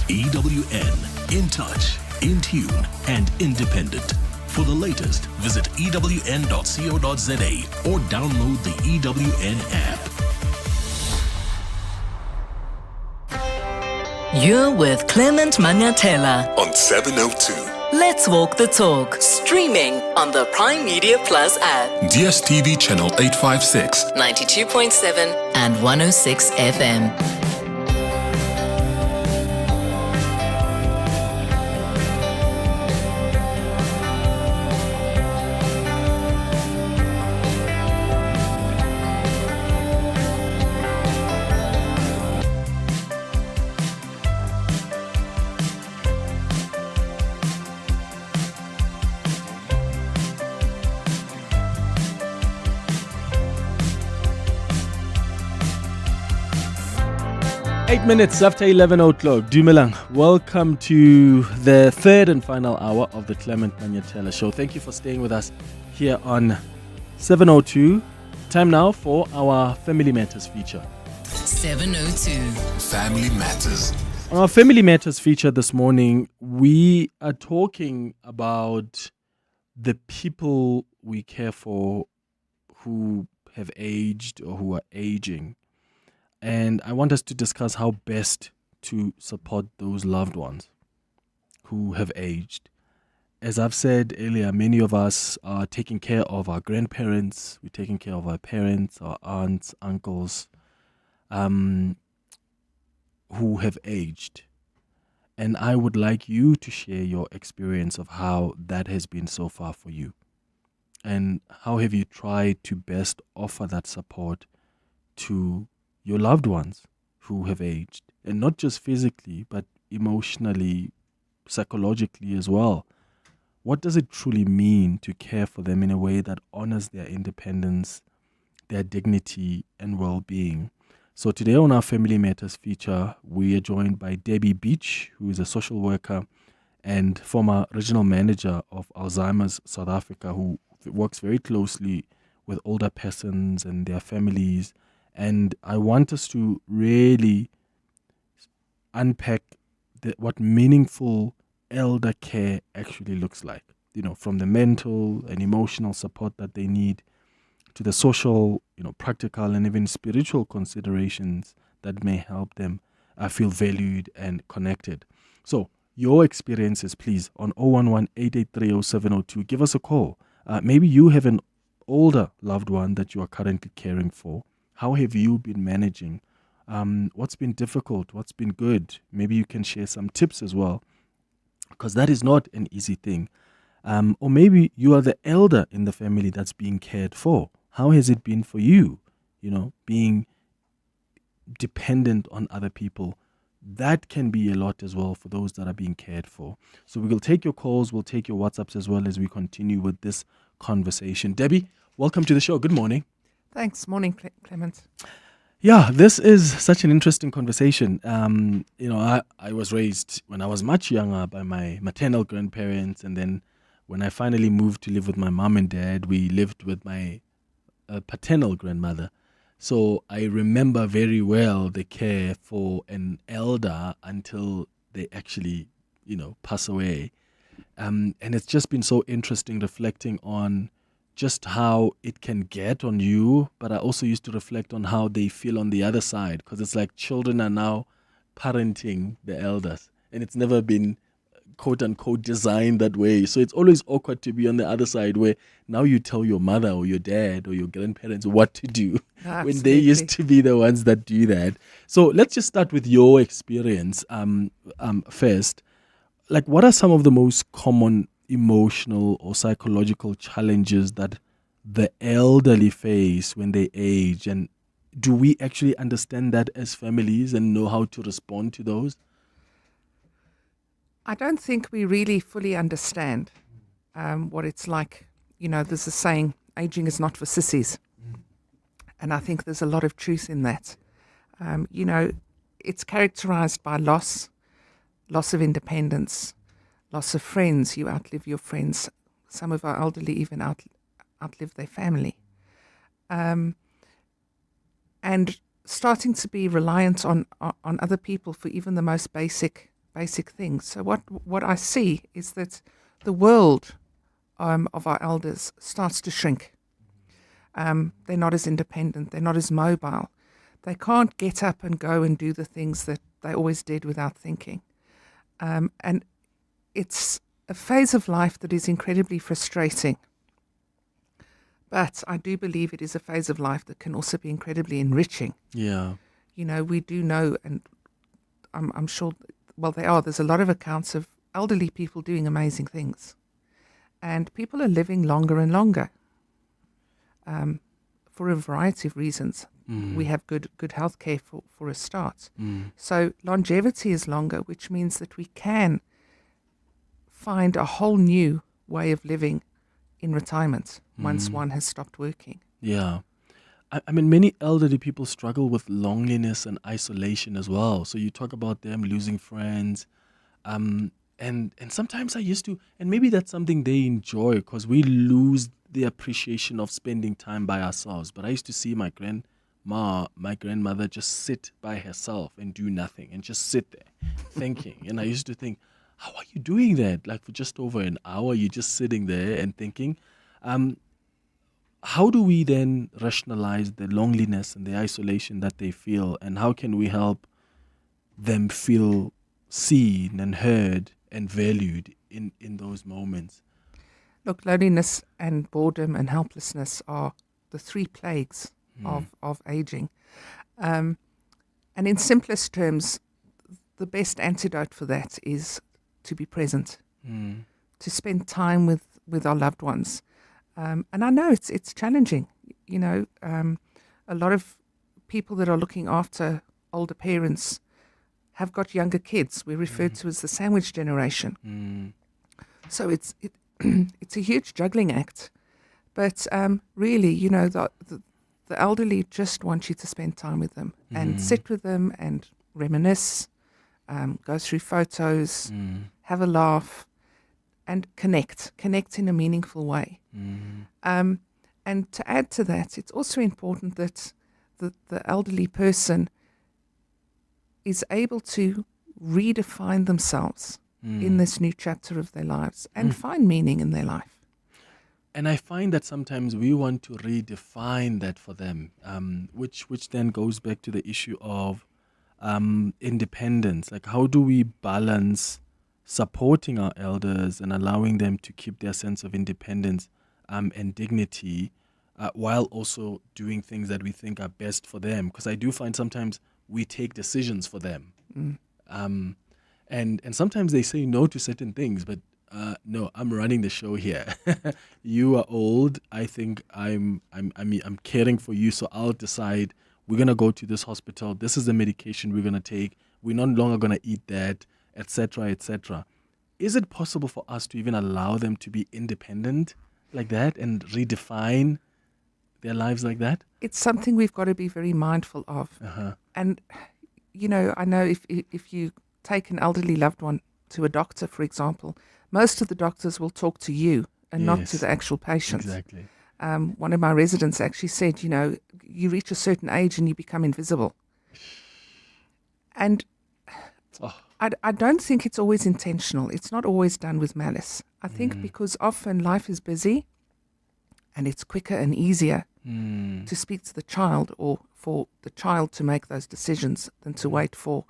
EWN, in touch, in tune, and independent. For the latest, visit ewn.co.za or download the EWN app. You're with Clement Manyathela On 702. Let's Walk the Talk, streaming on the Prime Media Plus app, DSTV channel 856. 92.7 and 106 FM. 8 minutes after 11 o'clock. Dumelang, welcome to the third and final hour of the Clement Manyathela Show. Thank you for staying with us here on 702. Time now for our Family Matters feature. 702. Family Matters. On our Family Matters feature this morning, we are talking about the people we care for who have aged or who are aging. And I want us to discuss how best to support those loved ones who have aged. As I've said earlier, many of us are taking care of our grandparents, we're taking care of our parents, our aunts, uncles, who have aged. And I would like you to share your experience of how that has been so far for you. And how have you tried to best offer that support to your loved ones who have aged, and not just physically, but emotionally, psychologically as well. What does it truly mean to care for them in a way that honors their independence, their dignity, and well-being? So today on our Family Matters feature, we are joined by Debbie Beach, who is a social worker and former regional manager of Alzheimer's South Africa, who works very closely with older persons and their families. And I want us to really unpack what meaningful elder care actually looks like. You know, from the mental and emotional support that they need to the social, practical and even spiritual considerations that may help them feel valued and connected. So your experiences, please, on 011-883-0702. Give us a call. Maybe you have an older loved one that you are currently caring for. How have you been managing? What's been difficult? What's been good? Maybe you can share some tips as well, because that is not an easy thing. Or maybe you are the elder in the family that's being cared for. How has it been for you? Being dependent on other people. That can be a lot as well for those that are being cared for. So we will take your calls, we'll take your WhatsApps as well as we continue with this conversation. Debbie, welcome to the show. Good morning. Thanks. Morning, Clement. Yeah, this is such an interesting conversation. I was raised when I was much younger by my maternal grandparents, and then when I finally moved to live with my mom and dad, we lived with my paternal grandmother. So I remember very well the care for an elder until they actually, pass away. And it's just been so interesting reflecting on just how it can get on you, but I also used to reflect on how they feel on the other side, because it's like children are now parenting the elders, and it's never been quote unquote designed that way. So it's always awkward to be on the other side, where now you tell your mother or your dad or your grandparents what to do when they used to be the ones that do that. So let's just start with your experience first. Like, what are some of the most common emotional or psychological challenges that the elderly face when they age, and do we actually understand that as families and know how to respond to those? I don't think we really fully understand what it's like. You know, there's a saying, aging is not for sissies. And I think there's a lot of truth in that. You know, it's characterized by loss of independence, loss of friends. You outlive your friends. Some of our elderly even outlive their family. And starting to be reliant on other people for even the most basic things. So what I see is that the world of our elders starts to shrink. They're not as independent. They're not as mobile. They can't get up and go and do the things that they always did without thinking. And it's a phase of life that is incredibly frustrating. But I do believe it is a phase of life that can also be incredibly enriching. Yeah. You know, we do know, and I'm sure, well, there's a lot of accounts of elderly people doing amazing things. And people are living longer and longer for a variety of reasons. We have good health care for a start. So longevity is longer, which means that we can find a whole new way of living in retirement once one has stopped working. Yeah. I mean, many elderly people struggle with loneliness and isolation as well. So you talk about them losing friends. And sometimes I used to, and maybe that's something they enjoy because we lose the appreciation of spending time by ourselves. But I used to see my grandmother just sit by herself and do nothing and just sit there thinking. And I used to think, how are you doing that? Like for just over an hour, you're just sitting there and thinking. How do we then rationalize the loneliness and the isolation that they feel? And how can we help them feel seen and heard and valued in those moments? Look, loneliness and boredom and helplessness are the three plagues of aging. And in simplest terms, the best antidote for that is to be present, to spend time with our loved ones. And I know it's challenging. You know, a lot of people that are looking after older parents have got younger kids. We're referred to as the sandwich generation. So it's a huge juggling act. But really, you know, the elderly just want you to spend time with them and sit with them and reminisce, go through photos, have a laugh, and connect in a meaningful way. And to add to that, it's also important that the elderly person is able to redefine themselves in this new chapter of their lives and find meaning in their life. And I find that sometimes we want to redefine that for them, which then goes back to the issue of independence. Like, how do we balance supporting our elders and allowing them to keep their sense of independence and dignity while also doing things that we think are best for them? Because I do find sometimes we take decisions for them. And sometimes they say no to certain things, but no, I'm running the show here. You are old. I think I'm caring for you, so I'll decide we're gonna go to this hospital. This is the medication we're gonna take. We're no longer gonna eat that, etc., etc. Is it possible for us to even allow them to be independent like that and redefine their lives like that? It's something we've got to be very mindful of. And you know, I know if you take an elderly loved one to a doctor, for example, most of the doctors will talk to you and not to the actual patient. Exactly. One of my residents actually said, you know, you reach a certain age and you become invisible. And I don't think it's always intentional. It's not always done with malice. I think because often life is busy and it's quicker and easier to speak to the child or for the child to make those decisions than to wait for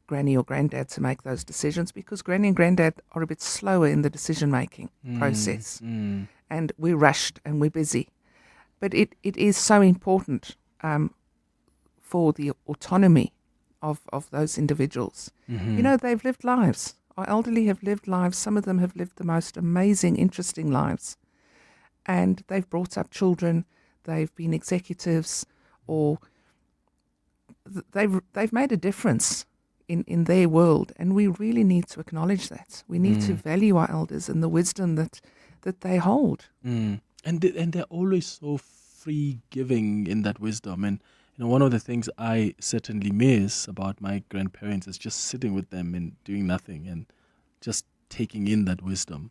granny or granddad to make those decisions, because granny and granddad are a bit slower in the decision-making process. And we're rushed and we're busy. But it is so important for the autonomy of those individuals. You know, they've lived lives. Our elderly have lived lives. Some of them have lived the most amazing, interesting lives. and they've brought up children, they've been executives, or they've made a difference in their world, and we really need to acknowledge that. We need to value our elders and the wisdom that they hold. And they're always so free giving in that wisdom. And one of the things I certainly miss about my grandparents is just sitting with them and doing nothing and just taking in that wisdom.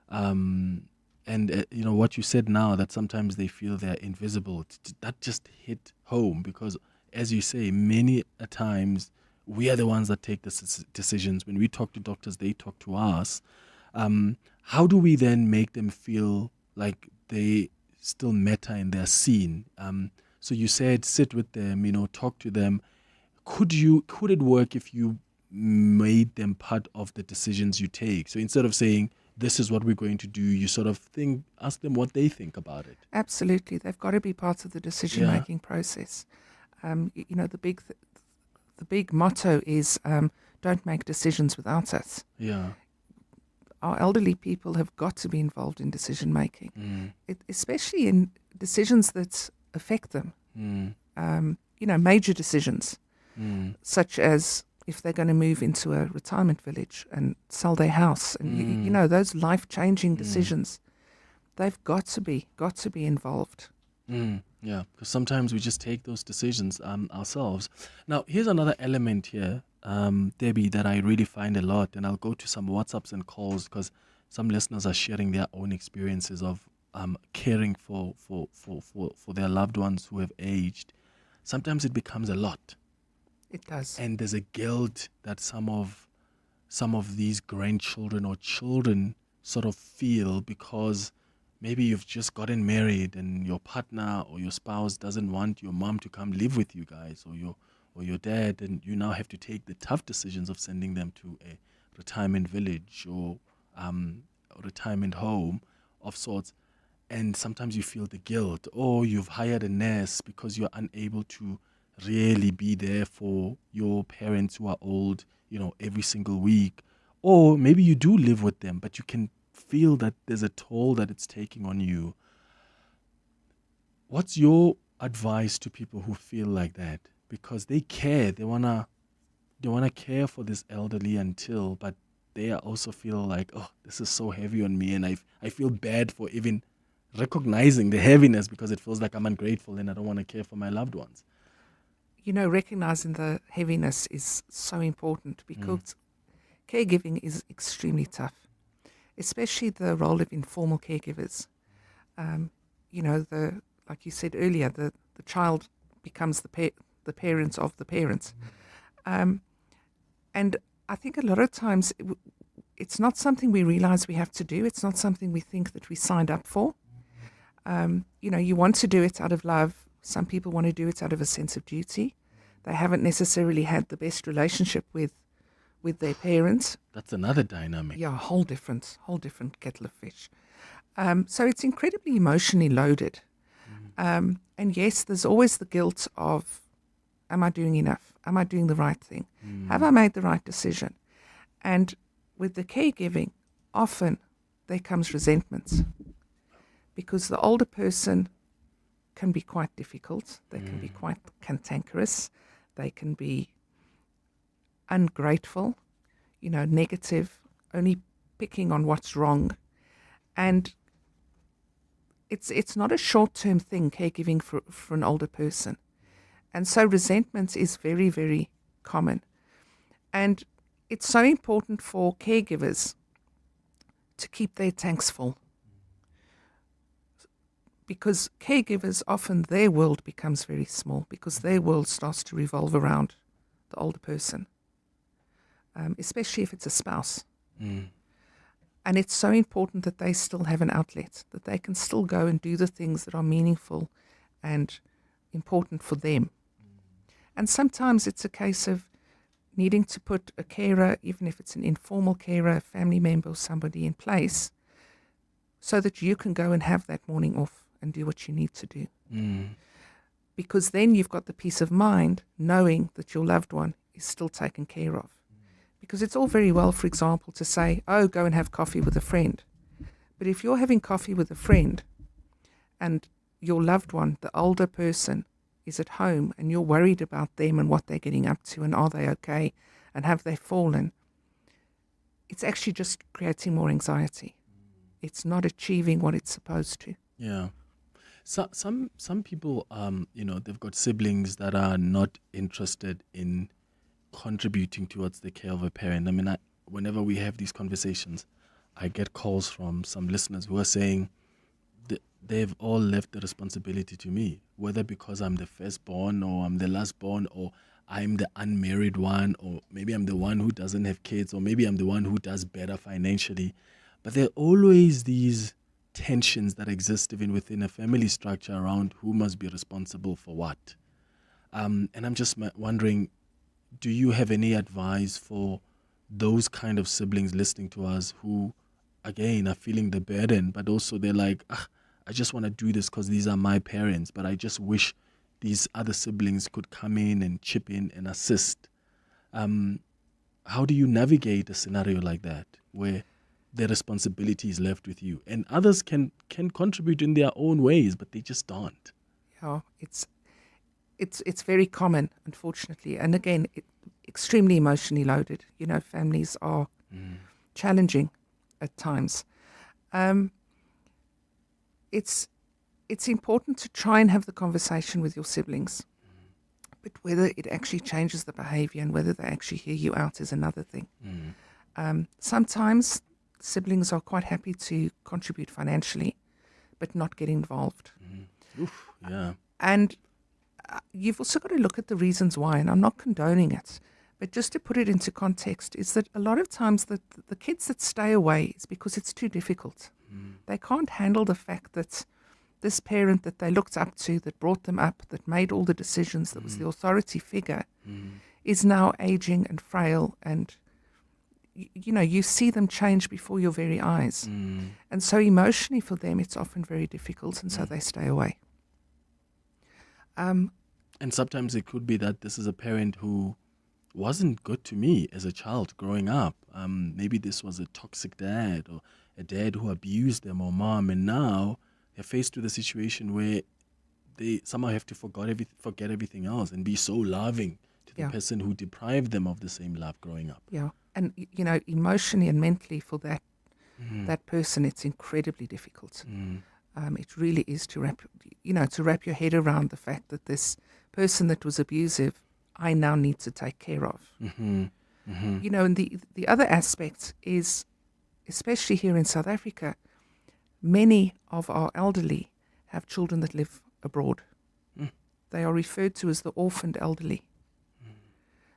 What you said now, that sometimes they feel they're invisible, that just hit home, because as you say, many a times we are the ones that take the decisions. When we talk to doctors, they talk to us. How do we then make them feel like they still matter and they're seen? So you said sit with them, talk to them. Could it work if you made them part of the decisions you take? So instead of saying, this is what we're going to do, you sort of ask them what they think about it. Absolutely. They've got to be part of the decision-making process. The big motto is don't make decisions without us. Yeah. Our elderly people have got to be involved in decision-making, especially in decisions that affect them. Major decisions, such as if they're going to move into a retirement village and sell their house, and those life-changing decisions, they've got to be involved. Yeah, because sometimes we just take those decisions ourselves. Now, here's another element here, Debbie, that I really find a lot, and I'll go to some WhatsApps and calls because some listeners are sharing their own experiences of caring for their loved ones who have aged. Sometimes it becomes a lot. It does. And there's a guilt that some of these grandchildren or children sort of feel because maybe you've just gotten married and your partner or your spouse doesn't want your mom to come live with you guys, or your dad, and you now have to take the tough decisions of sending them to a retirement village or a retirement home of sorts. And sometimes you feel the guilt, or you've hired a nurse because you're unable to really be there for your parents who are old, every single week. Or maybe you do live with them, but you can feel that there's a toll that it's taking on you. What's your advice to people who feel like that? Because they care, they wanna care for this elderly but they also feel like, oh, this is so heavy on me, and I feel bad for even recognizing the heaviness because it feels like I'm ungrateful and I don't want to care for my loved ones. Recognizing the heaviness is so important because caregiving is extremely tough, especially the role of informal caregivers. Like you said earlier, the child becomes the parents of the parents. And I think a lot of times it's not something we realize we have to do. It's not something we think that we signed up for. You want to do it out of love. Some people want to do it out of a sense of duty. They haven't necessarily had the best relationship with their parents. That's another dynamic. Yeah, whole different kettle of fish. So it's incredibly emotionally loaded. And yes, there's always the guilt of, am I doing enough? Am I doing the right thing? Have I made the right decision? And with the caregiving, often there comes resentment because the older person can be quite difficult. They can be quite cantankerous. They can be ungrateful, negative, only picking on what's wrong. And it's not a short-term thing, caregiving for an older person. And so resentment is very, very common. And it's so important for caregivers to keep their tanks full. Because caregivers, often their world becomes very small because their world starts to revolve around the older person, especially if it's a spouse. And it's so important that they still have an outlet, that they can still go and do the things that are meaningful and important for them. And sometimes it's a case of needing to put a carer, even if it's an informal carer, a family member or somebody in place, so that you can go and have that morning off and do what you need to do. Because then you've got the peace of mind knowing that your loved one is still taken care of. Because it's all very well, for example, to say, oh, go and have coffee with a friend. But if you're having coffee with a friend and your loved one, the older person, is at home and you're worried about them and what they're getting up to and are they okay and have they fallen, it's actually just creating more anxiety. It's not achieving what it's supposed to. Yeah. So, some people, they've got siblings that are not interested in contributing towards the care of a parent. I mean, whenever we have these conversations, I get calls from some listeners who are saying they've all left the responsibility to me, whether because I'm the firstborn or I'm the lastborn or I'm the unmarried one, or maybe I'm the one who doesn't have kids, or maybe I'm the one who does better financially. But there are always these tensions that exist even within a family structure around who must be responsible for what. And I'm just wondering, do you have any advice for those kind of siblings listening to us who, again, are feeling the burden, but also they're like, I just want to do this because these are my parents, but I just wish these other siblings could come in and chip in and assist. How do you navigate a scenario like that where the responsibility is left with you and others can contribute in their own ways, but they just don't? Yeah, it's very common, unfortunately. And again, extremely emotionally loaded. Families are challenging at times. It's important to try and have the conversation with your siblings, but whether it actually changes the behavior and whether they actually hear you out is another thing. Sometimes siblings are quite happy to contribute financially, but not get involved. Oof, yeah. And you've also got to look at the reasons why, and I'm not condoning it, but just to put it into context, is that a lot of times the kids that stay away is because it's too difficult. They can't handle the fact that this parent that they looked up to, that brought them up, that made all the decisions, that was the authority figure, is now aging and frail, and you see them change before your very eyes. And so emotionally for them, it's often very difficult, and so they stay away. And sometimes it could be that this is a parent who wasn't good to me as a child growing up. Maybe this was a toxic dad or a dad who abused them, or mom, and now they're faced with a situation where they somehow have to forget everything else and be so loving to the person who deprived them of the same love growing up. Yeah, and emotionally and mentally for that person, it's incredibly difficult. It really is to wrap your head around the fact that this person that was abusive, I now need to take care of. And the other aspect is, especially here in South Africa, many of our elderly have children that live abroad. They are referred to as the orphaned elderly.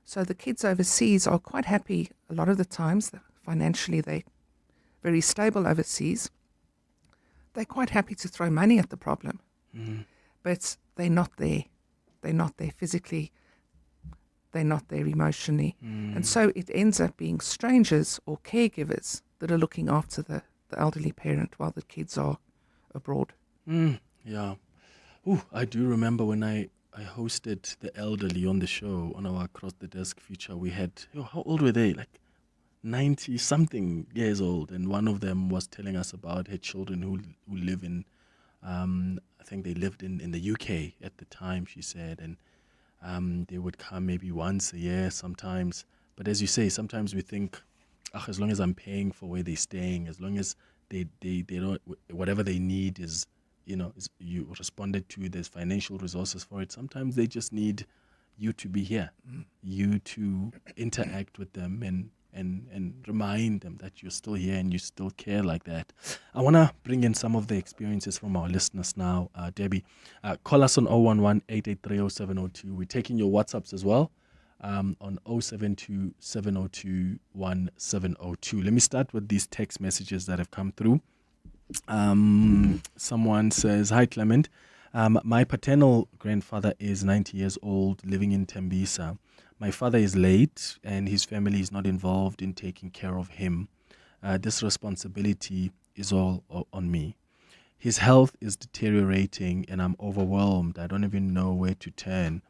So the kids overseas are quite happy a lot of the times. Financially, they're very stable overseas. They're quite happy to throw money at the problem, but they're not there. They're not there physically. They're not there emotionally. And so it ends up being strangers or caregivers that are looking after the elderly parent while the kids are abroad. Yeah. Ooh, I do remember when I hosted the elderly on the show, on our Across the Desk feature. We had, how old were they? Like 90-something years old. And one of them was telling us about her children who live in, I think they lived in the UK at the time, she said. And they would come maybe once a year sometimes. But as you say, sometimes we think, as long as I'm paying for where they're staying, as long as they don't, whatever they need is, you responded to, there's financial resources for it. Sometimes they just need you to be here, you to interact with them and remind them that you're still here and you still care like that. I want to bring in some of the experiences from our listeners now. Debbie, call us on 011-883-0702. We're taking your WhatsApps as well on 072-702-1702. Let me start with these text messages that have come through. Someone says, "Hi Clement, my paternal grandfather is 90 years old, living in Tembisa. My father is late and his family is not involved in taking care of him. This responsibility is all on me. His health is deteriorating and I'm overwhelmed. I don't even know where to turn.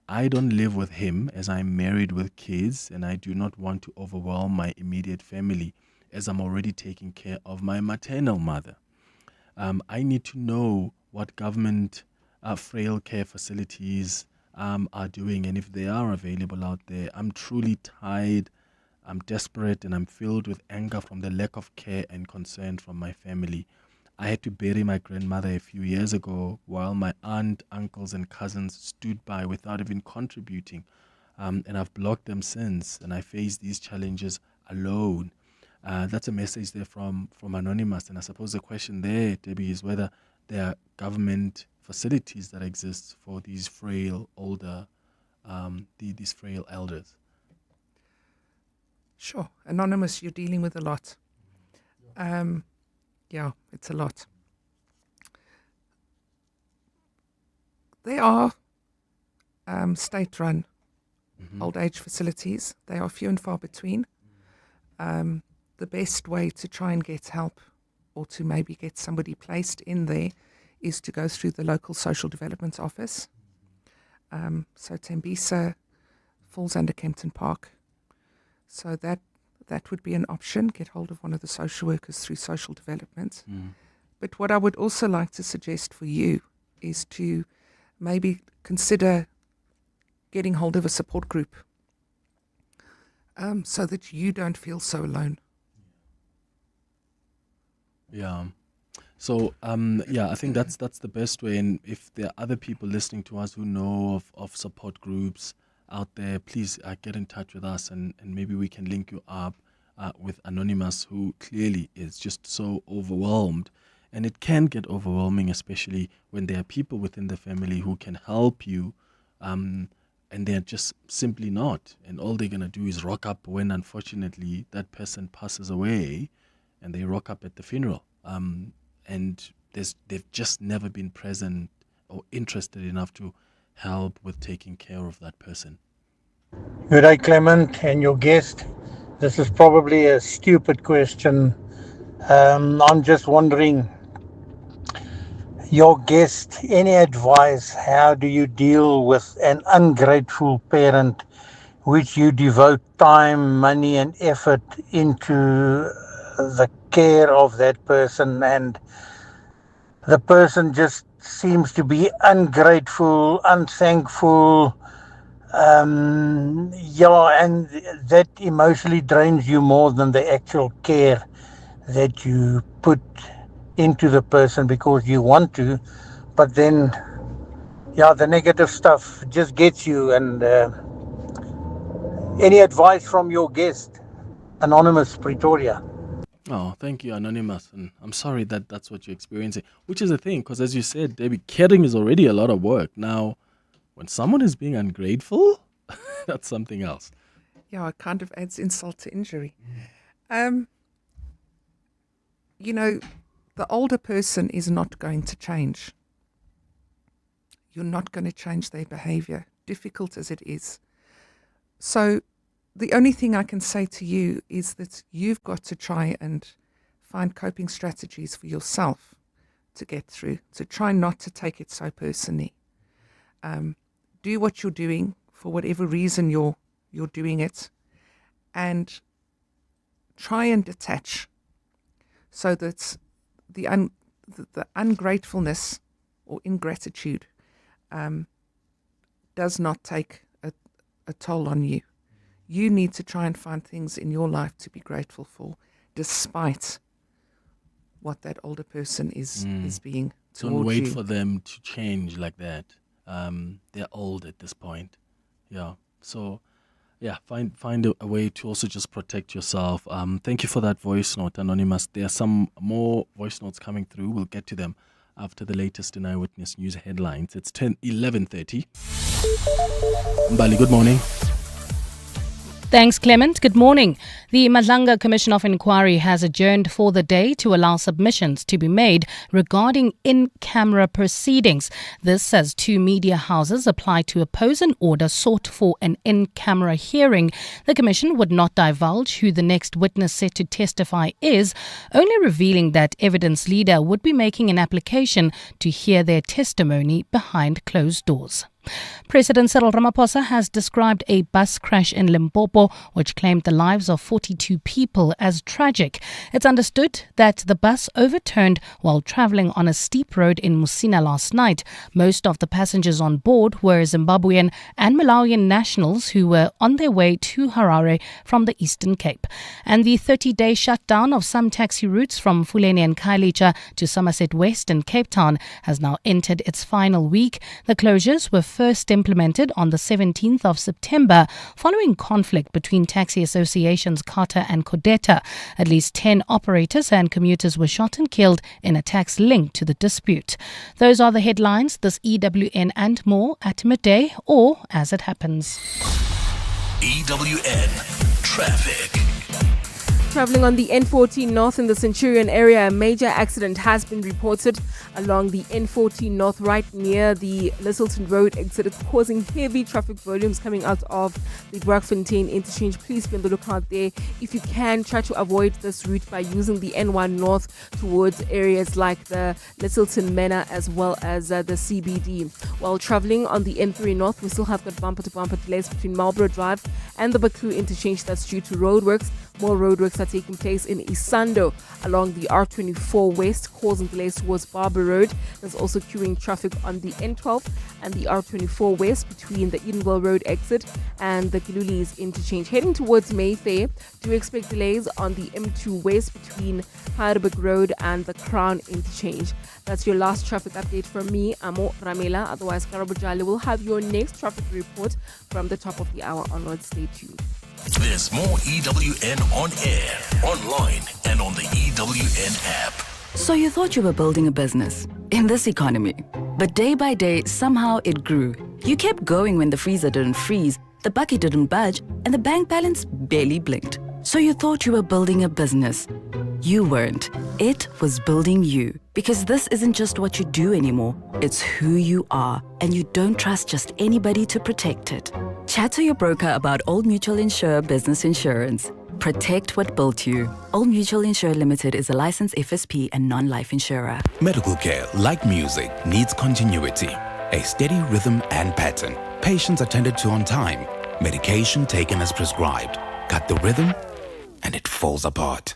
I don't live with him as I'm married with kids and I do not want to overwhelm my immediate family as I'm already taking care of my maternal mother. I need to know what government frail care facilities are doing, and if they are available out there. I'm truly tired, I'm desperate, and I'm filled with anger from the lack of care and concern from my family. I had to bury my grandmother a few years ago while my aunt, uncles, and cousins stood by without even contributing. And I've blocked them since, and I face these challenges alone. That's a message there from Anonymous. And I suppose the question there, Debbie, is whether there are government facilities that exist for these frail older, these frail elders. Sure. Anonymous, you're dealing with a lot. Yeah, it's a lot. There are state-run old age facilities. They are few and far between. The best way to try and get help or to maybe get somebody placed in there is to go through the local social development office. So Tembisa falls under Kempton Park. So that would be an option. Get hold of one of the social workers through social development. But what I would also like to suggest for you is to maybe consider getting hold of a support group so that you don't feel so alone. Yeah. So, I think that's the best way. And if there are other people listening to us who know of support groups out there, please get in touch with us, and maybe we can link you up with Anonymous, who clearly is just so overwhelmed. And it can get overwhelming, especially when there are people within the family who can help you, and they're just simply not. And all they're going to do is rock up when, unfortunately, that person passes away, and they rock up at the funeral. And they've just never been present or interested enough to help with taking care of that person. Good day, Clement, and your guest. This is probably a stupid question. I'm just wondering, your guest, any advice? How do you deal with an ungrateful parent which you devote time, money, and effort into the care of that person, and the person just seems to be ungrateful, unthankful, and that emotionally drains you more than the actual care that you put into the person because you want to, but then the negative stuff just gets you. And any advice from your guest, Anonymous, Pretoria? Oh, thank you, Anonymous. And I'm sorry that that's what you're experiencing, which is a thing, because as you said, Debbie, caring is already a lot of work. Now, when someone is being ungrateful, that's something else. Yeah, it kind of adds insult to injury. The older person is not going to change. You're not going to change their behavior, difficult as it is. So the only thing I can say to you is that you've got to try and find coping strategies for yourself to get through, to try not to take it so personally. Do what you're doing for whatever reason you're doing it, and try and detach so that the ungratefulness or ingratitude does not take a toll on you. You need to try and find things in your life to be grateful for, despite what that older person is being towards you. Don't wait for them to change like that. They're old at this point. Yeah. So, find a way to also just protect yourself. Thank you for that voice note, Anonymous. There are some more voice notes coming through. We'll get to them after the latest in Eyewitness News headlines. It's 11:30. Mbali, good morning. Thanks, Clement. Good morning. The Madlanga Commission of Inquiry has adjourned for the day to allow submissions to be made regarding in-camera proceedings. This as two media houses apply to oppose an order sought for an in-camera hearing. The Commission would not divulge who the next witness set to testify is, only revealing that evidence leader would be making an application to hear their testimony behind closed doors. President Cyril Ramaphosa has described a bus crash in Limpopo, which claimed the lives of 42 people, as tragic. It's understood that the bus overturned while traveling on a steep road in Musina last night. Most of the passengers on board were Zimbabwean and Malawian nationals who were on their way to Harare from the Eastern Cape. And the 30-day shutdown of some taxi routes from Fuleni and Khayelitsha to Somerset West and Cape Town has now entered its final week. The closures were first implemented on the 17th of September following conflict between taxi associations CARTA and Codeta. At least 10 operators and commuters were shot and killed in attacks linked to the dispute. Those are the headlines, this EWN and more at midday or as it happens. EWN Traffic. Travelling on the N14 North in the Centurion area, a major accident has been reported along the N14 North right near the Littleton Road exit. It's causing heavy traffic volumes coming out of the Braakfontein interchange. Please be on the lookout there. If you can, try to avoid this route by using the N1 North towards areas like the Littleton Manor as well as the CBD. While travelling on the N3 North, we still have got bumper-to-bumper delays between Marlborough Drive and the Baklu interchange. That's due to roadworks. More roadworks are taking place in Isando along the R24 West, causing delays towards Barber Road. There's also queuing traffic on the N12 and the R24 West between the Edenville Road exit and the Gilulis interchange. Heading towards Mayfair, do expect delays on the M2 West between Heidelberg Road and the Crown interchange. That's your last traffic update from me, Amo Ramela. Otherwise, Karabo Jali will have your next traffic report from the top of the hour onwards. Stay tuned. There's more EWN on air, online, and on the EWN app. So you thought you were building a business in this economy, but day by day, somehow it grew. You kept going when the freezer didn't freeze, the bucket didn't budge, and the bank balance barely blinked. So you thought you were building a business. You weren't. It was building you. Because this isn't just what you do anymore. It's who you are. And you don't trust just anybody to protect it. Chat to your broker about Old Mutual Insure Business Insurance. Protect what built you. Old Mutual Insure Limited is a licensed FSP and non-life insurer. Medical care, like music, needs continuity. A steady rhythm and pattern. Patients attended to on time. Medication taken as prescribed. Cut the rhythm and it falls apart.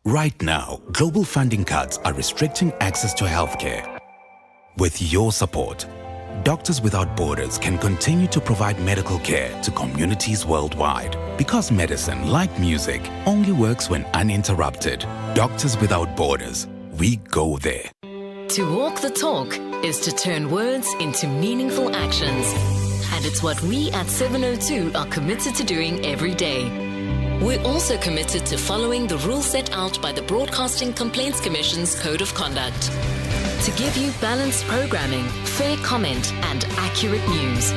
Right now, global funding cuts are restricting access to healthcare. With your support, Doctors Without Borders can continue to provide medical care to communities worldwide. Because medicine, like music, only works when uninterrupted. Doctors Without Borders, we go there. To walk the talk is to turn words into meaningful actions. And it's what we at 702 are committed to doing every day. We're also committed to following the rules set out by the Broadcasting Complaints Commission's Code of Conduct. To give you balanced programming, fair comment, and accurate news.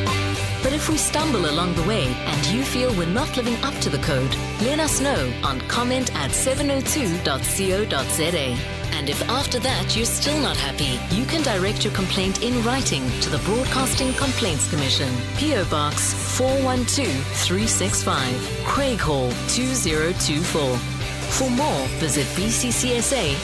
But if we stumble along the way and you feel we're not living up to the code, let us know on comment@702.co.za. And if after that you're still not happy, you can direct your complaint in writing to the Broadcasting Complaints Commission, PO Box 412365, Craig Hall 2024. For more, visit bccsa.co.za.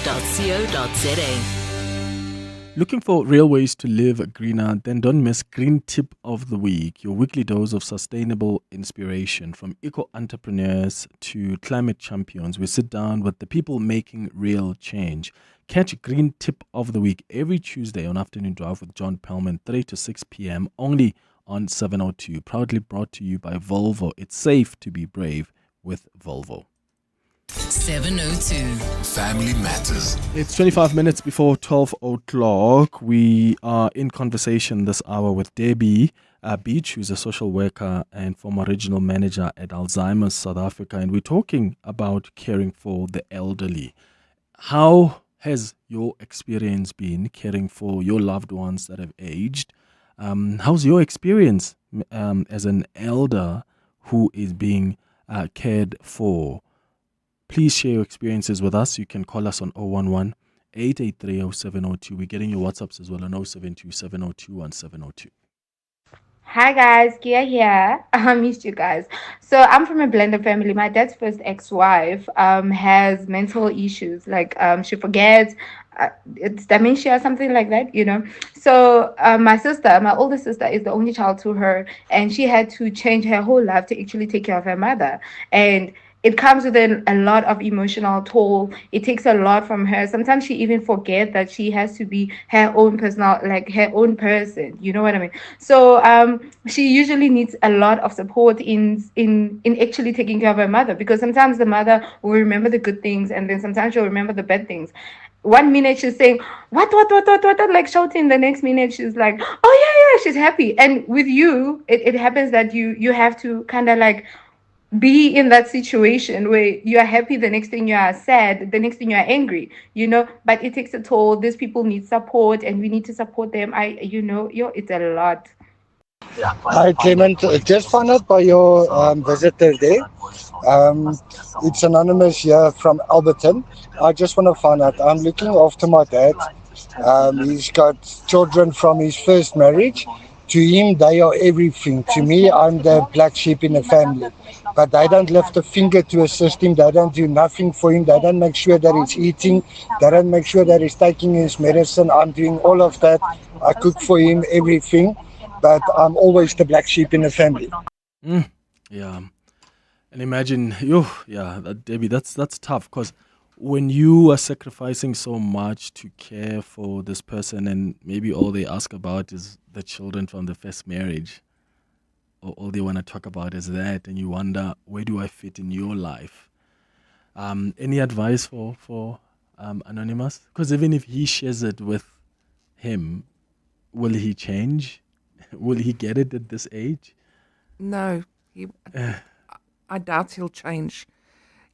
Looking for real ways to live greener? Then don't miss Green Tip of the Week, your weekly dose of sustainable inspiration. From eco-entrepreneurs to climate champions, we sit down with the people making real change. Catch Green Tip of the Week every Tuesday on Afternoon Drive with John Pellman, 3 to 6 p.m. only on 702. Proudly brought to you by Volvo. It's safe to be brave with Volvo. 702. Family Matters. It's 25 minutes before 12 o'clock. We are in conversation this hour with Debbie Beach, who's a social worker and former regional manager at Alzheimer's South Africa. And we're talking about caring for the elderly. How has your experience been caring for your loved ones that have aged? How's your experience as an elder who is being cared for? Please share your experiences with us. You can call us on 011-883-0702. We're getting your WhatsApps as well on 072-702-1702. Hi guys, Kia here. I missed you guys. So I'm from a blended family. My dad's first ex-wife has mental issues, like she forgets, it's dementia, something like that, you know. So my sister, my older sister, is the only child to her, and she had to change her whole life to actually take care of her mother. And it comes with a lot of emotional toll. It takes a lot from her. Sometimes she even forget that she has to be her own personal, like her own person. You know what I mean? So she usually needs a lot of support in actually taking care of her mother, because sometimes the mother will remember the good things and then sometimes she'll remember the bad things. One minute she's saying what, like shouting. The next minute she's like, oh yeah, yeah, she's happy. And with you, it happens that you have to kind of like be in that situation where you are happy, the next thing you are sad, the next thing you are angry, you know. But it takes a toll. These people need support and we need to support them. It's a lot. Hi, Clement. Just found out by your visitor there. Um, it's anonymous here from Alberton. I just want to find out. I'm looking after my dad. He's got children from his first marriage. To him, they are everything. To me, I'm the black sheep in the family. But they don't lift a finger to assist him. They don't do nothing for him. They don't make sure that he's eating. They don't make sure that he's taking his medicine. I'm doing all of that. I cook for him, everything. But I'm always the black sheep in the family. Yeah. And imagine, Debbie, that's tough, because when you are sacrificing so much to care for this person and maybe all they ask about is the children from the first marriage, or all they want to talk about is that, and you wonder, where do I fit in your life? Any advice for Anonymous? Because even if he shares it with him, will he change? Will he get it at this age? No, I doubt he'll change.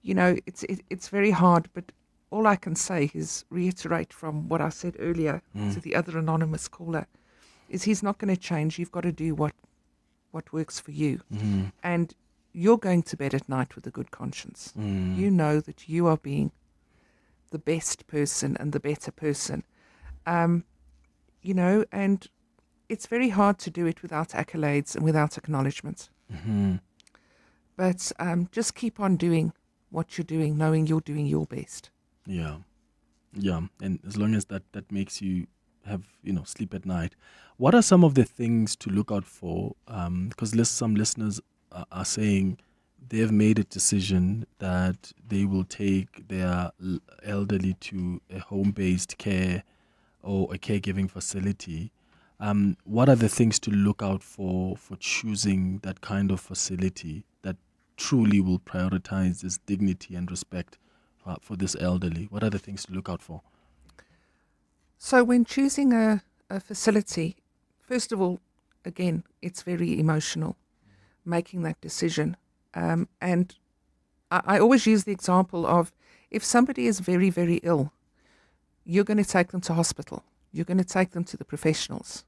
You know, it's very hard, but all I can say is reiterate from what I said earlier to the other anonymous caller, is he's not going to change. You've got to do what works for you. And you're going to bed at night with a good conscience. You know that you are being the best person and the better person. You know, and it's very hard to do it without accolades and without acknowledgement. But just keep on doing what you're doing, knowing you're doing your best. Yeah. And as long as that makes you have, sleep at night. What are some of the things to look out for? Because some listeners are saying they've made a decision that they will take their elderly to a home-based care or a caregiving facility. What are the things to look out for choosing that kind of facility that truly will prioritize this dignity and respect for this elderly? What are the things to look out for? So when choosing a facility, first of all, again, it's very emotional, making that decision. And I always use the example of, if somebody is very, very ill, you're going to take them to hospital. You're going to take them to the professionals.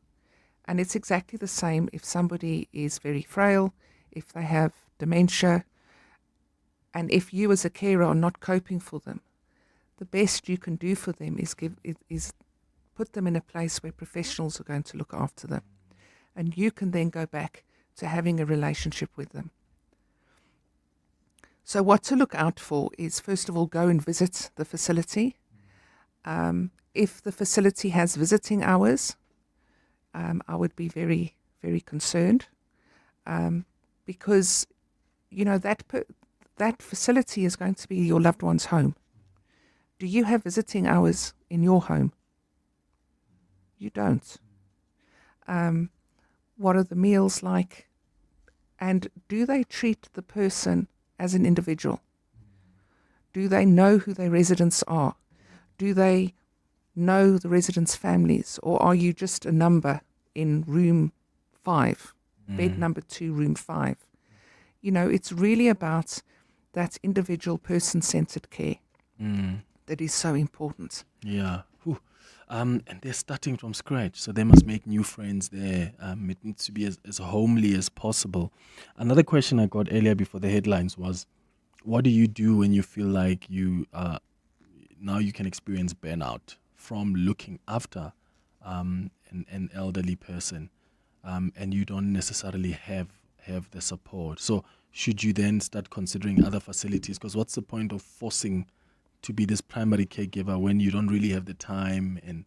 And it's exactly the same if somebody is very frail, if they have dementia, and if you as a carer are not coping for them. The best you can do for them is put them in a place where professionals are going to look after them. And you can then go back to having a relationship with them. So what to look out for is, first of all, go and visit the facility. If the facility has visiting hours, I would be very, very concerned, because, that facility is going to be your loved one's home. Do you have visiting hours in your home? You don't. What are the meals like? And do they treat the person as an individual? Do they know who their residents are? Do they know the residents' families, or are you just a number in room 5, bed number 2, room 5? It's really about that individual person-centered care that is so important. Yeah. And they're starting from scratch, so they must make new friends there. It needs to be as homely as possible. Another question I got earlier before the headlines was, what do you do when you feel like now you can experience burnout from looking after an elderly person? and you don't necessarily have the support. So should you then start considering other facilities? Because what's the point of forcing to be this primary caregiver when you don't really have the time and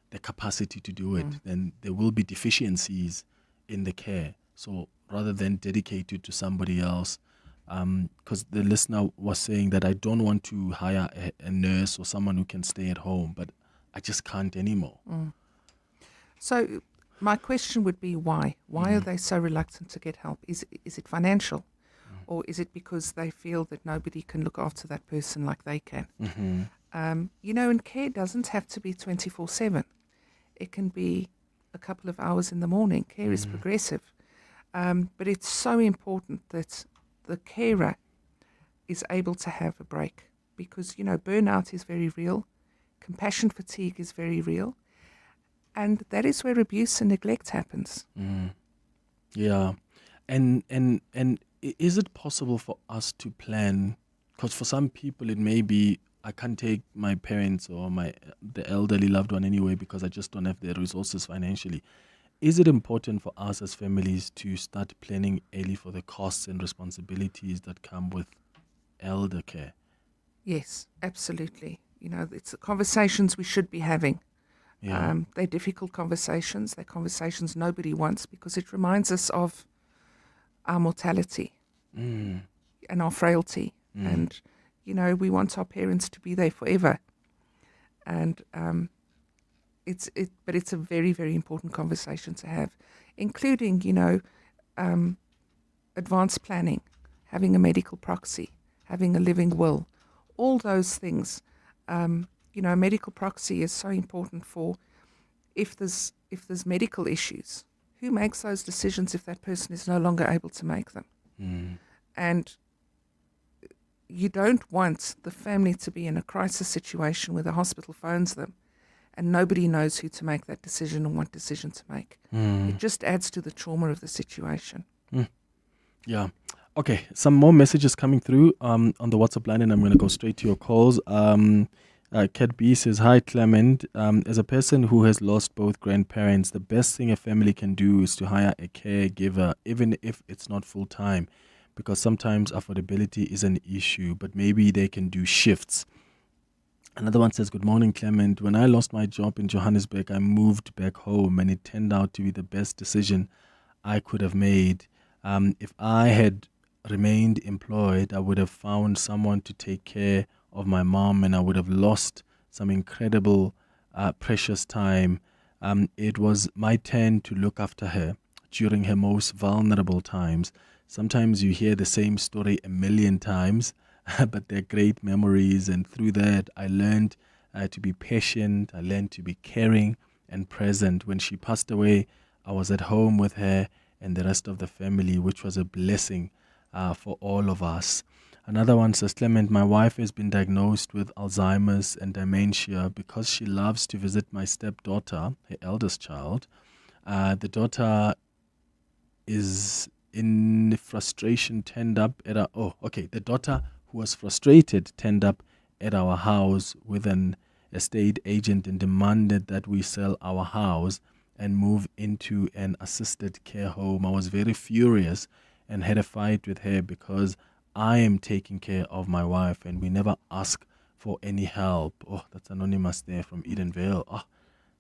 the capacity to do it? Then there will be deficiencies in the care. So rather than dedicate it to somebody else, because the listener was saying that I don't want to hire a nurse or someone who can stay at home, but I just can't anymore. So my question would be why? Why are they so reluctant to get help? Is it financial? Or is it because they feel that nobody can look after that person like they can? And care doesn't have to be 24/7. It can be a couple of hours in the morning. Care is progressive. But it's so important that the carer is able to have a break because, burnout is very real. Compassion fatigue is very real. And that is where abuse and neglect happens. Yeah. And is it possible for us to plan? Because for some people it may be, I can't take my parents or the elderly loved one anyway because I just don't have the resources financially. Is it important for us as families to start planning early for the costs and responsibilities that come with elder care? Yes, absolutely. It's the conversations we should be having. Yeah. They're difficult conversations. They're conversations nobody wants because it reminds us of our mortality and our frailty. And, we want our parents to be there forever. And but it's a very, very important conversation to have, including, advanced planning, having a medical proxy, having a living will, all those things. A medical proxy is so important for if there's medical issues. Who makes those decisions if that person is no longer able to make them? And you don't want the family to be in a crisis situation where the hospital phones them and nobody knows who to make that decision and what decision to make. It just adds to the trauma of the situation. Yeah. Okay, some more messages coming through on the WhatsApp line, and I'm going to go straight to your calls. Kat B says, "Hi Clement, as a person who has lost both grandparents, the best thing a family can do is to hire a caregiver, even if it's not full-time, because sometimes affordability is an issue, but maybe they can do shifts." Another one says, "Good morning, Clement. When I lost my job in Johannesburg, I moved back home, and it turned out to be the best decision I could have made. If I had remained employed, I would have found someone to take care of my mom, and I would have lost some incredible, precious time. It was my turn to look after her during her most vulnerable times. Sometimes you hear the same story a million times, but they're great memories, and through that, I learned to be patient, I learned to be caring and present. When she passed away, I was at home with her and the rest of the family, which was a blessing for all of us." Another one says, "Clement, my wife has been diagnosed with Alzheimer's and dementia because she loves to visit my stepdaughter, her eldest child. The daughter is in frustration turned up at the daughter who was frustrated turned up at our house with an estate agent and demanded that we sell our house and move into an assisted care home. I was very furious and had a fight with her because I am taking care of my wife and we never ask for any help." Oh, that's Anonymous there from Edenvale. Oh,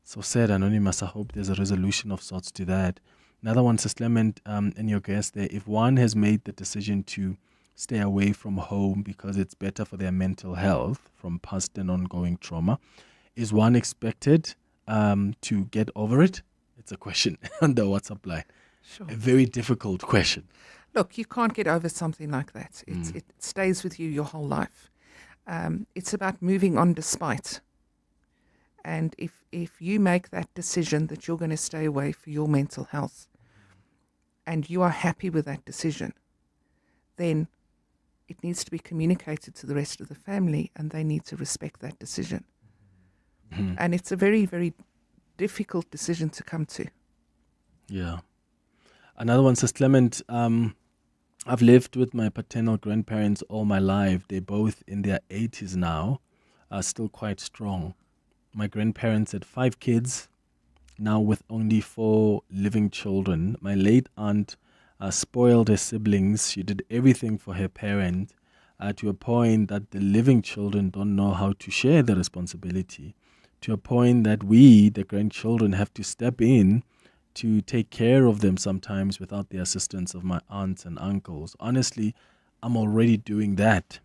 so sad, Anonymous. I hope there's a resolution of sorts to that. Another one says, "Clement, and your guest there, if one has made the decision to stay away from home because it's better for their mental health from past and ongoing trauma, is one expected to get over it?" It's a question on the WhatsApp line. Sure. A very difficult question. Look, you can't get over something like that. It stays with you your whole life. It's about moving on despite. And if you make that decision that you're going to stay away for your mental health and you are happy with that decision, then it needs to be communicated to the rest of the family and they need to respect that decision. And it's a very, very difficult decision to come to. Yeah. Another one says, "Clement, I've lived with my paternal grandparents all my life. They're both in their 80s now, are still quite strong. My grandparents had 5 kids, now with only 4 living children. My late aunt spoiled her siblings. She did everything for her parent to a point that the living children don't know how to share the responsibility, to a point that we, the grandchildren, have to step in to take care of them sometimes without the assistance of my aunts and uncles. Honestly, I'm already doing that.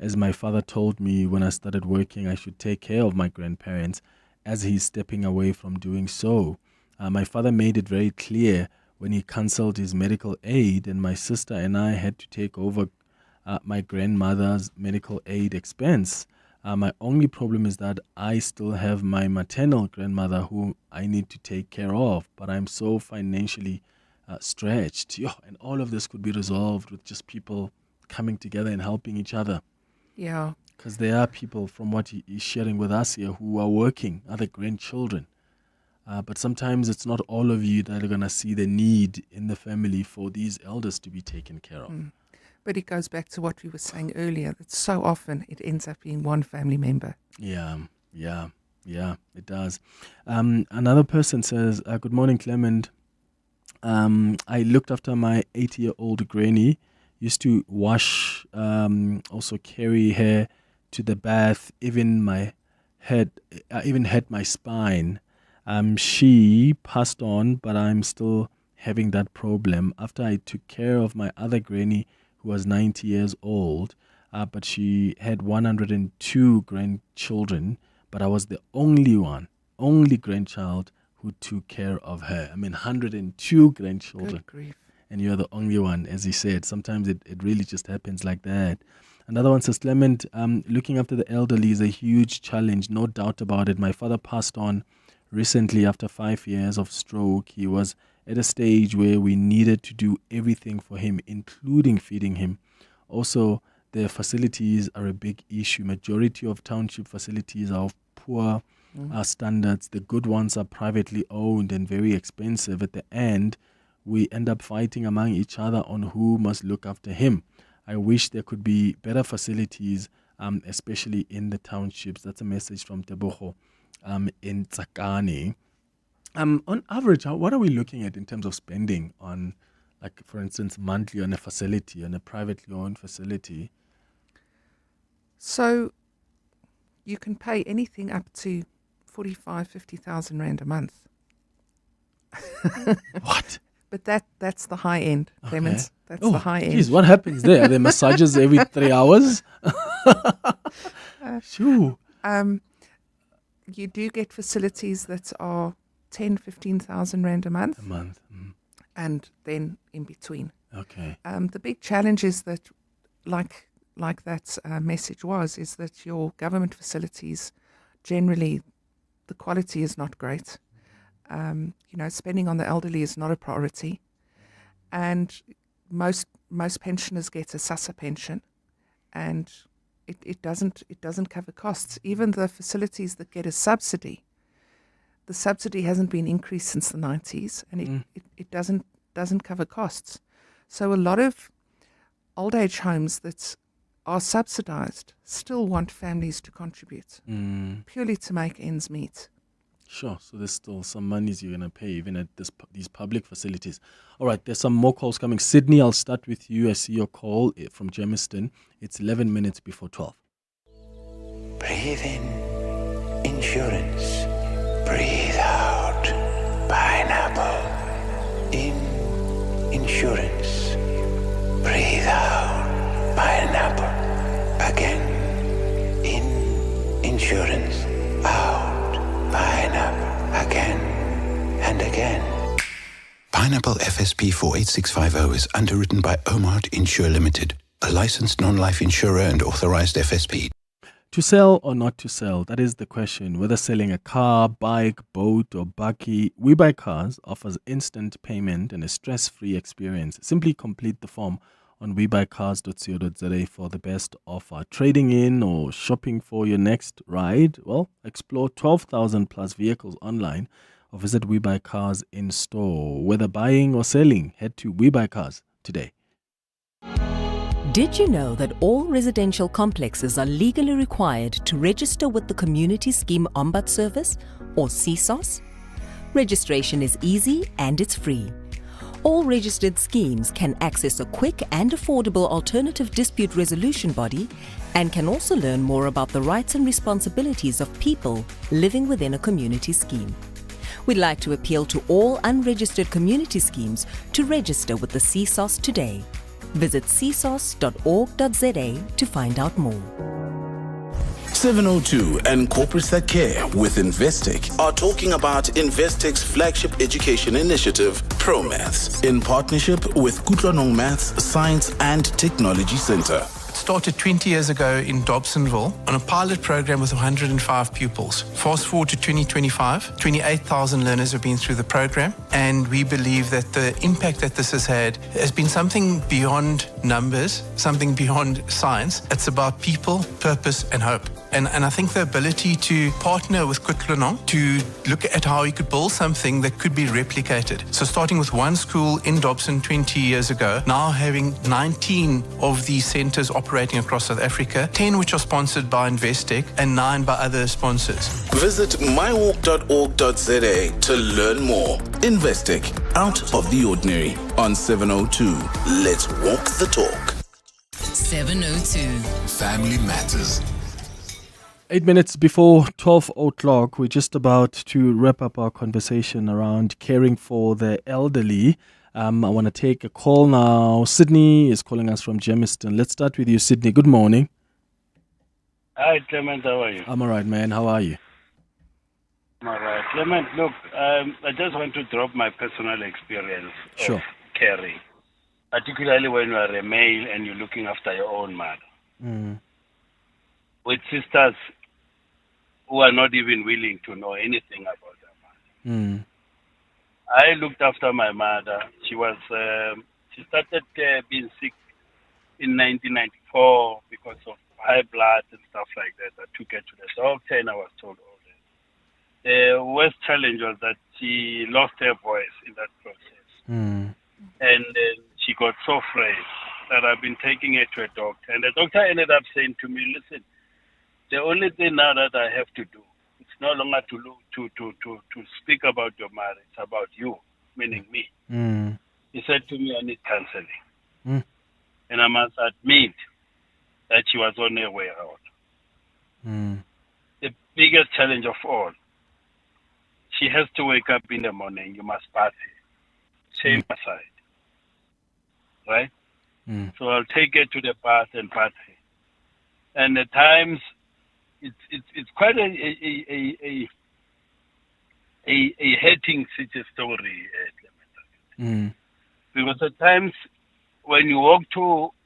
As my father told me when I started working, I should take care of my grandparents as he's stepping away from doing so. My father made it very clear when he cancelled his medical aid, and my sister and I had to take over my grandmother's medical aid expense. My only problem is that I still have my maternal grandmother who I need to take care of, but I'm so financially stretched. And all of this could be resolved with just people coming together and helping each other. Yeah. Because there are people, from what he's sharing with us here, who are working, other grandchildren. But sometimes it's not all of you that are going to see the need in the family for these elders to be taken care of. But it goes back to what we were saying earlier, that so often it ends up being one family member. Yeah, it does. Another person says, good morning, Clement. I looked after my 80-year-old granny, used to wash, also carry her to the bath, even had my spine. She passed on, but I'm still having that problem. After I took care of my other granny, who was 90 years old, but she had 102 grandchildren, but I was the only grandchild who took care of her. 102 grandchildren. Good grief. And you're the only one, as he said. Sometimes it really just happens like that. Another one says, Clement, looking after the elderly is a huge challenge, no doubt about it. My father passed on recently after 5 years of stroke. He was at a stage where we needed to do everything for him, including feeding him. Also, the facilities are a big issue. Majority of township facilities are of poor standards. The good ones are privately owned and very expensive. At the end, we end up fighting among each other on who must look after him. I wish there could be better facilities, especially in the townships. That's a message from Tebogo in Tsakane. On average, what are we looking at in terms of spending on, like, for instance, monthly on a facility, on a privately owned facility? So you can pay anything up to 45,000, 50,000 rand a month. What? But that's the high end, Clemens. Okay. That's the high end. Geez, what happens there? Are there massages every 3 hours? Shoo. You do get facilities that are 10,000, 15,000 rand a month. And then in between. Okay. The big challenge is that, like that message was, is that your government facilities, generally, the quality is not great. Spending on the elderly is not a priority. And most pensioners get a SASSA pension, and it doesn't cover costs. Even the facilities that get a subsidy, the subsidy hasn't been increased since the 90s, and it doesn't cover costs. So a lot of old age homes that are subsidized still want families to contribute, purely to make ends meet. Sure, so there's still some monies you're going to pay even at these public facilities. All right, there's some more calls coming. Sydney, I'll start with you. I see your call from Germiston. It's 11 minutes before 12. Breathe in, insurance. Breathe out, pineapple. In, insurance. Breathe out, pineapple. Again. In, insurance. Out. Pineapple, again and again. Pineapple FSP 48650 is underwritten by Omart Insure Limited, a licensed non-life insurer and authorized FSP. To sell or not to sell, that is the question. Whether selling a car, bike, boat or bakkie, We Buy Cars offers instant payment and a stress-free experience. Simply complete the form on webuycars.co.za for the best offer. Trading in or shopping for your next ride? Well, explore 12,000 plus vehicles online or visit We Buy Cars in store. Whether buying or selling, head to We Buy Cars today. Did you know that all residential complexes are legally required to register with the Community Scheme Ombud Service? or CSOS? Registration is easy and it's free. All registered schemes can access a quick and affordable alternative dispute resolution body and can also learn more about the rights and responsibilities of people living within a community scheme. We'd like to appeal to all unregistered community schemes to register with the CSOS today. Visit csos.org.za to find out more. 702 and Corporates That Care with Investec are talking about Investec's flagship education initiative, ProMaths, in partnership with Kutlwanong Maths, Science and Technology Center. Started 20 years ago in Dobsonville on a pilot program with 105 pupils. Fast forward to 2025, 28,000 learners have been through the program, and we believe that the impact that this has had has been something beyond numbers, something beyond science. It's about people, purpose and hope. And I think the ability to partner with Kutlwanong to look at how you could build something that could be replicated. So starting with one school in Dobson 20 years ago, now having 19 of these centers operating across South Africa, 10 which are sponsored by Investec and 9 by other sponsors. Visit mywalk.org.za to learn more. Investec, out of the ordinary. On 702, let's walk the talk. 702. Family Matters. 8 minutes before 12 o'clock, we're just about to wrap up our conversation around caring for the elderly. I want to take a call now. Sydney is calling us from Germiston. Let's start with you, Sydney. Good morning. Hi, Clement. How are you? I'm all right, man. How are you? I'm all right. Clement, look, I just want to drop my personal experience Sure. of caring, particularly when you are a male and you're looking after your own mother. With sisters who are not even willing to know anything about their mother. I looked after my mother. She started being sick in 1994 because of high blood and stuff like that. I took her to the doctor and I was told all that. The worst challenge was that she lost her voice in that process. And then she got so frail that I've been taking her to a doctor. And the doctor ended up saying to me, listen, the only thing now that I have to do, it's no longer to speak about your mother, it's about you, meaning me. He said to me, I need counseling. And I must admit that she was on her way out. The biggest challenge of all, she has to wake up in the morning, you must bath her. Shame aside. Right? So I'll take her to the bath and bath her. And at times, it's quite a hurting story, because at times when you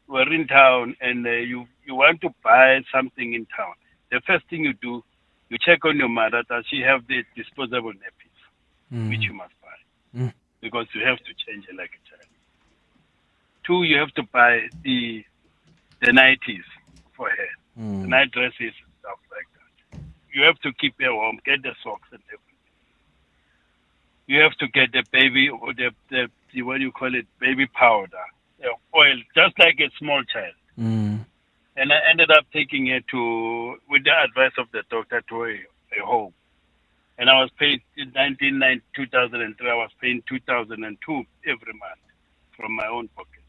we're in town and you want to buy something in town, the first thing you do, you check on your mother, does she have the disposable nappies, which you must buy, because you have to change it like a child. 2, you have to buy the nighties for her, the night dresses. Stuff like that. You have to keep her warm, get the socks and everything. You have to get the baby, or the what do you call it, baby powder, oil, just like a small child. And I ended up taking her with the advice of the doctor, to a home. And I was paid in 2003, I was paying 2002 every month from my own pocket.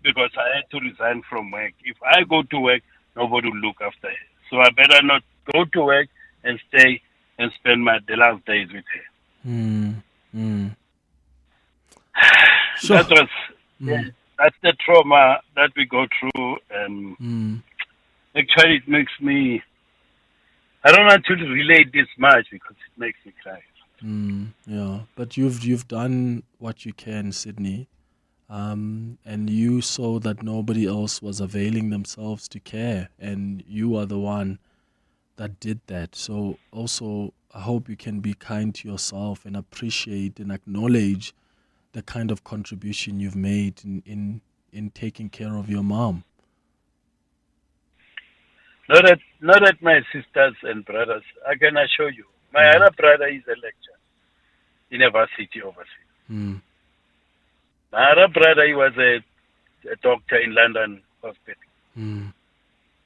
Because I had to resign from work. If I go to work, nobody will look after her. So I better not go to work and stay and spend the last days with her. That was that's the trauma that we go through. Actually, it makes me. I don't want to relate this much because it makes me cry. Yeah, but you've done what you can, Sydney. And you saw that nobody else was availing themselves to care, and you are the one that did that. So also, I hope you can be kind to yourself and appreciate and acknowledge the kind of contribution you've made in taking care of your mom. Not at my sisters and brothers. I can assure you. My other brother is a lecturer in a varsity overseas. My other brother, he was a doctor in London hospital.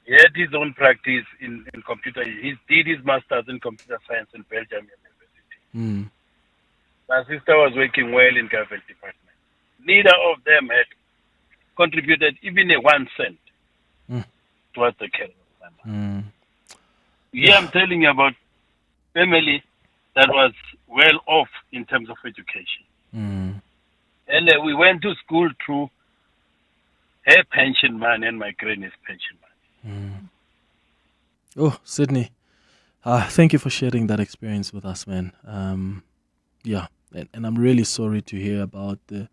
He had his own practice in computer. He did his master's in computer science in Belgium University. My sister was working well in government department. Neither of them had contributed even a 1 cent towards the care of my mother. Here I'm telling you about family that was well off in terms of education. And we went to school through her pension money and my granny's pension money. Oh, Sydney, thank you for sharing that experience with us, man. And I'm really sorry to hear about the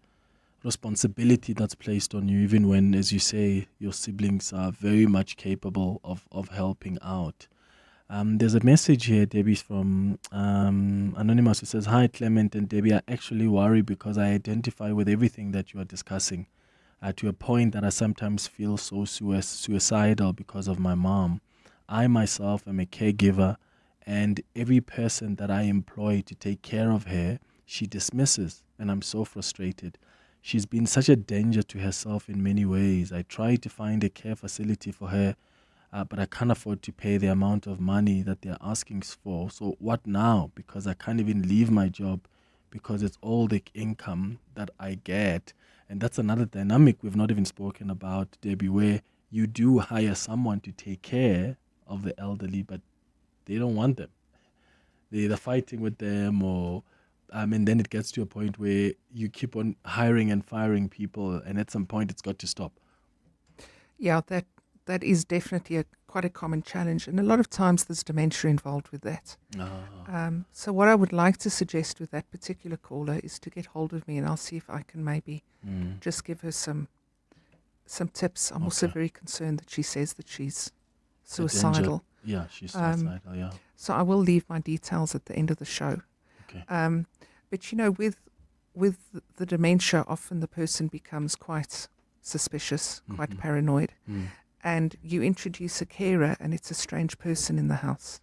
responsibility that's placed on you, even when, as you say, your siblings are very much capable of helping out. There's a message here, Debbie, from Anonymous, who says, "Hi, Clement and Debbie. I actually worry because I identify with everything that you are discussing, to a point that I sometimes feel so suicidal because of my mom. I myself am a caregiver, and every person that I employ to take care of her, she dismisses, and I'm so frustrated. She's been such a danger to herself in many ways. I try to find a care facility for her, but I can't afford to pay the amount of money that they're asking for. So what now? Because I can't even leave my job because it's all the income that I get." And that's another dynamic we've not even spoken about, Debbie, where you do hire someone to take care of the elderly, but they don't want them. They're either fighting with them or... and then it gets to a point where you keep on hiring and firing people, and at some point it's got to stop. Yeah, that is definitely quite a common challenge, and a lot of times there's dementia involved with that. So what I would like to suggest with that particular caller is to get hold of me, and I'll see if I can maybe just give her some tips. I'm also very concerned that she says that she's suicidal. Yeah, she's suicidal, yeah. So I will leave my details at the end of the show. Okay. But you know, with the dementia, often the person becomes quite suspicious, quite paranoid, and you introduce a carer, and it's a strange person in the house.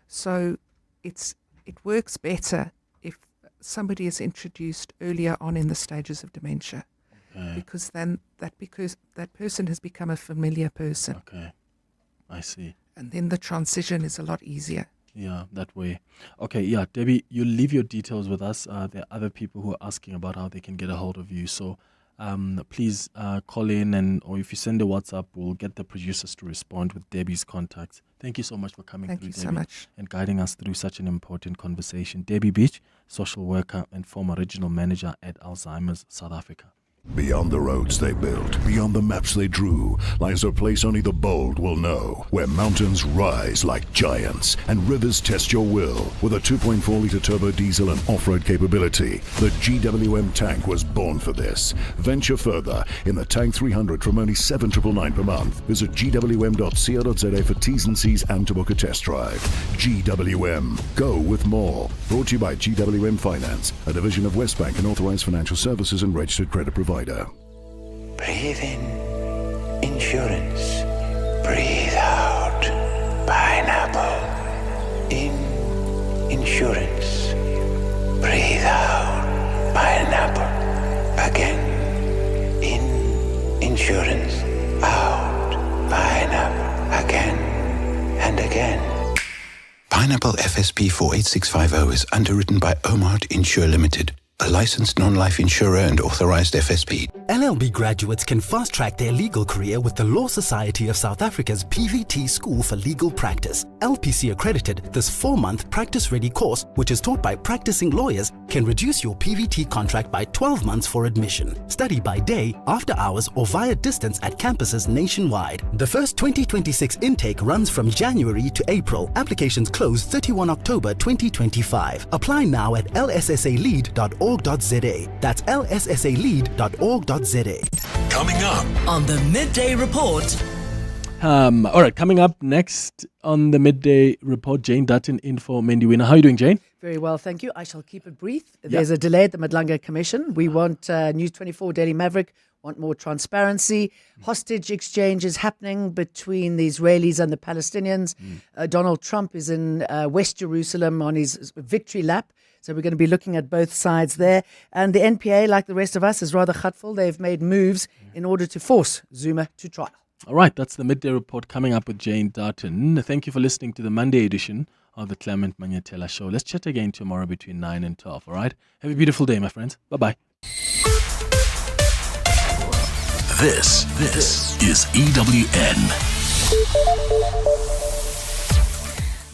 So it works better if somebody is introduced earlier on in the stages of dementia, because then that person has become a familiar person. Okay, I see. And then the transition is a lot easier. Yeah, that way. Okay, yeah, Debbie, you leave your details with us. There are other people who are asking about how they can get a hold of you. So please call in, or if you send a WhatsApp, we'll get the producers to respond with Debbie's contacts. Thank you so much for coming through, Debbie. Thank you so much. And guiding us through such an important conversation. Debbie Beach, social worker and former regional manager at Alzheimer's South Africa. Beyond the roads they built, beyond the maps they drew, lies a place only the bold will know, where mountains rise like giants and rivers test your will. With a 2.4-litre turbo diesel and off-road capability, the GWM tank was born for this. Venture further in the Tank 300 from only $7,999 per month. Visit gwm.co.za for T's and C's and to book a test drive. GWM, go with more. Brought to you by GWM Finance, a division of Westbank and authorized financial services and registered credit provider. Breathe in insurance. Breathe out pineapple. In insurance. Breathe out pineapple. Again. In insurance. Out pineapple. Again and again. Pineapple FSP 48650 is underwritten by Omart Insure Limited, a licensed non-life insurer and authorized FSP. LLB graduates can fast-track their legal career with the Law Society of South Africa's PVT School for Legal Practice. LPC accredited, this 4-month practice-ready course, which is taught by practicing lawyers, can reduce your PVT contract by 12 months for admission. Study by day, after hours, or via distance at campuses nationwide. The first 2026 intake runs from January to April. Applications close 31 October 2025. Apply now at lssalead.org.za. That's lssalead.org.za. Coming up on the Midday Report. All right, coming up next on the Midday Report, Jane Dutton in for Mendy Winner. How are you doing, Jane? Very well, thank you. I shall keep it brief. There's a delay at the Madlanga Commission. We want News 24 Daily Maverick, want more transparency. Hostage exchange is happening between the Israelis and the Palestinians. Donald Trump is in West Jerusalem on his victory lap. So we're going to be looking at both sides there. And the NPA, like the rest of us, is rather hurtful. They've made moves in order to force Zuma to trial. All right, that's the Midday Report coming up with Jane Dutton. Thank you for listening to the Monday edition of the Clement Manyathela Show. Let's chat again tomorrow between 9 and 12, all right? Have a beautiful day, my friends. Bye-bye. This is EWN.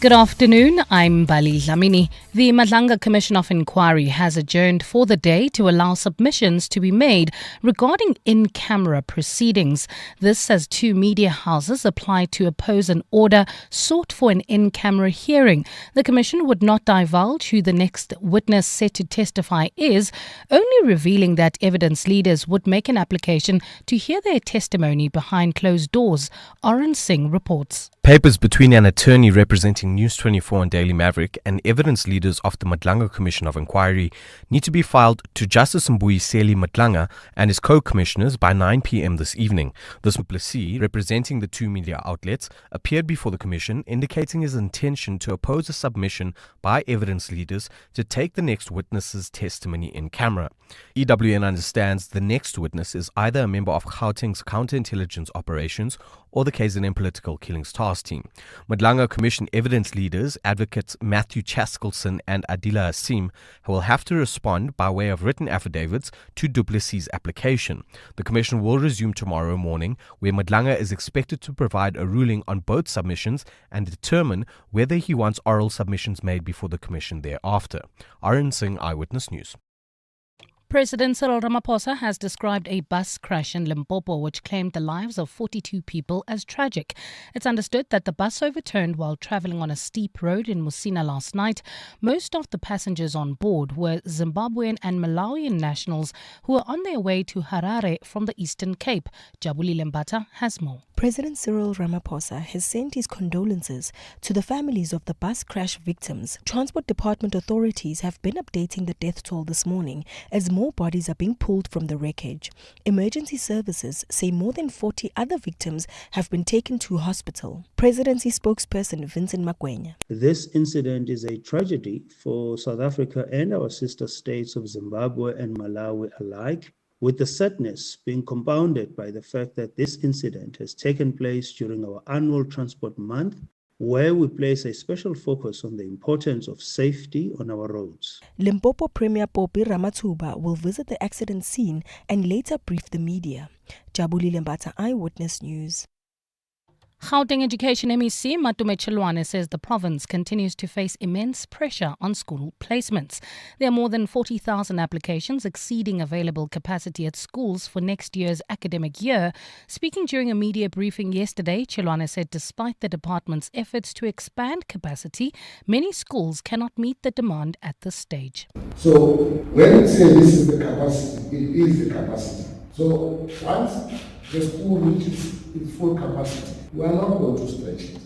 Good afternoon, I'm Bali Lamini. The Madlanga Commission of Inquiry has adjourned for the day to allow submissions to be made regarding in-camera proceedings. This as two media houses applied to oppose an order sought for an in-camera hearing. The Commission would not divulge who the next witness set to testify is, only revealing that evidence leaders would make an application to hear their testimony behind closed doors. Oren Singh reports. Papers between an attorney representing News 24 and Daily Maverick and evidence leaders of the Madlanga Commission of Inquiry need to be filed to Justice Mbuyiseli Madlanga and his co-commissioners by 9 p.m. this evening. This Plessis, representing the two media outlets, appeared before the Commission indicating his intention to oppose a submission by evidence leaders to take the next witness's testimony in camera. EWN understands the next witness is either a member of Gauteng's counterintelligence operations or the KZN Political Killings Task Team. Madlanga Commission evidence leaders, advocates Matthew Chaskelson and Adila Asim, will have to respond by way of written affidavits to du Plessis' application. The Commission will resume tomorrow morning, where Madlanga is expected to provide a ruling on both submissions and determine whether he wants oral submissions made before the Commission thereafter. Arun Singh, Eyewitness News. President Cyril Ramaphosa has described a bus crash in Limpopo which claimed the lives of 42 people as tragic. It's understood that the bus overturned while travelling on a steep road in Musina last night. Most of the passengers on board were Zimbabwean and Malawian nationals who were on their way to Harare from the Eastern Cape. Jabuli Lembata has more. President Cyril Ramaphosa has sent his condolences to the families of the bus crash victims. Transport Department authorities have been updating the death toll this morning as more bodies are being pulled from the wreckage. Emergency services say more than 40 other victims have been taken to hospital. Presidency spokesperson Vincent Magwenya. This incident is a tragedy for South Africa and our sister states of Zimbabwe and Malawi alike, with the sadness being compounded by the fact that this incident has taken place during our annual Transport Month, where we place a special focus on the importance of safety on our roads. Limpopo Premier Popi Ramathuba will visit the accident scene and later brief the media. Jabuli Lembata, Eyewitness News. Gauteng Education MEC Matume Chilwane says the province continues to face immense pressure on school placements. There are more than 40,000 applications exceeding available capacity at schools for next year's academic year. Speaking during a media briefing yesterday, Chilwane said despite the department's efforts to expand capacity, many schools cannot meet the demand at this stage. So when we say this is the capacity, it is the capacity. So once the school reaches its full capacity, we are not going to stretch it.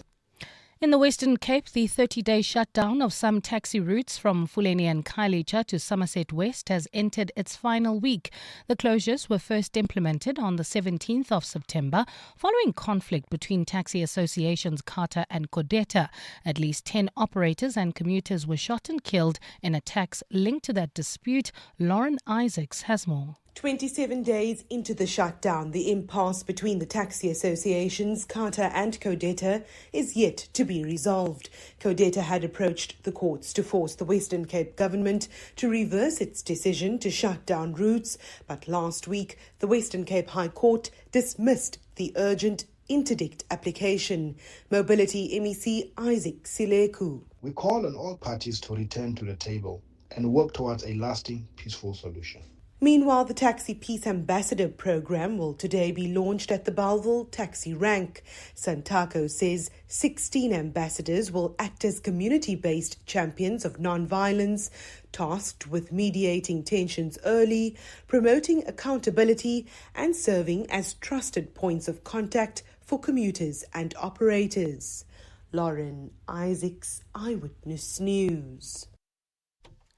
In the Western Cape, the 30-day shutdown of some taxi routes from Fuleni and Khayelitsha to Somerset West has entered its final week. The closures were first implemented on the 17th of September following conflict between taxi associations CATA and CODETA. At least 10 operators and commuters were shot and killed in attacks linked to that dispute. Lauren Isaacs has more. 27 days into the shutdown, the impasse between the taxi associations, CATA and CODETA, is yet to be resolved. CODETA had approached the courts to force the Western Cape government to reverse its decision to shut down routes, but last week the Western Cape High Court dismissed the urgent interdict application. Mobility MEC Isaac Sileku. We call on all parties to return to the table and work towards a lasting, peaceful solution. Meanwhile, the Taxi Peace Ambassador program will today be launched at the Bellville Taxi Rank. Santaco says 16 ambassadors will act as community-based champions of non-violence, tasked with mediating tensions early, promoting accountability, and serving as trusted points of contact for commuters and operators. Lauren Isaacs, Eyewitness News.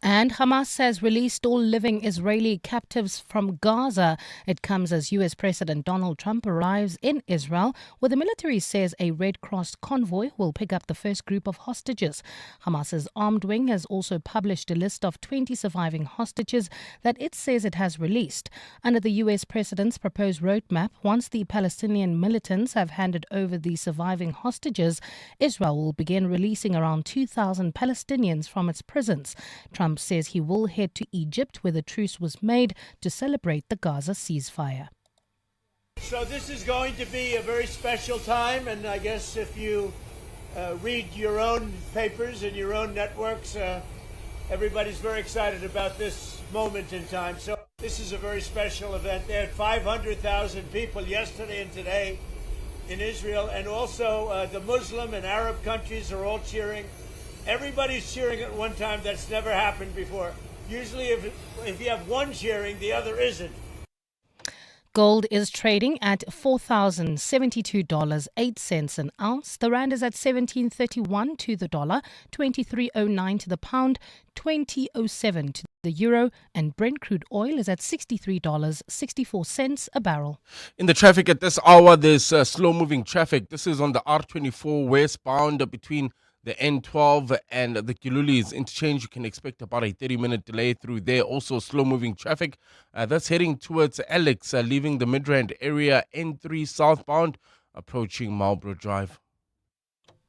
And Hamas has released all living Israeli captives from Gaza. It comes as U.S. President Donald Trump arrives in Israel, where the military says a Red Cross convoy will pick up the first group of hostages. Hamas's armed wing has also published a list of 20 surviving hostages that it says it has released. Under the U.S. president's proposed roadmap, once the Palestinian militants have handed over the surviving hostages, Israel will begin releasing around 2,000 Palestinians from its prisons. Trump says he will head to Egypt, where the truce was made, to celebrate the Gaza ceasefire. So this is going to be a very special time, and I guess if you read your own papers and your own networks, everybody's very excited about this moment in time. So this is a very special event. There are 500,000 people yesterday and today in Israel, and also the Muslim and Arab countries are all cheering. Everybody's cheering at one time. That's never happened before. Usually if you have one cheering, the other isn't. Gold is trading at $4,072.08 an ounce. The rand is at 17.31 to the dollar, 23.09 to the pound, 20.07 to the euro, and Brent crude oil is at $63.64 a barrel. In the traffic at this hour, there's slow-moving traffic. This is on the R24 westbound between the N12 and the Kilulis interchange. You can expect about a 30-minute delay through there. Also slow-moving traffic. That's heading towards Alex, leaving the Midrand area, N3 southbound, approaching Marlborough Drive.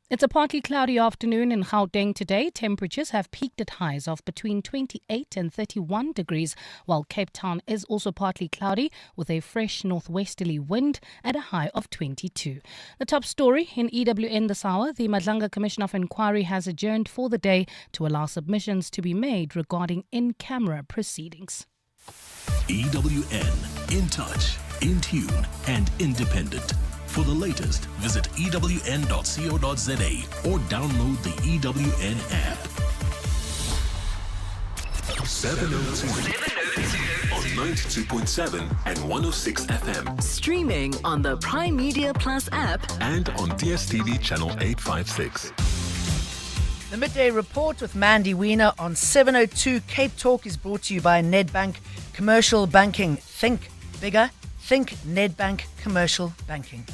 It's a partly cloudy afternoon in Gauteng today. Temperatures have peaked at highs of between 28 and 31 degrees, while Cape Town is also partly cloudy with a fresh northwesterly wind at a high of 22. The top story in EWN this hour, the Madlanga Commission of Inquiry has adjourned for the day to allow submissions to be made regarding in-camera proceedings. EWN, in touch, in tune, and independent. For the latest, visit ewn.co.za or download the EWN app. 702 on 92.7 and 106 FM. Streaming on the Prime Media Plus app And on DSTV channel 856. The Midday Report with Mandy Wiener on 702 Cape Talk is brought to you by Nedbank Commercial Banking. Think bigger. Think Nedbank Commercial Banking.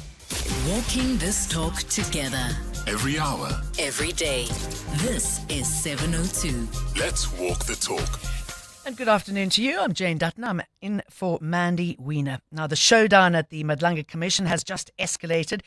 Walking this talk together. Every hour. Every day. This is 702. Let's walk the talk. And good afternoon to you. I'm Jane Dutton. I'm in for Mandy Wiener. Now, the showdown at the Madlanga Commission has just escalated.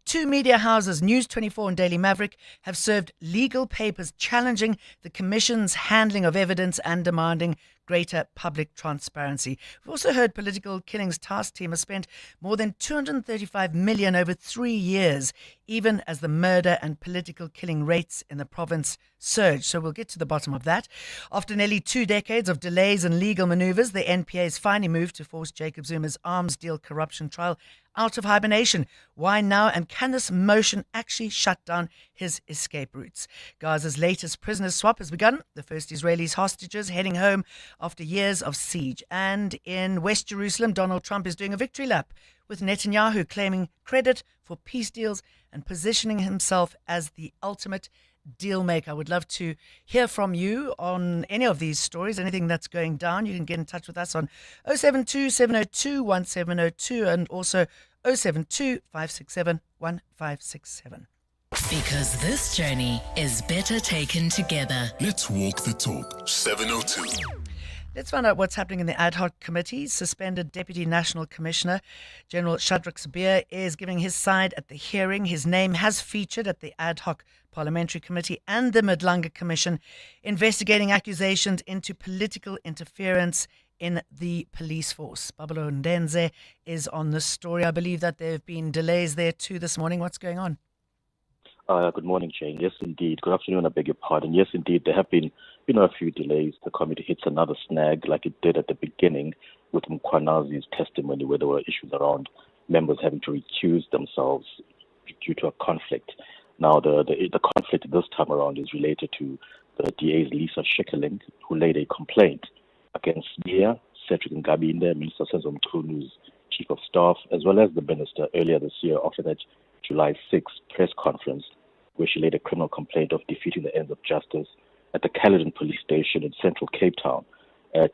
Two media houses, News 24 and Daily Maverick, have served legal papers challenging the Commission's handling of evidence and demanding greater public transparency. We've also heard Political Killings Task Team has spent more than 235 million over 3 years, even as the murder and political killing rates in the province surge. So we'll get to the bottom of that. After nearly 2 decades of delays and legal maneuvers, the NPA has finally moved to force Jacob Zuma's arms deal corruption trial out of hibernation. Why now? And can this motion actually shut down his escape routes? Gaza's latest prisoner swap has begun. The first Israeli hostages heading home after years of siege. And in West Jerusalem, Donald Trump is doing a victory lap, with Netanyahu claiming credit for peace deals and positioning himself as the ultimate deal maker. I would love to hear from you on any of these stories, anything that's going down. You can get in touch with us on 072 702 1702 and also 072 567 1567. Because this journey is better taken together. Let's walk the talk. 702. Let's find out what's happening in the ad hoc committee. Suspended Deputy National Commissioner General Shadrack Sabir is giving his side at the hearing. His name has featured at the ad hoc Parliamentary Committee and the Madlanga Commission, investigating accusations into political interference in the police force. Babalo Ndenze is on this story. I believe that there have been delays there too this morning. What's going on? Good morning, Jane. Yes, indeed. Good afternoon. I beg your pardon. Yes, indeed. There have been, a few delays. The committee hits another snag like it did at the beginning with Mkwanazi's testimony, where there were issues around members having to recuse themselves due to a conflict. Now, the conflict this time around is related to the DA's Lisa Schikkeling, who laid a complaint against Mia, Cedric Ngabinde, Minister Senzo Meyiwa's Chief of Staff, as well as the Minister earlier this year after that July 6th press conference, where she laid a criminal complaint of defeating the ends of justice at the Caledon police station in central Cape Town.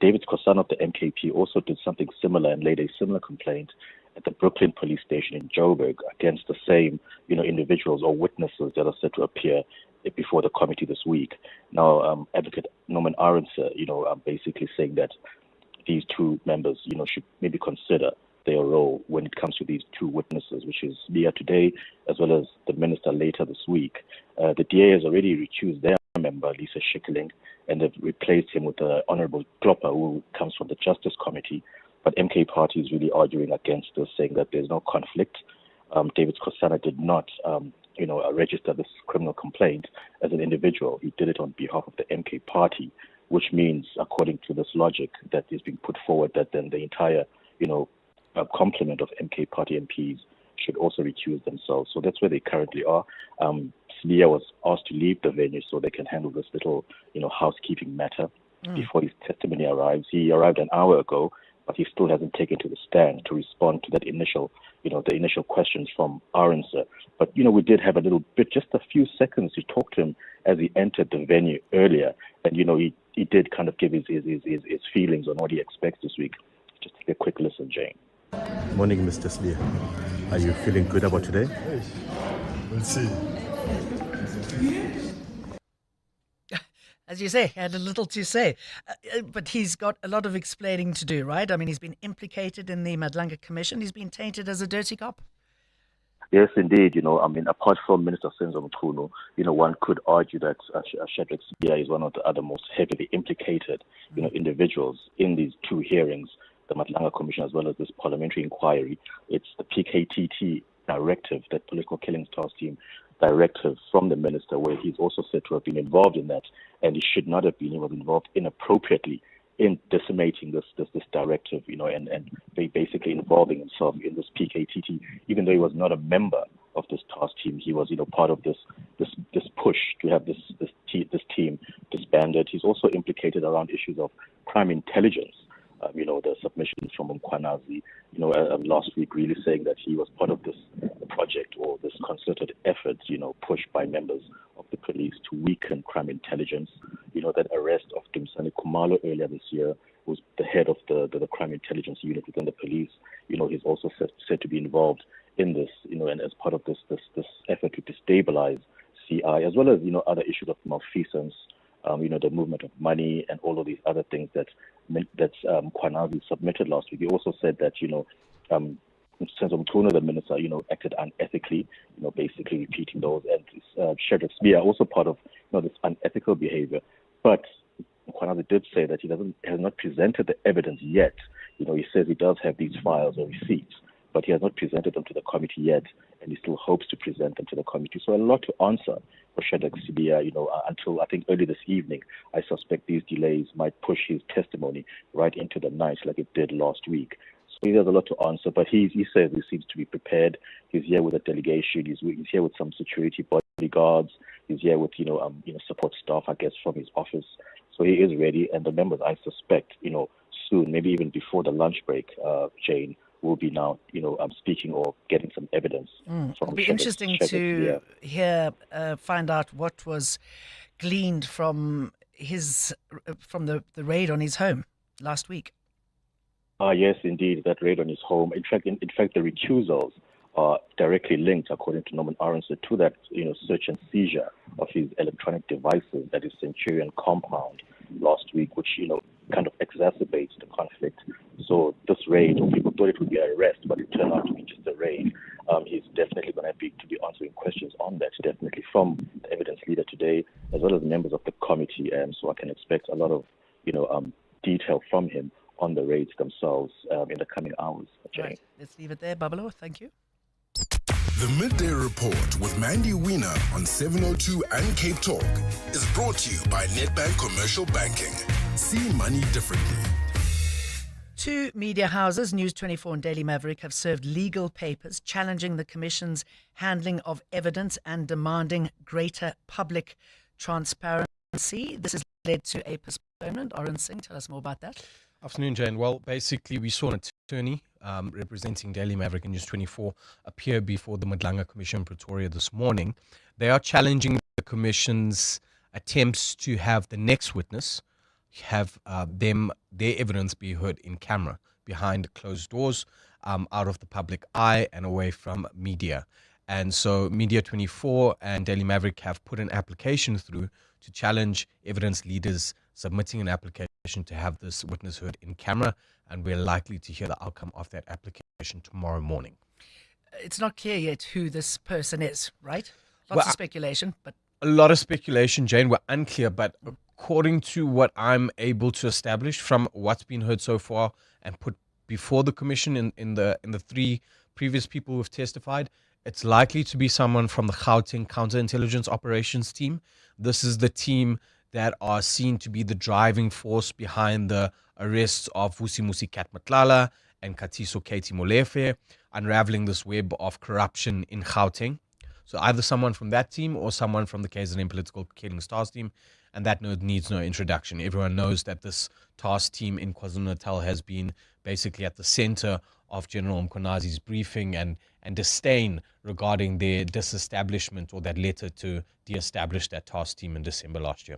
David Kosana of the MKP also did something similar and laid a similar complaint at the Brooklyn police station in Joburg against the same, individuals or witnesses that are set to appear before the committee this week. Now, Advocate Norman Arendse, basically saying that these two members, should maybe consider their role when it comes to these two witnesses, which is Leah today as well as the minister later this week. The DA has already recused their member, Lisa Schikkeling, and they've replaced him with Honorable Klopper, who comes from the Justice Committee. But MK Party is really arguing against this, saying that there's no conflict. David Kosana did not, register this criminal complaint as an individual. He did it on behalf of the MK Party, which means, according to this logic that is being put forward, that then the entire, complement of MK Party MPs should also recuse themselves. So that's where they currently are. Leah was asked to leave the venue so they can handle this little, housekeeping matter before his testimony arrives. He arrived an hour ago, but he still hasn't taken to the stand to respond to that initial, the initial questions from Arendse. But, we did have a little bit, just a few seconds to talk to him as he entered the venue earlier. And, he did kind of give his feelings on what he expects this week. Just take a quick listen, Jane. Morning, Mr. Slee. Are you feeling good about today? We'll see. As you say, he had a little to say. But he's got a lot of explaining to do, right? I mean, he's been implicated in the Madlanga Commission. He's been tainted as a dirty cop. Yes, indeed. Apart from Minister Senzo Meyiwa, one could argue that Shadrack Sibiya is one of the other most heavily implicated, individuals in these two hearings, the Madlanga Commission as well as this parliamentary inquiry. It's the PKTT directive, that Political Killings Task Team directive from the minister, where he's also said to have been involved in that, and he should not have been. He was involved inappropriately in decimating this directive, and basically involving himself in this PKTT, even though he was not a member of this task team. He was, part of this push to have this team disbanded. He's also implicated around issues of crime intelligence. The submissions from Mkwanazi, last week, really saying that he was part of this project or this concerted effort, pushed by members of the police to weaken crime intelligence. That arrest of Dumsani Kumalo earlier this year, who's the head of the crime intelligence unit within the police. He's also said to be involved in this, and as part of this effort to destabilize CI, as well as, other issues of malfeasance, the movement of money and all of these other things that Kwanazi submitted last week. He also said that, Senzo Meyiwa, the minister, acted unethically, basically repeating those. And Shadrack Sibiya also part of, this unethical behavior. But Kwanazi did say that he has not presented the evidence yet. He says he does have these files or receipts, but he has not presented them to the committee yet, and he still hopes to present them to the committee. So a lot to answer for Shadrack Sibiya, until I think early this evening. I suspect these delays might push his testimony right into the night like it did last week. So he has a lot to answer, but he says he seems to be prepared. He's here with a delegation. He's here with some security bodyguards. He's here with, support staff, I guess, from his office. So he is ready, and the members, I suspect, soon, maybe even before the lunch break, Jane, will be now, speaking or getting some evidence. It'll be interesting to find out what was gleaned from the raid on his home last week. Yes, indeed, that raid on his home. In fact, the recusals are directly linked, according to Norman Arendse, to that search and seizure of his electronic devices at his Centurion compound last week, which kind of exacerbates the conflict. So this raid, people thought it would be an arrest, but it turned out to be just a raid. He's definitely going to be answering questions on that, definitely from the evidence leader today, as well as members of the committee. So I can expect a lot of detail from him on the raids themselves in the coming hours. Right. Let's leave it there, Babalo. Thank you. The Midday Report with Mandy Wiener on 702 and Cape Talk is brought to you by Nedbank Commercial Banking. See money differently. Two media houses, News 24 and Daily Maverick, have served legal papers challenging the Commission's handling of evidence and demanding greater public transparency. This has led to a postponement. Oren Singh, tell us more about that. Afternoon, Jane. Well, basically, we saw an attorney representing Daily Maverick and News 24 appear before the Madlanga Commission in Pretoria this morning. They are challenging the Commission's attempts to have the next witness have their evidence be heard in camera behind closed doors, out of the public eye and away from media. And so Media 24 and Daily Maverick have put an application through to challenge evidence leaders submitting an application to have this witness heard in camera, and we're likely to hear the outcome of that application tomorrow morning. It's not clear yet who this person is, right? Lots Well, of speculation, but A lot of speculation, Jane. We're unclear, but according to what I'm able to establish from what's been heard so far and put before the commission in the three previous people who've testified, it's likely to be someone from the Gauteng counterintelligence operations team. This is the team that are seen to be the driving force behind the arrests of Vusimusi Katmatlala and Katiso Katie Molefe, unraveling this web of corruption in Gauteng. So either someone from that team or someone from the KZN Political Killing Stars team, and that needs no introduction. Everyone knows that this task team in KwaZulu-Natal has been basically at the center of General Mkonazi's briefing and disdain regarding their disestablishment, or that letter to de-establish that task team in December last year.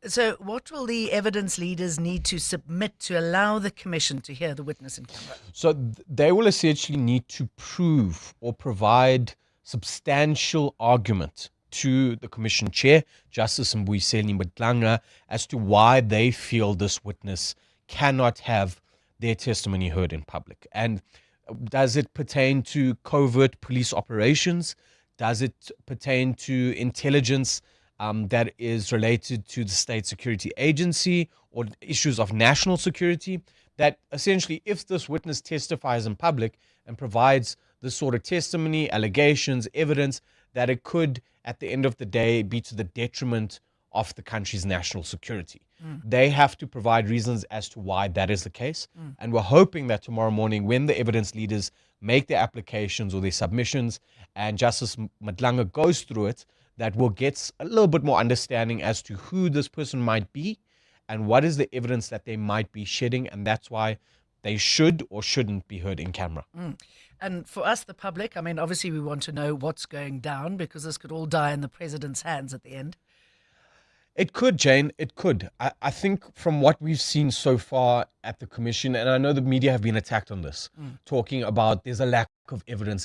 so what will the evidence leaders need to submit to allow the commission to hear the witness in camera? So they will essentially need to prove or provide substantial argument to the commission chair, Justice Mbuyiseni Madlanga, as to why they feel this witness cannot have their testimony heard in public. And does it pertain to covert police operations? Does it pertain to intelligence that is related to the state security agency, or issues of national security? That essentially, if this witness testifies in public and provides this sort of testimony, allegations, evidence, that it could, at the end of the day, be to the detriment of the country's national security. They have to provide reasons as to why that is the case. And we're hoping that tomorrow morning, when the evidence leaders make their applications or their submissions and Justice Madlanga goes through it, that we'll get a little bit more understanding as to who this person might be and what is the evidence that they might be shedding. And that's why they should or shouldn't be heard in camera. And for us, the public, I mean, obviously we want to know what's going down, because this could all die in the president's hands at the end. It could, Jane. It could. I think from what we've seen so far at the commission, and I know the media have been attacked on this, talking about there's a lack of evidence,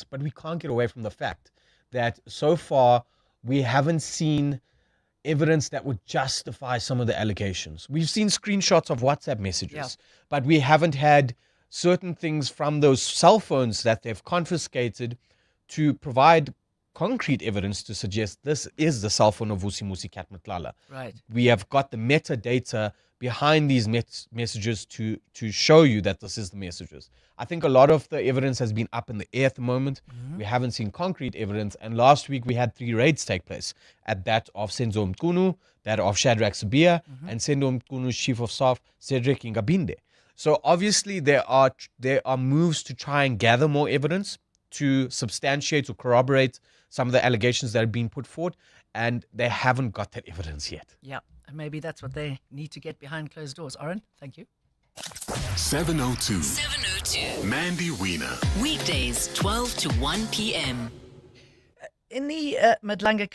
but we can't get away from the fact that so far we haven't seen evidence that would justify some of the allegations. We've seen screenshots of WhatsApp messages, but we haven't had certain things from those cell phones that they've confiscated to provide concrete evidence to suggest this is the cell phone of Vusimusi Katmatlala. Right. We have got the metadata behind these messages to show you that this is the messages. I think a lot of the evidence has been up in the air at the moment. We haven't seen concrete evidence. And last week we had 3 raids take place, at that of Senzo Mkunu, that of Shadrach Sibia, and Senzo Mkunu's chief of staff, Cedric Ngabinde. So obviously there are moves to try and gather more evidence to substantiate or corroborate some of the allegations that have been put forward, and they haven't got that evidence yet. Yeah, and maybe that's what they need to get behind closed doors. Oren, thank you. 702. Mandy Wiener. Weekdays, 12 to 1 p.m. In the Madlanga